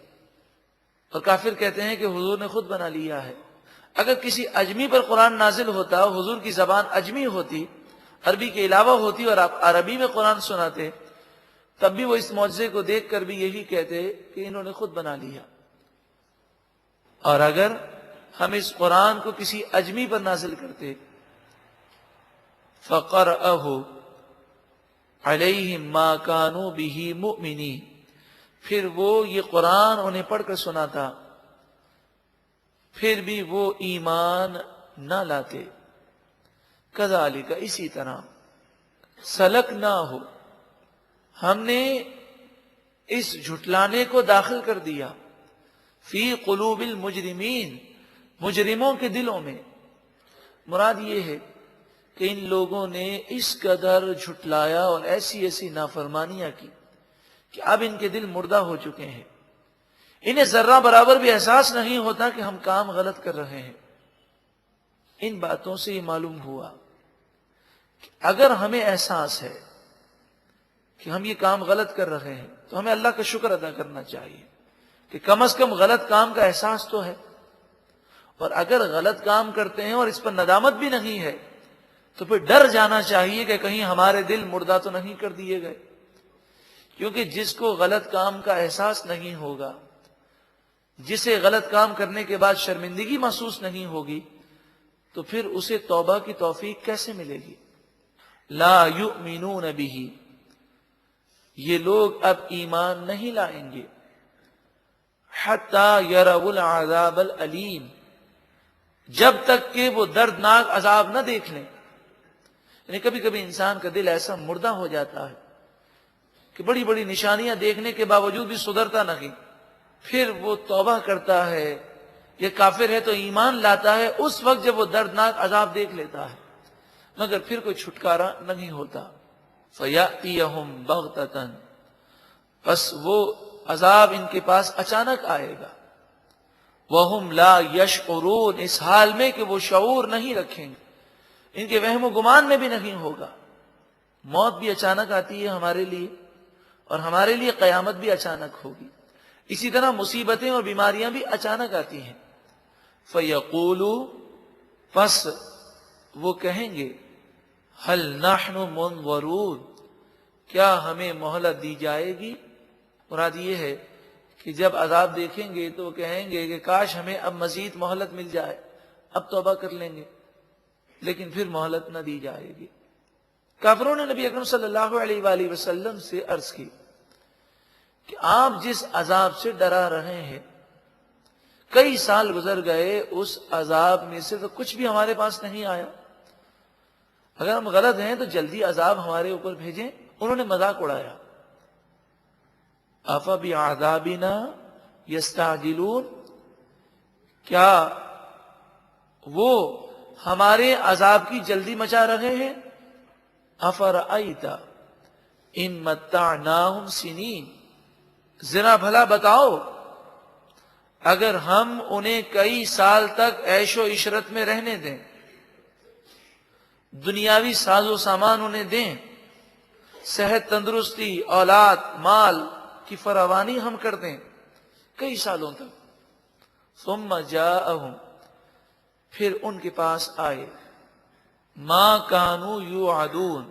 اور کافر کہتے ہیں کہ حضور نے خود بنا لیا ہے. اگر کسی اجمی پر قرآن نازل ہوتا، حضور کی زبان اجمی ہوتی، عربی کے علاوہ ہوتی، اور آپ عربی میں قرآن سناتے، تب بھی وہ اس معجزے کو دیکھ کر بھی یہی کہتے کہ انہوں نے خود بنا لیا. اور اگر ہم اس قرآن کو کسی اجمی پر نازل کرتے، فَقَرْأَهُ عَلَيْهِمْ مَا كَانُوا بِهِ مُؤْمِنِينَ، پھر وہ یہ قرآن انہیں پڑھ کر سناتا، پھر بھی وہ ایمان نہ لاتے. کذالک، اسی طرح، سلکناہ، ہم نے اس جھٹلانے کو داخل کر دیا، فی قلوب المجرمین، مجرموں کے دلوں میں. مراد یہ ہے کہ ان لوگوں نے اس قدر جھٹلایا اور ایسی ایسی نافرمانیاں کی کہ اب ان کے دل مردہ ہو چکے ہیں. انہیں ذرہ برابر بھی احساس نہیں ہوتا کہ ہم کام غلط کر رہے ہیں. ان باتوں سے یہ معلوم ہوا کہ اگر ہمیں احساس ہے کہ ہم یہ کام غلط کر رہے ہیں تو ہمیں اللہ کا شکر ادا کرنا چاہیے کہ کم از کم غلط کام کا احساس تو ہے. اور اگر غلط کام کرتے ہیں اور اس پر ندامت بھی نہیں ہے تو پھر ڈر جانا چاہیے کہ کہیں ہمارے دل مردہ تو نہیں کر دیے گئے. کیونکہ جس کو غلط کام کا احساس نہیں ہوگا، جسے غلط کام کرنے کے بعد شرمندگی محسوس نہیں ہوگی، تو پھر اسے توبہ کی توفیق کیسے ملے گی؟ لا یؤمنون بہ، یہ لوگ اب ایمان نہیں لائیں گے. حتی یروا العذاب العلیم، جب تک کہ وہ دردناک عذاب نہ دیکھ لیں. یعنی کبھی کبھی انسان کا دل ایسا مردہ ہو جاتا ہے کہ بڑی بڑی نشانیاں دیکھنے کے باوجود بھی سدھرتا نہیں، پھر وہ توبہ کرتا ہے، یہ کافر ہے تو ایمان لاتا ہے اس وقت جب وہ دردناک عذاب دیکھ لیتا ہے، مگر پھر کوئی چھٹکارا نہیں ہوتا. فَيَأْتِيَهُمْ بَغْتَةً، بس وہ عذاب ان کے پاس اچانک آئے گا. وَهُمْ لَا يَشْعُرُونَ، اس حال میں کہ وہ شعور نہیں رکھیں گے، ان کے وہم و گمان میں بھی نہیں ہوگا. موت بھی اچانک آتی ہے ہمارے لیے، اور ہمارے لیے قیامت بھی اچانک ہوگی. اسی طرح مصیبتیں اور بیماریاں بھی اچانک آتی ہیں. فَيَقُولُوا، پس وہ کہیں گے، هَلْ نَحْنُ مُنظَرُونَ، کیا ہمیں مہلت دی جائے گی؟ مراد یہ ہے کہ جب عذاب دیکھیں گے تو وہ کہیں گے کہ کاش ہمیں اب مزید مہلت مل جائے، اب توبہ کر لیں گے، لیکن پھر مہلت نہ دی جائے گی. کافروں نے نبی اکرم صلی اللہ علیہ وآلہ وسلم سے عرض کی کہ آپ جس عذاب سے ڈرا رہے ہیں، کئی سال گزر گئے، اس عذاب میں سے تو کچھ بھی ہمارے پاس نہیں آیا. اگر ہم غلط ہیں تو جلدی عذاب ہمارے اوپر بھیجیں. انہوں نے مذاق اڑایا. افبعذابنا یستعجلون، کیا وہ ہمارے عذاب کی جلدی مچا رہے ہیں؟ افرأیت ان متعناہم سنین، ذرا بھلا بتاؤ اگر ہم انہیں کئی سال تک عیش و عشرت میں رہنے دیں، دنیاوی ساز و سامان انہیں دیں، صحت تندرستی اولاد مال کی فراوانی ہم کر دیں کئی سالوں تک، ثم جاءہم، پھر ان کے پاس آئے، ما کانوا یوعدون،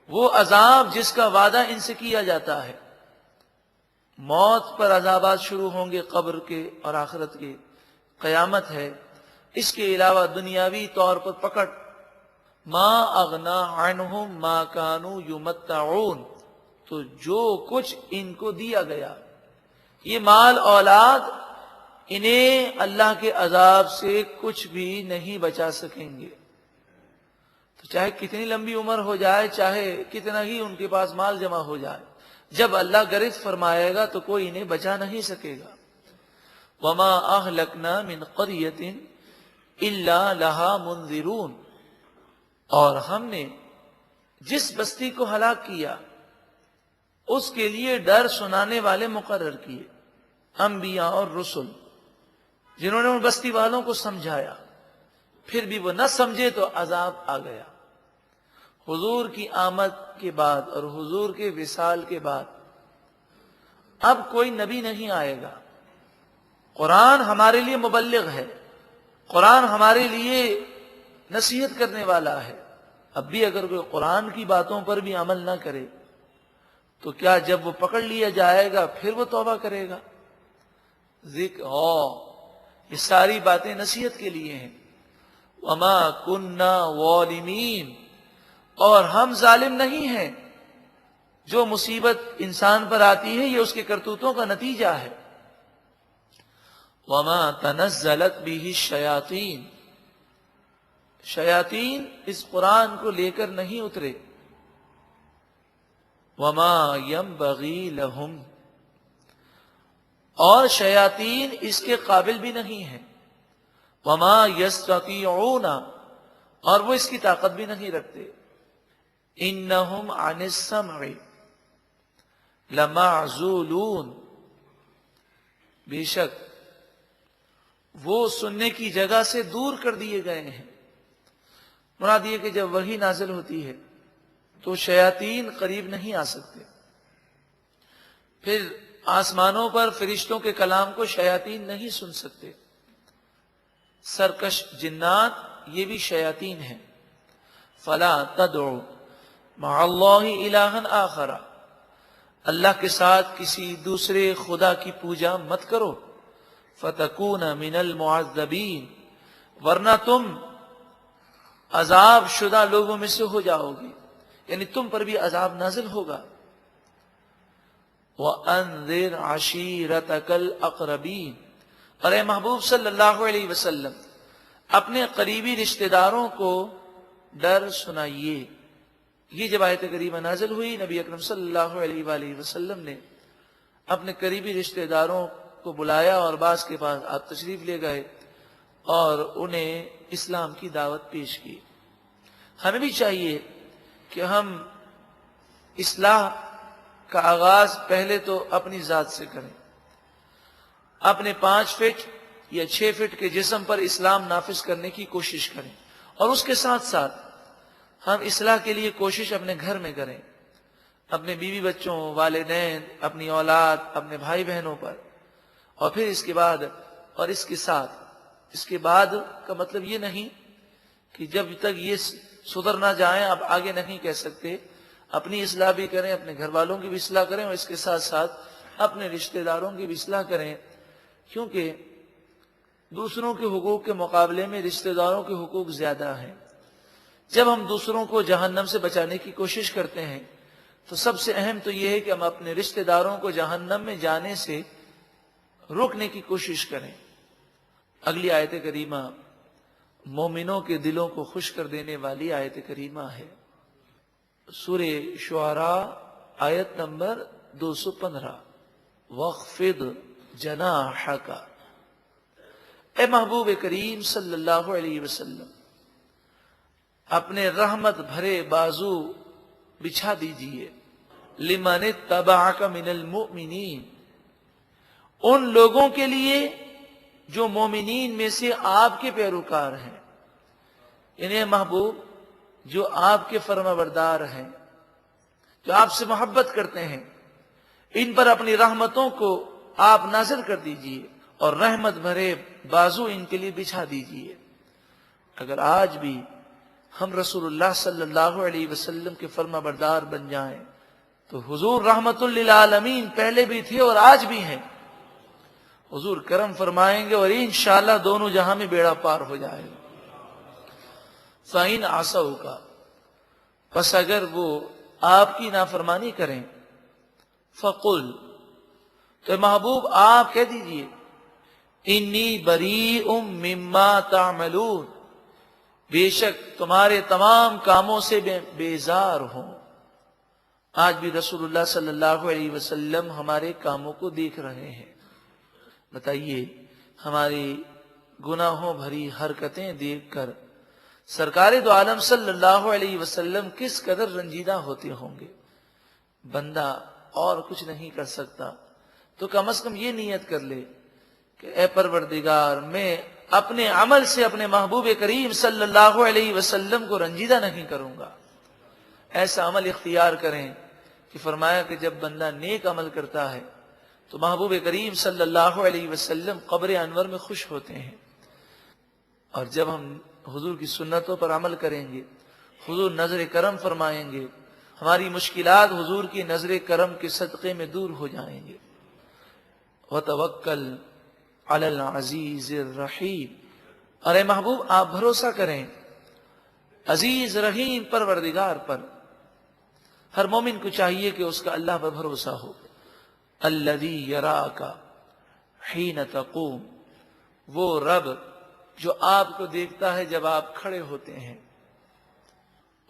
وہ عذاب جس کا وعدہ ان سے کیا جاتا ہے، موت پر عذابات شروع ہوں گے قبر کے اور آخرت کے، قیامت ہے، اس کے علاوہ دنیاوی طور پر پکڑ، ما اغنا عنہم ما کانوا یمتعون، تو جو کچھ ان کو دیا گیا یہ مال اولاد انہیں اللہ کے عذاب سے کچھ بھی نہیں بچا سکیں گے، تو چاہے کتنی لمبی عمر ہو جائے، چاہے کتنا ہی ان کے پاس مال جمع ہو جائے، جب اللہ گرفت فرمائے گا تو کوئی انہیں بچا نہیں سکے گا۔ وما اہلکنا من قریۃ الا لہا منذرون، اور ہم نے جس بستی کو ہلاک کیا اس کے لیے ڈر سنانے والے مقرر کیے، انبیاء اور رسل، جنہوں نے ان بستی والوں کو سمجھایا، پھر بھی وہ نہ سمجھے تو عذاب آ گیا۔ حضور کی آمد کے بعد اور حضور کے وصال کے بعد اب کوئی نبی نہیں آئے گا، قرآن ہمارے لیے مبلغ ہے، قرآن ہمارے لیے نصیحت کرنے والا ہے۔ اب بھی اگر کوئی قرآن کی باتوں پر بھی عمل نہ کرے تو کیا جب وہ پکڑ لیا جائے گا پھر وہ توبہ کرے گا؟ ذکر یہ ساری باتیں نصیحت کے لیے ہیں۔ وما کننا ظالمین، اور ہم ظالم نہیں ہیں، جو مصیبت انسان پر آتی ہے یہ اس کے کرتوتوں کا نتیجہ ہے۔ وما تنزلت به الشیاطین، شیاطین اس قرآن کو لے کر نہیں اترے۔ وما ينبغی لہم، اور شیاطین اس کے قابل بھی نہیں ہیں۔ وما یستطیعون، اور وہ اس کی طاقت بھی نہیں رکھتے۔ انہم عن السمع لمعزولون، بے شک وہ سننے کی جگہ سے دور کر دیے گئے ہیں۔ مراد یہ کہ جب وحی نازل ہوتی ہے تو شیاطین قریب نہیں آ سکتے، پھر آسمانوں پر فرشتوں کے کلام کو شیاطین نہیں سن سکتے، سرکش جنات یہ بھی شیاطین ہیں۔ فلا تدعو مع اللہ الہا آخر، اللہ کے ساتھ کسی دوسرے خدا کی پوجا مت کرو، فتکون من المعذبین، ورنہ تم عذاب شدہ لوگوں میں سے ہو جاؤ گے، یعنی تم پر بھی عذاب نازل ہوگا۔ وَأَنذِرْ عَشِيرَتَكَ الْأَقْرَبِينَ، اور اے محبوب صلی اللہ علیہ وسلم اپنے قریبی رشتہ داروں کو ڈر سنائیے۔ یہ جب آیت کریمہ نازل ہوئی، نبی اکرم صلی اللہ علیہ وآلہ وسلم نے اپنے قریبی رشتہ داروں کو بلایا اور بعض کے پاس آپ تشریف لے گئے اور انہیں اسلام کی دعوت پیش کی۔ ہمیں بھی چاہیے کہ ہم اصلاح کا آغاز پہلے تو اپنی ذات سے کریں، اپنے 5 فٹ یا 6 فٹ کے جسم پر اسلام نافذ کرنے کی کوشش کریں، اور اس کے ساتھ ساتھ ہم اصلاح کے لیے کوشش اپنے گھر میں کریں، اپنے بیوی بچوں، والدین، اپنی اولاد، اپنے بھائی بہنوں پر، اور پھر اس کے بعد اور اس کے ساتھ، اس کے بعد کا مطلب یہ نہیں کہ جب تک یہ سدھر نہ جائیں اب آگے نہیں کہہ سکتے، اپنی اصلاح بھی کریں، اپنے گھر والوں کی بھی اصلاح کریں، اور اس کے ساتھ ساتھ اپنے رشتہ داروں کی بھی اصلاح کریں، کیونکہ دوسروں کے حقوق کے مقابلے میں رشتہ داروں کے حقوق زیادہ ہیں۔ جب ہم دوسروں کو جہنم سے بچانے کی کوشش کرتے ہیں تو سب سے اہم تو یہ ہے کہ ہم اپنے رشتہ داروں کو جہنم میں جانے سے روکنے کی کوشش کریں۔ اگلی آیت کریمہ مومنوں کے دلوں کو خوش کر دینے والی آیت کریمہ ہے، سورہ شعراء آیت نمبر 215۔ وَاخْفِضْ جَنَاحَكَ، اے محبوب کریم صلی اللہ علیہ وسلم، اپنے رحمت بھرے بازو بچھا دیجئے، لمن اتبعک من المؤمنین، ان لوگوں کے لیے جو مومنین میں سے آپ کے پیروکار ہیں، انہیں محبوب جو آپ کے فرمانبردار ہیں، جو آپ سے محبت کرتے ہیں، ان پر اپنی رحمتوں کو آپ نازل کر دیجئے اور رحمت بھرے بازو ان کے لیے بچھا دیجئے۔ اگر آج بھی ہم رسول اللہ صلی اللہ علیہ وسلم کے فرمانبردار بن جائیں تو حضور رحمت للعالمین پہلے بھی تھے اور آج بھی ہیں، حضور کرم فرمائیں گے اور انشاءاللہ دونوں جہاں میں بیڑا پار ہو جائے گا۔ فَإِنْ عَصَوْكَ، پس اگر وہ آپ کی نافرمانی کریں، فَقُلْ، تو محبوب آپ کہہ دیجئے، انی بریء مما تعملون، بے شک تمہارے تمام کاموں سے بیزار ہوں۔ آج بھی رسول اللہ صلی اللہ علیہ وسلم ہمارے کاموں کو دیکھ رہے ہیں۔ بتائیے ہماری گناہوں بھری حرکتیں دیکھ کر سرکار دو عالم صلی اللہ علیہ وسلم کس قدر رنجیدہ ہوتے ہوں گے۔ بندہ اور کچھ نہیں کر سکتا تو کم از کم یہ نیت کر لے کہ اے پروردگار، میں اپنے عمل سے اپنے محبوب کریم صلی اللہ علیہ وسلم کو رنجیدہ نہیں کروں گا۔ ایسا عمل اختیار کریں کہ فرمایا کہ جب بندہ نیک عمل کرتا ہے تو محبوب کریم صلی اللہ علیہ وسلم قبر انور میں خوش ہوتے ہیں، اور جب ہم حضور کی سنتوں پر عمل کریں گے حضور نظر کرم فرمائیں گے، ہماری مشکلات حضور کی نظر کرم کے صدقے میں دور ہو جائیں گے۔ وَتَوَكَّلْ عَلَى الْعَزِيزِ الرَّحِيمِ، اور اے محبوب آپ بھروسہ کریں عزیز رحیم پروردگار پر۔ ہر مومن کو چاہیے کہ اس کا اللہ پر بھروسہ ہو۔ الذی یراک حین تقوم، وہ رب جو آپ کو دیکھتا ہے جب آپ کھڑے ہوتے ہیں۔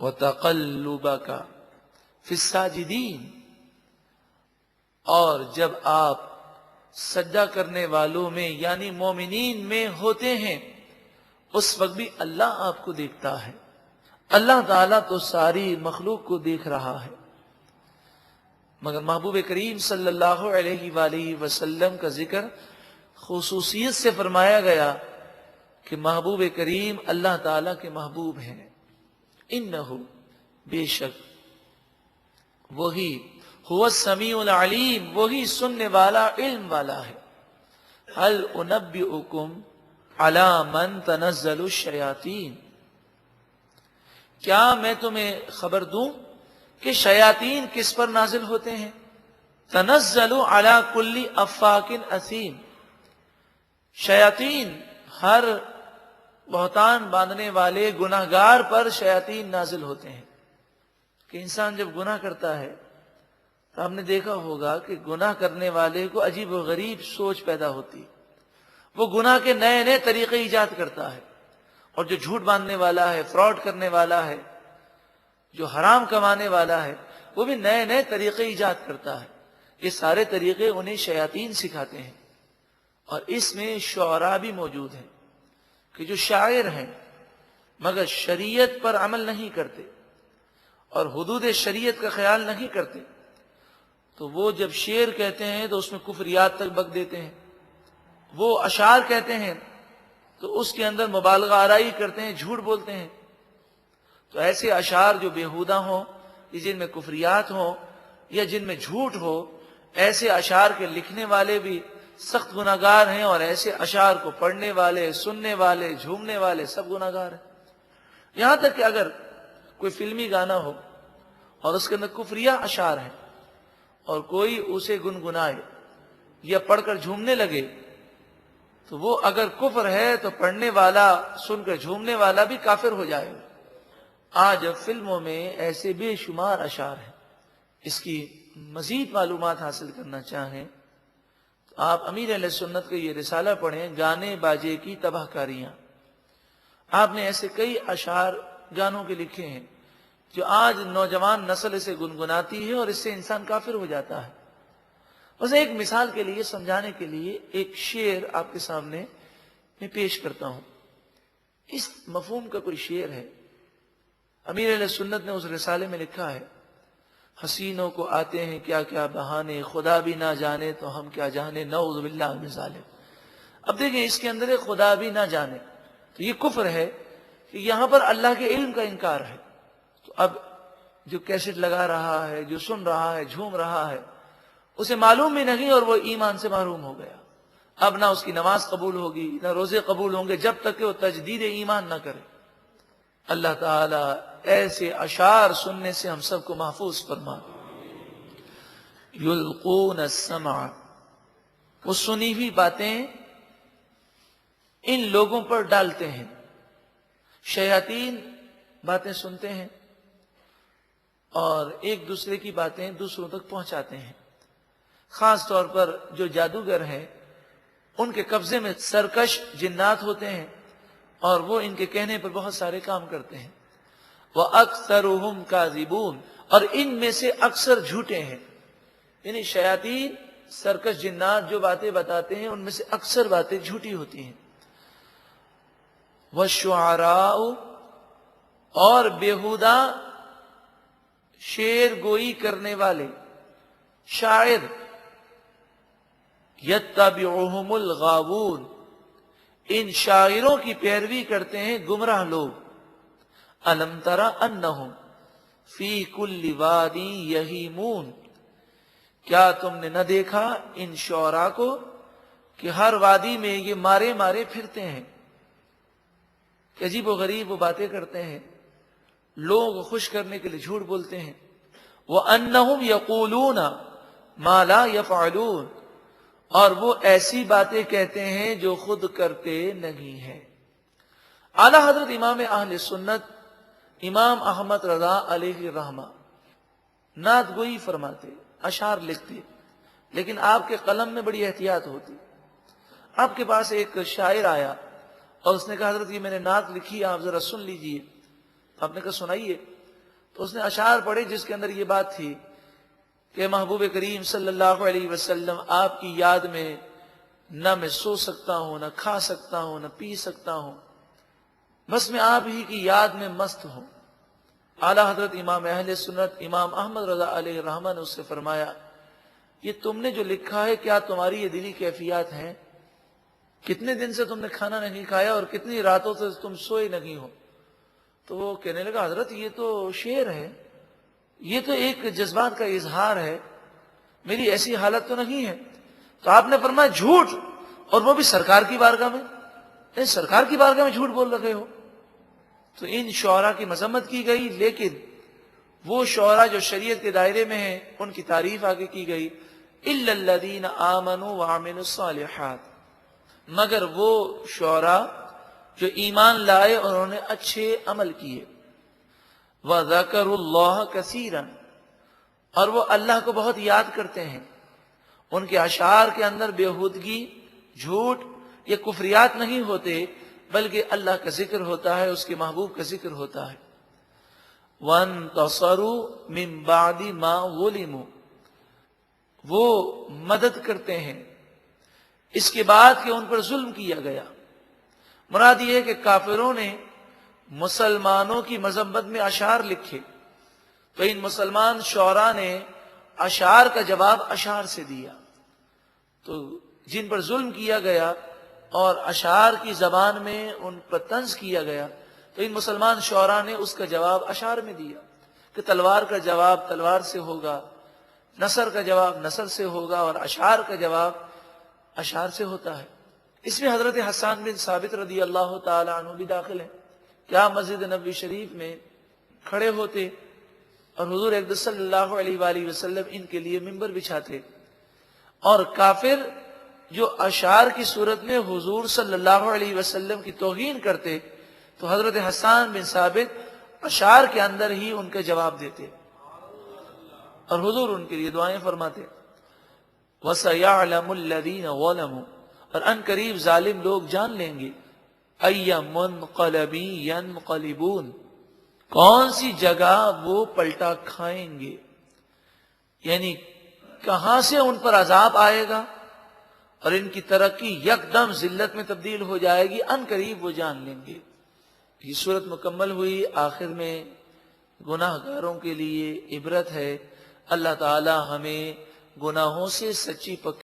وتقلبک فی الساجدین، اور جب آپ سجدہ کرنے والوں میں یعنی مومنین میں ہوتے ہیں اس وقت بھی اللہ آپ کو دیکھتا ہے۔ اللہ تعالیٰ تو ساری مخلوق کو دیکھ رہا ہے، مگر محبوب کریم صلی اللہ علیہ وآلہ وسلم کا ذکر خصوصیت سے فرمایا گیا کہ محبوب کریم اللہ تعالیٰ کے محبوب ہیں۔ انہو، بے شک وہی، هو السمیع العلیم، وہی سننے والا علم والا ہے۔ هل انبئکم علی من تنزل الشیاطین، کیا میں تمہیں خبر دوں کہ شیاطین کس پر نازل ہوتے ہیں؟ تنزل علی کل افاک اثیم، شیاطین ہر بہتان باندھنے والے گناہگار پر شیاطین نازل ہوتے ہیں۔ کہ انسان جب گناہ کرتا ہے تو ہم نے دیکھا ہوگا کہ گناہ کرنے والے کو عجیب و غریب سوچ پیدا ہوتی، وہ گناہ کے نئے نئے طریقے ایجاد کرتا ہے، اور جو جھوٹ باندھنے والا ہے، فراڈ کرنے والا ہے، جو حرام کمانے والا ہے، وہ بھی نئے نئے طریقے ایجاد کرتا ہے۔ یہ سارے طریقے انہیں شیاطین سکھاتے ہیں، اور اس میں شعراء بھی موجود ہیں کہ جو شاعر ہیں مگر شریعت پر عمل نہیں کرتے اور حدود شریعت کا خیال نہیں کرتے، تو وہ جب شعر کہتے ہیں تو اس میں کفریات تک بک دیتے ہیں، وہ اشعار کہتے ہیں تو اس کے اندر مبالغہ آرائی کرتے ہیں، جھوٹ بولتے ہیں۔ تو ایسے اشعار جو بیہودہ ہوں، جن میں کفریات ہوں یا جن میں جھوٹ ہو، ایسے اشعار کے لکھنے والے بھی سخت گناہگار ہیں، اور ایسے اشعار کو پڑھنے والے، سننے والے، جھومنے والے سب گناہگار ہیں۔ یہاں تک کہ اگر کوئی فلمی گانا ہو اور اس کے اندر کفریہ اشعار ہیں اور کوئی اسے گنگنائے یا پڑھ کر جھومنے لگے تو وہ اگر کفر ہے تو پڑھنے والا، سن کر جھومنے والا بھی کافر ہو جائے گا۔ آج فلموں میں ایسے بے شمار اشعار ہیں۔ اس کی مزید معلومات حاصل کرنا چاہیں تو آپ امیر اہل سنت کا یہ رسالہ پڑھیں، گانے باجے کی تباہ کاریاں۔ آپ نے ایسے کئی اشعار گانوں کے لکھے ہیں جو آج نوجوان نسل اسے گنگناتی ہے اور اس سے انسان کافر ہو جاتا ہے۔ بس ایک مثال کے لیے سمجھانے کے لیے ایک شعر آپ کے سامنے میں پیش کرتا ہوں. اس مفہوم کا کوئی شعر ہے. امیر اہل سنت نے اس رسالے میں لکھا ہے: حسینوں کو آتے ہیں کیا کیا بہانے، خدا بھی نہ جانے تو ہم کیا جانے، نعوذ باللہ من ظالم. اب دیکھیں اس کے اندر خدا بھی نہ جانے تو یہ کفر ہے کہ یہاں پر اللہ کے علم کا انکار ہے. تو اب جو کیسٹ لگا رہا ہے، جو سن رہا ہے، جھوم رہا ہے، اسے معلوم بھی نہیں اور وہ ایمان سے محروم ہو گیا. اب نہ اس کی نماز قبول ہوگی نہ روزے قبول ہوں گے جب تک کہ وہ تجدید ایمان نہ کرے. اللہ تعالیٰ ایسے اشعار سننے سے ہم سب کو محفوظ فرما. یلقون السمع، وہ سنی ہوئی باتیں ان لوگوں پر ڈالتے ہیں. شیاطین باتیں سنتے ہیں اور ایک دوسرے کی باتیں دوسروں تک پہنچاتے ہیں. خاص طور پر جو جادوگر ہیں ان کے قبضے میں سرکش جنات ہوتے ہیں اور وہ ان کے کہنے پر بہت سارے کام کرتے ہیں. وَأَكْثَرُهُمْ كَاذِبُونَ، اور ان میں سے اکثر جھوٹے ہیں. یعنی شیاطین سرکش جنات جو باتیں بتاتے ہیں ان میں سے اکثر باتیں جھوٹی ہوتی ہیں. وَالشُّعَرَاءُ، اور بیہودہ شعر گوئی کرنے والے شاعر، یتبعہم الغاوون، ان شاعروں کی پیروی کرتے ہیں گمراہ لوگ. الم تر انہم فی کل واد یہیمون، کیا تم نے نہ دیکھا ان شعراء کو کہ ہر وادی میں یہ مارے مارے پھرتے ہیں. کہ عجیب و غریب وہ باتیں کرتے ہیں، لوگ خوش کرنے کے لیے جھوٹ بولتے ہیں. وَأَنَّهُمْ يَقُولُونَ مَا لَا يَفْعَلُونَ، اور وہ ایسی باتیں کہتے ہیں جو خود کرتے نہیں ہیں. اعلی حضرت امام اہل سنت امام احمد رضا علیہ الرحمہ نعت گوئی فرماتے، اشعار لکھتے، لیکن آپ کے قلم میں بڑی احتیاط ہوتی. آپ کے پاس ایک شاعر آیا اور اس نے کہا حضرت یہ میں نے نعت لکھی آپ ذرا سن لیجئے. آپ نے کہا سنائیے. تو اس نے اشعار پڑھے جس کے اندر یہ بات تھی کہ محبوب کریم صلی اللہ علیہ وسلم آپ کی یاد میں نہ میں سو سکتا ہوں، نہ کھا سکتا ہوں، نہ پی سکتا ہوں، بس میں آپ ہی کی یاد میں مست ہوں. اعلی حضرت امام اہل سنت امام احمد رضا علیہ الرحمہ نے اس سے فرمایا یہ تم نے جو لکھا ہے کیا تمہاری یہ دلی کیفیات ہیں؟ کتنے دن سے تم نے کھانا نہیں کھایا اور کتنی راتوں سے تم سوئے نہیں ہو؟ تو وہ کہنے لگا حضرت یہ تو شعر ہے، یہ تو ایک جذبات کا اظہار ہے، میری ایسی حالت تو نہیں ہے. تو آپ نے فرمایا جھوٹ، اور وہ بھی سرکار کی بارگاہ میں. سرکار کی بارگاہ میں جھوٹ بول رہے ہو. تو ان شعراء کی مذمت کی گئی، لیکن وہ شعراء جو شریعت کے دائرے میں ہیں ان کی تعریف آگے کی گئی. الا الذین آمنوا وعملوا الصالحات، مگر وہ شعراء جو ایمان لائے اور انہوں نے اچھے عمل کیے. وَذَكَرُوا اللَّهَ كَثِيرًا، اور وہ اللہ کو بہت یاد کرتے ہیں. ان کے اشعار کے اندر بیہودگی، جھوٹ یہ کفریات نہیں ہوتے، بلکہ اللہ کا ذکر ہوتا ہے، اس کے محبوب کا ذکر ہوتا ہے. وَانْتَصَرُوا مِن بَعْدِ مَا ظُلِمُوا، وہ مدد کرتے ہیں اس کے بعد کہ ان پر ظلم کیا گیا. مراد یہ ہے کہ کافروں نے مسلمانوں کی مذمت میں اشعار لکھے تو ان مسلمان شعراء نے اشعار کا جواب اشعار سے دیا. تو جن پر ظلم کیا گیا اور اشعار کی زبان میں ان پر طنز کیا گیا تو ان مسلمان شعراء نے اس کا جواب اشعار میں دیا کہ تلوار کا جواب تلوار سے ہوگا، نصر کا جواب نصر سے ہوگا، اور اشعار کا جواب اشعار سے ہوتا ہے. اس میں حضرت حسان بن ثابت رضی اللہ تعالی عنہ بھی داخل ہیں. کیا مسجد نبوی شریف میں کھڑے ہوتے اور حضور اقدس صلی اللہ علیہ وآلہ وسلم ان کے لیے منبر بچھاتے، اور کافر جو اشعار کی صورت میں حضور صلی اللہ علیہ وسلم کی توہین کرتے تو حضرت حسان بن ثابت اشعار کے اندر ہی ان کے جواب دیتے اور حضور ان کے لیے دعائیں فرماتے. وَسَيَعْلَمُ الَّذِينَ ظَلَمُوا، اور ان قریب ظالم لوگ جان لیں گے اَيَّ مُنْقَلَبٍ يَنْقَلِبُونَ، کون سی جگہ وہ پلٹا کھائیں گے، یعنی کہاں سے ان پر عذاب آئے گا اور ان کی ترقی یکدم ذلت میں تبدیل ہو جائے گی، ان قریب وہ جان لیں گے۔ یہ صورت مکمل ہوئی، آخر میں گناہ گاروں کے لیے عبرت ہے۔ اللہ تعالی ہمیں گناہوں سے سچی پکی